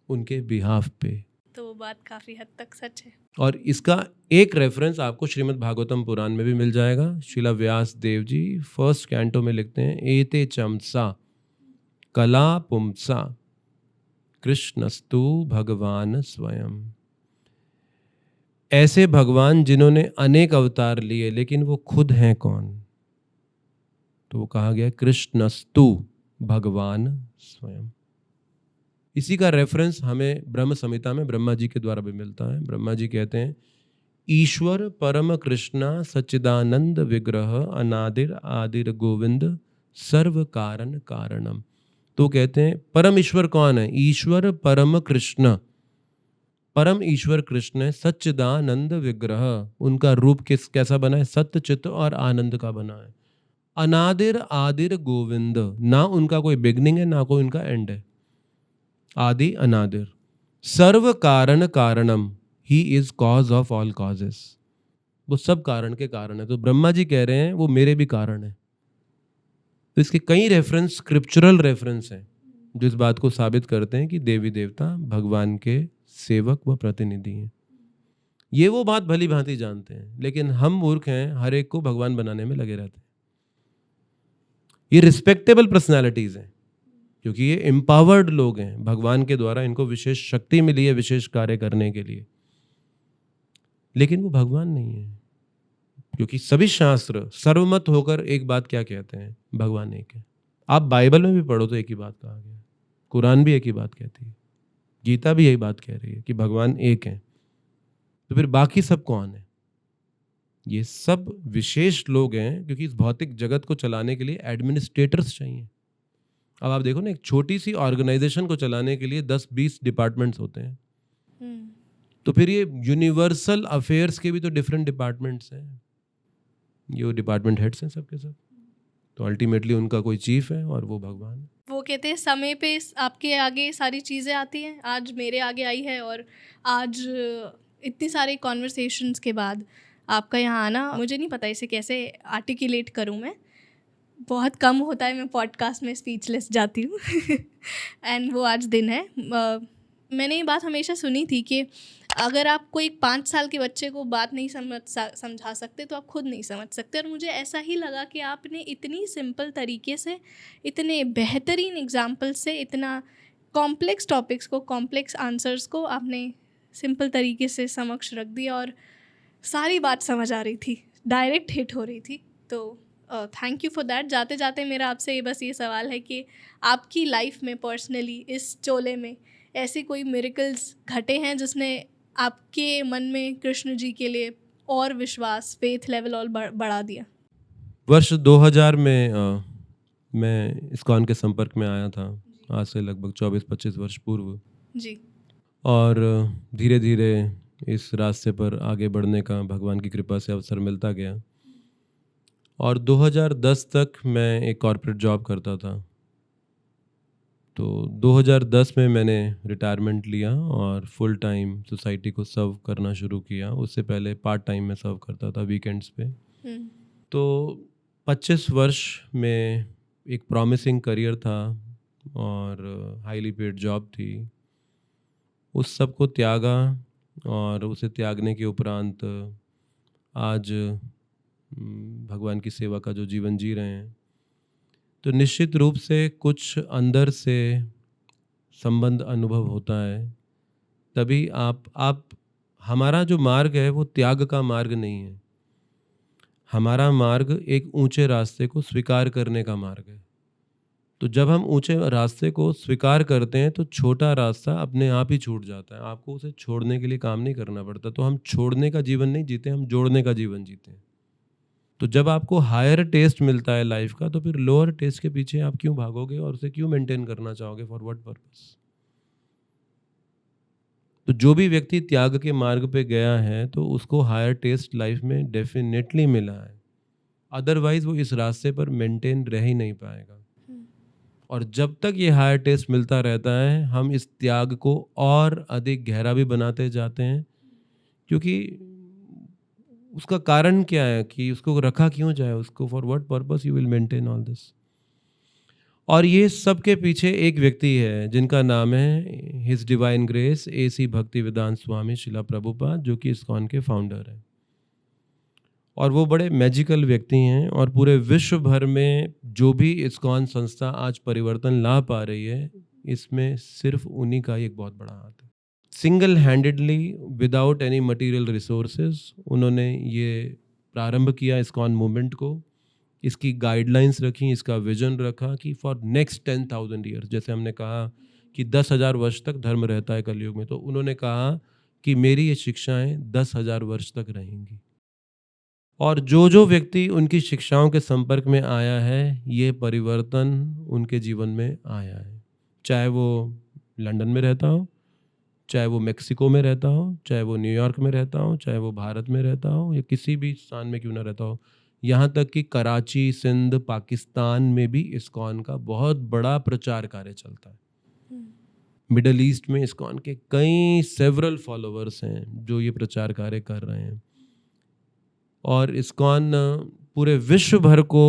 उनके बिहाफ पे। तो वो बात काफ़ी हद तक सच है। और इसका एक रेफरेंस आपको श्रीमद् भागवतम पुराण में भी मिल जाएगा। श्रीला व्यास देव जी 1st कैंटो में लिखते हैं, एते चमसा कला पुंसा कृष्णस्तु भगवान स्वयं। ऐसे भगवान जिन्होंने अनेक अवतार लिए, लेकिन वो खुद हैं कौन? तो वो कहा गया कृष्णस्तु भगवान स्वयं। इसी का रेफरेंस हमें ब्रह्म संहिता में ब्रह्मा जी के द्वारा भी मिलता है। ब्रह्मा जी कहते हैं, ईश्वर परम कृष्णा सच्चिदानंद विग्रह अनादिर आदिर गोविंद सर्व कारण कारणम। तो कहते हैं परम ईश्वर कौन है? ईश्वर परम कृष्ण, परम ईश्वर कृष्ण है, सच्चिदानंद विग्रह, उनका रूप कैसा बना है? सत्य, चित्त और आनंद का बना है। अनादिर आदिर गोविंद, ना उनका कोई बिगनिंग है ना कोई उनका एंड है, आदि अनादिर। सर्व कारण कारणम, he is cause of all causes, वो सब कारण के कारण है। तो ब्रह्मा जी कह रहे हैं वो मेरे भी कारण है। तो इसके कई रेफरेंस, स्क्रिप्चरल रेफरेंस हैं जो इस बात को साबित करते हैं कि देवी देवता भगवान के सेवक व प्रतिनिधि हैं। ये वो बात भली भांति जानते हैं, लेकिन हम मूर्ख हैं, हर एक को भगवान बनाने में लगे रहते हैं। ये रिस्पेक्टेबल पर्सनालिटीज हैं क्योंकि ये एम्पावर्ड लोग हैं, भगवान के द्वारा इनको विशेष शक्ति मिली है विशेष कार्य करने के लिए, लेकिन वो भगवान नहीं है। क्योंकि सभी शास्त्र सर्वमत होकर एक बात क्या कहते हैं? भगवान एक है। आप बाइबल में भी पढ़ो तो एक ही बात कहा गया, कुरान भी एक ही बात कहती है, गीता भी यही बात कह रही है कि भगवान एक है। तो फिर बाकी सब कौन है? ये सब विशेष लोग हैं क्योंकि इस भौतिक जगत को चलाने के लिए एडमिनिस्ट्रेटर्स चाहिए। अब आप देखो ना, एक छोटी सी ऑर्गेनाइजेशन को चलाने के लिए 10-20 डिपार्टमेंट्स होते हैं। तो फिर ये यूनिवर्सल अफेयर्स के भी तो डिफरेंट डिपार्टमेंट्स हैं, ये डिपार्टमेंट हेड्स हैं सबके सब। तो अल्टीमेटली उनका कोई चीफ है और वो भगवान है। वो कहते हैं समय पे आपके आगे सारी चीज़ें आती हैं, आज मेरे आगे आई है, और आज इतनी सारी कॉन्वर्सेशंस के बाद आपका यहाँ आना, मुझे नहीं पता इसे कैसे आर्टिकुलेट करूँ मैं, बहुत कम होता है, मैं पॉडकास्ट में स्पीचलेस जाती हूँ एंड वो आज दिन है। मैंने ये बात हमेशा सुनी थी कि अगर आप कोई 5 साल के बच्चे को बात नहीं समझा सकते तो आप खुद नहीं समझ सकते। और मुझे ऐसा ही लगा कि आपने इतनी सिंपल तरीके से, इतने बेहतरीन एग्जाम्पल से, इतना कॉम्प्लेक्स टॉपिक्स को, कॉम्प्लेक्स आंसर्स को आपने सिंपल तरीके से समक्ष रख दिया और सारी बात समझ आ रही थी, डायरेक्ट हिट हो रही थी। तो थैंक यू फॉर दैट। जाते जाते मेरा आपसे बस ये सवाल है कि आपकी लाइफ में पर्सनली इस चोले में ऐसे कोई मिरेकल्स घटे हैं जिसने आपके मन में कृष्ण जी के लिए और विश्वास, फेथ लेवल और बढ़ा दिया? वर्ष 2000 में मैं इस्कॉन के संपर्क में आया था, आज से लगभग 24-25 वर्ष पूर्व जी। और धीरे धीरे इस रास्ते पर आगे बढ़ने का भगवान की कृपा से अवसर मिलता गया। और 2010 तक मैं एक कॉर्पोरेट जॉब करता था। तो 2010 में मैंने रिटायरमेंट लिया और फुल टाइम सोसाइटी को सर्व करना शुरू किया। उससे पहले पार्ट टाइम में सर्व करता था वीकेंड्स पे। तो 25 वर्ष में एक प्रॉमिसिंग करियर था और हाईली पेड जॉब थी। उस सब को त्यागा और उसे त्यागने के उपरांत आज भगवान की सेवा का जो जीवन जी रहे हैं, तो निश्चित रूप से कुछ अंदर से संबंध अनुभव होता है। तभी आप हमारा जो मार्ग है वो त्याग का मार्ग नहीं है, हमारा मार्ग एक ऊंचे रास्ते को स्वीकार करने का मार्ग है। तो जब हम ऊंचे रास्ते को स्वीकार करते हैं तो छोटा रास्ता अपने आप ही छूट जाता है, आपको उसे छोड़ने के लिए काम नहीं करना पड़ता। तो हम छोड़ने का जीवन नहीं जीते, हम जोड़ने का जीवन जीते हैं। तो जब आपको हायर टेस्ट मिलता है लाइफ का, तो फिर लोअर टेस्ट के पीछे आप क्यों भागोगे और उसे क्यों मेंटेन करना चाहोगे? For what purpose? तो जो भी व्यक्ति त्याग के मार्ग पे गया है तो उसको हायर टेस्ट लाइफ में डेफिनेटली मिला है, अदरवाइज वो इस रास्ते पर मेंटेन रह ही नहीं पाएगा। और जब तक ये हायर टेस्ट मिलता रहता है, हम इस त्याग को और अधिक गहरा भी बनाते जाते हैं, क्योंकि उसका कारण क्या है कि उसको रखा क्यों जाए, उसको for what purpose you will maintain all this. और ये सब के पीछे एक व्यक्ति है जिनका नाम है his divine grace AC Bhaktivedanta Swami Srila Prabhupada, जो कि इस्कॉन के फाउंडर हैं। और वो बड़े मैजिकल व्यक्ति हैं और पूरे विश्व भर में जो भी इस्कॉन संस्था आज परिवर्तन ला पा रही है, इसमें सिर्फ उन्हीं का एक बहुत बड़ा हाथ है। Single handedly, without any material resources, उन्होंने ये प्रारंभ किया इस्कॉन मूवमेंट को, इसकी गाइडलाइंस रखी, इसका विजन रखा कि फॉर नेक्स्ट 10,000 ईयर्स, जैसे हमने कहा कि 10,000 वर्ष तक धर्म रहता है कलयुग में, तो उन्होंने कहा कि मेरी ये शिक्षाएं 10,000 वर्ष तक रहेंगी। और जो जो व्यक्ति उनकी शिक्षाओं के संपर्क में आया है, ये परिवर्तन उनके जीवन में आया है, चाहे वो लंदन में रहता हो, चाहे वो मेक्सिको में रहता हो, चाहे वो न्यूयॉर्क में रहता हो, चाहे वो भारत में रहता हो, या किसी भी स्थान में क्यों ना रहता हो, यहाँ तक कि कराची, सिंध, पाकिस्तान में भी इस्कॉन का बहुत बड़ा प्रचार कार्य चलता है। मिडल ईस्ट में इस्कॉन के कई सेवरल फॉलोअर्स हैं जो ये प्रचार कार्य कर रहे हैं, और इस्कॉन पूरे विश्व भर को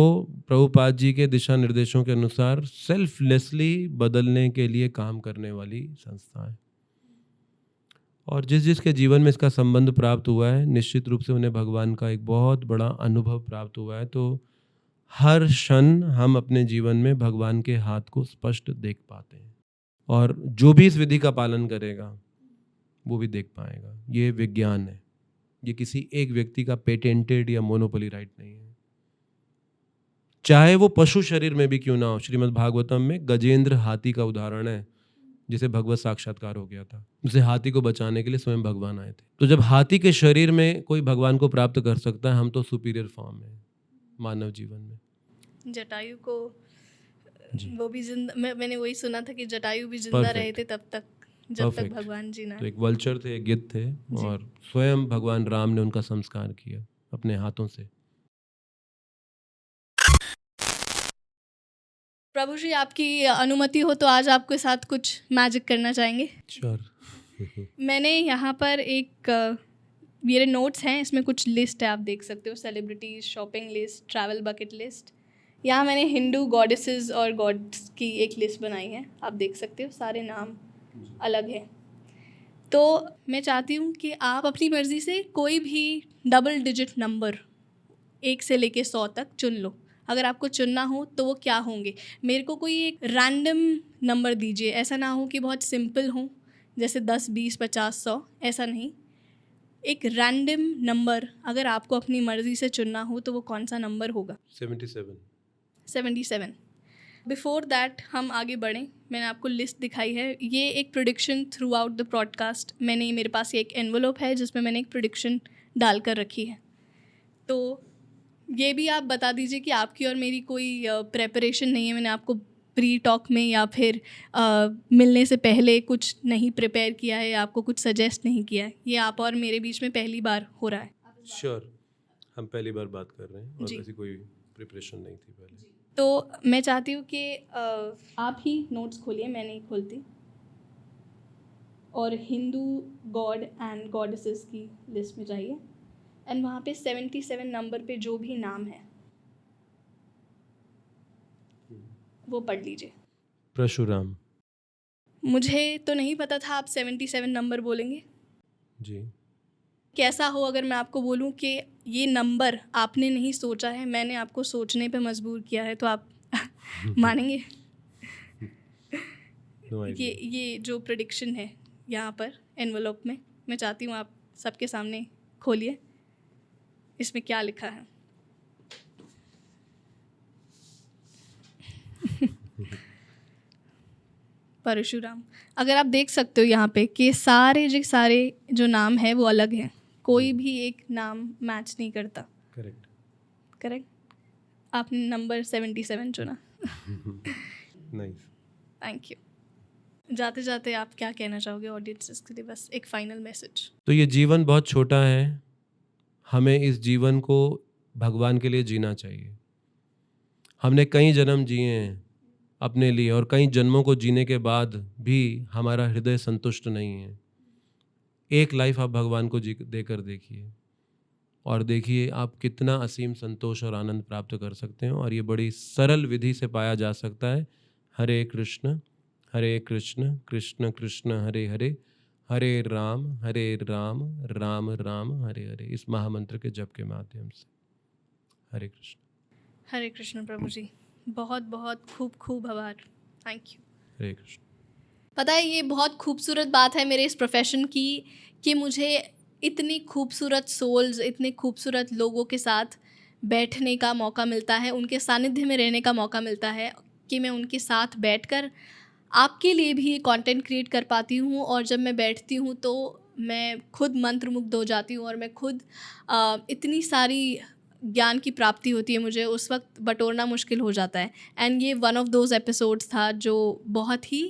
प्रभुपाद जी के दिशा निर्देशों के अनुसार सेल्फलेसली बदलने के लिए काम करने वाली संस्था है। और जिस जिसके जीवन में इसका संबंध प्राप्त हुआ है, निश्चित रूप से उन्हें भगवान का एक बहुत बड़ा अनुभव प्राप्त हुआ है। तो हर क्षण हम अपने जीवन में भगवान के हाथ को स्पष्ट देख पाते हैं, और जो भी इस विधि का पालन करेगा वो भी देख पाएगा। ये विज्ञान है, ये किसी एक व्यक्ति का पेटेंटेड या मोनोपोली राइट नहीं है। चाहे वो पशु शरीर में भी क्यों ना हो। श्रीमद् भागवतम में गजेंद्र हाथी का उदाहरण है, जिसे भगवत साक्षात्कार हो गया था। उसे हाथी को बचाने के लिए स्वयं भगवान आए थे। तो जब हाथी के शरीर में कोई भगवान को प्राप्त कर सकता है, हम तो सुपीरियर फॉर्म में मानव जीवन में। जटायु को वो भी जिंदा, मैंने वही सुना था कि जटायु भी जिंदा रहे थे तब तक जब तक भगवान जी ना। तो एक वल्चर थे, एक गिद्ध थे, और स्वयं भगवान राम ने उनका संस्कार किया अपने हाथों से। प्रभु जी, आपकी अनुमति हो तो आज आपके साथ कुछ मैजिक करना चाहेंगे? श्योर। मैंने यहाँ पर एक मेरे नोट्स हैं, इसमें कुछ लिस्ट है, आप देख सकते हो। Celebrities, shopping list, travel bucket list. यहाँ मैंने हिंदू गॉडेसेस और गॉड्स की एक लिस्ट बनाई है, आप देख सकते हो। सारे नाम अलग हैं। तो मैं चाहती हूँ कि आप अपनी मर्ज़ी से कोई भी डबल डिजिट नंबर 1 से लेके 100 तक चुन लो। अगर आपको चुनना हो तो वो क्या होंगे? मेरे को कोई एक रैंडम नंबर दीजिए। ऐसा ना हो कि बहुत सिंपल हो, जैसे 10, 20, 50, 100, ऐसा नहीं। एक रैंडम नंबर अगर आपको अपनी मर्ज़ी से चुनना हो तो वो कौन सा नंबर होगा? 77। बिफोर दैट हम आगे बढ़ें, मैंने आपको लिस्ट दिखाई है। ये एक prediction through out the broadcast, मेरे पास ये एक एनवलप है जिसमें मैंने एक प्रेडिक्शन डाल कर रखी है। तो ये भी आप बता दीजिए कि आपकी और मेरी कोई प्रेपरेशन नहीं है। मैंने आपको प्री टॉक में या फिर मिलने से पहले कुछ नहीं प्रिपेयर किया है, आपको कुछ सजेस्ट नहीं किया है। ये आप और मेरे बीच में पहली बार हो रहा है। श्योर, हम पहली बार बात कर रहे हैं, और वैसे कोई प्रिपरेशन नहीं थी पहले। तो मैं चाहती हूँ कि आप ही नोट्स खोलिए, मैं नहीं खोलती, और हिंदू गॉड एंड गॉडेसेस की लिस्ट में जाइए, एंड वहाँ पे 77 नंबर पे जो भी नाम है वो पढ़ लीजिए। परशुराम। मुझे तो नहीं पता था आप 77 नंबर बोलेंगे जी। कैसा हो अगर मैं आपको बोलूं कि ये नंबर आपने नहीं सोचा है, मैंने आपको सोचने पे मजबूर किया है, तो आप मानेंगे? ये जो प्रेडिक्शन है यहाँ पर एनवलप में, मैं चाहती हूँ आप सबके सामने खोलिए, इसमें क्या लिखा है। परशुराम। अगर आप देख सकते हो यहाँ पे कि सारे जो नाम है वो अलग हैं, कोई भी एक नाम मैच नहीं करता। करेक्ट। आपने नंबर 77 चुना। Nice, thank you. जाते जाते आप क्या कहना चाहोगे ऑडियंसेस के लिए? बस एक फाइनल मैसेज। तो ये जीवन बहुत छोटा है, हमें इस जीवन को भगवान के लिए जीना चाहिए। हमने कई जन्म जिए हैं अपने लिए, और कई जन्मों को जीने के बाद भी हमारा हृदय संतुष्ट नहीं है। एक लाइफ आप भगवान को देकर देखिए, और देखिए आप कितना असीम संतोष और आनंद प्राप्त कर सकते हैं। और ये बड़ी सरल विधि से पाया जा सकता है। हरे कृष्ण कृष्ण कृष्ण हरे हरे, हरे राम राम राम हरे हरे, इस महामंत्र के जप के माध्यम से। हरे कृष्ण प्रभु जी, बहुत बहुत खूब आभार। Thank you. हरे कृष्ण। पता है, ये बहुत खूबसूरत बात है मेरे इस प्रोफेशन की कि मुझे इतनी खूबसूरत सोल्स, इतने खूबसूरत लोगों के साथ बैठने का मौका मिलता है, उनके सानिध्य में रहने का मौका मिलता है कि मैं उनके साथ बैठकर आपके लिए भी कंटेंट क्रिएट कर पाती हूँ। और जब मैं बैठती हूँ तो मैं खुद मंत्रमुग्ध हो जाती हूँ, और मैं खुद इतनी सारी ज्ञान की प्राप्ति होती है मुझे, उस वक्त बटोरना मुश्किल हो जाता है। एंड ये वन ऑफ दोज एपिसोड्स था जो बहुत ही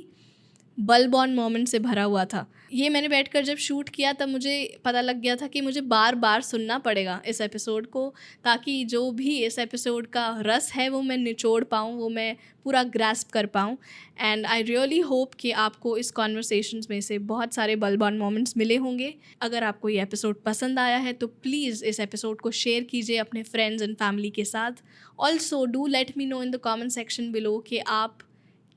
बल्ब ऑन मोमेंट से भरा हुआ था। ये मैंने बैठकर जब शूट किया तब मुझे पता लग गया था कि मुझे बार बार सुनना पड़ेगा इस एपिसोड को, ताकि जो भी इस एपिसोड का रस है वो मैं निचोड़ पाऊँ, वो मैं पूरा ग्रैस्प कर पाऊँ। एंड आई रियली होप कि आपको इस कॉन्वर्सेशंस में से बहुत सारे बल्ब ऑन मोमेंट्स मिले होंगे। अगर आपको ये एपिसोड पसंद आया है तो प्लीज़ इस एपिसोड को शेयर कीजिए अपने फ्रेंड्स एंड फैमिली के साथ। Also do let me know in the comment section below कि आप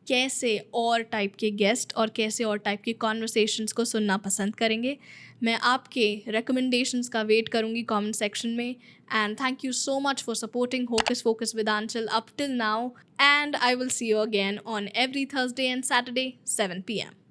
कैसे और टाइप के गेस्ट और कैसे और टाइप के कॉन्वर्सेशंस को सुनना पसंद करेंगे। मैं आपके रिकमेंडेशंस का वेट करूँगी कमेंट सेक्शन में। And thank you so much for supporting hocus focus with Aanchal up till now, and I will see you again on every Thursday and Saturday 7 PM.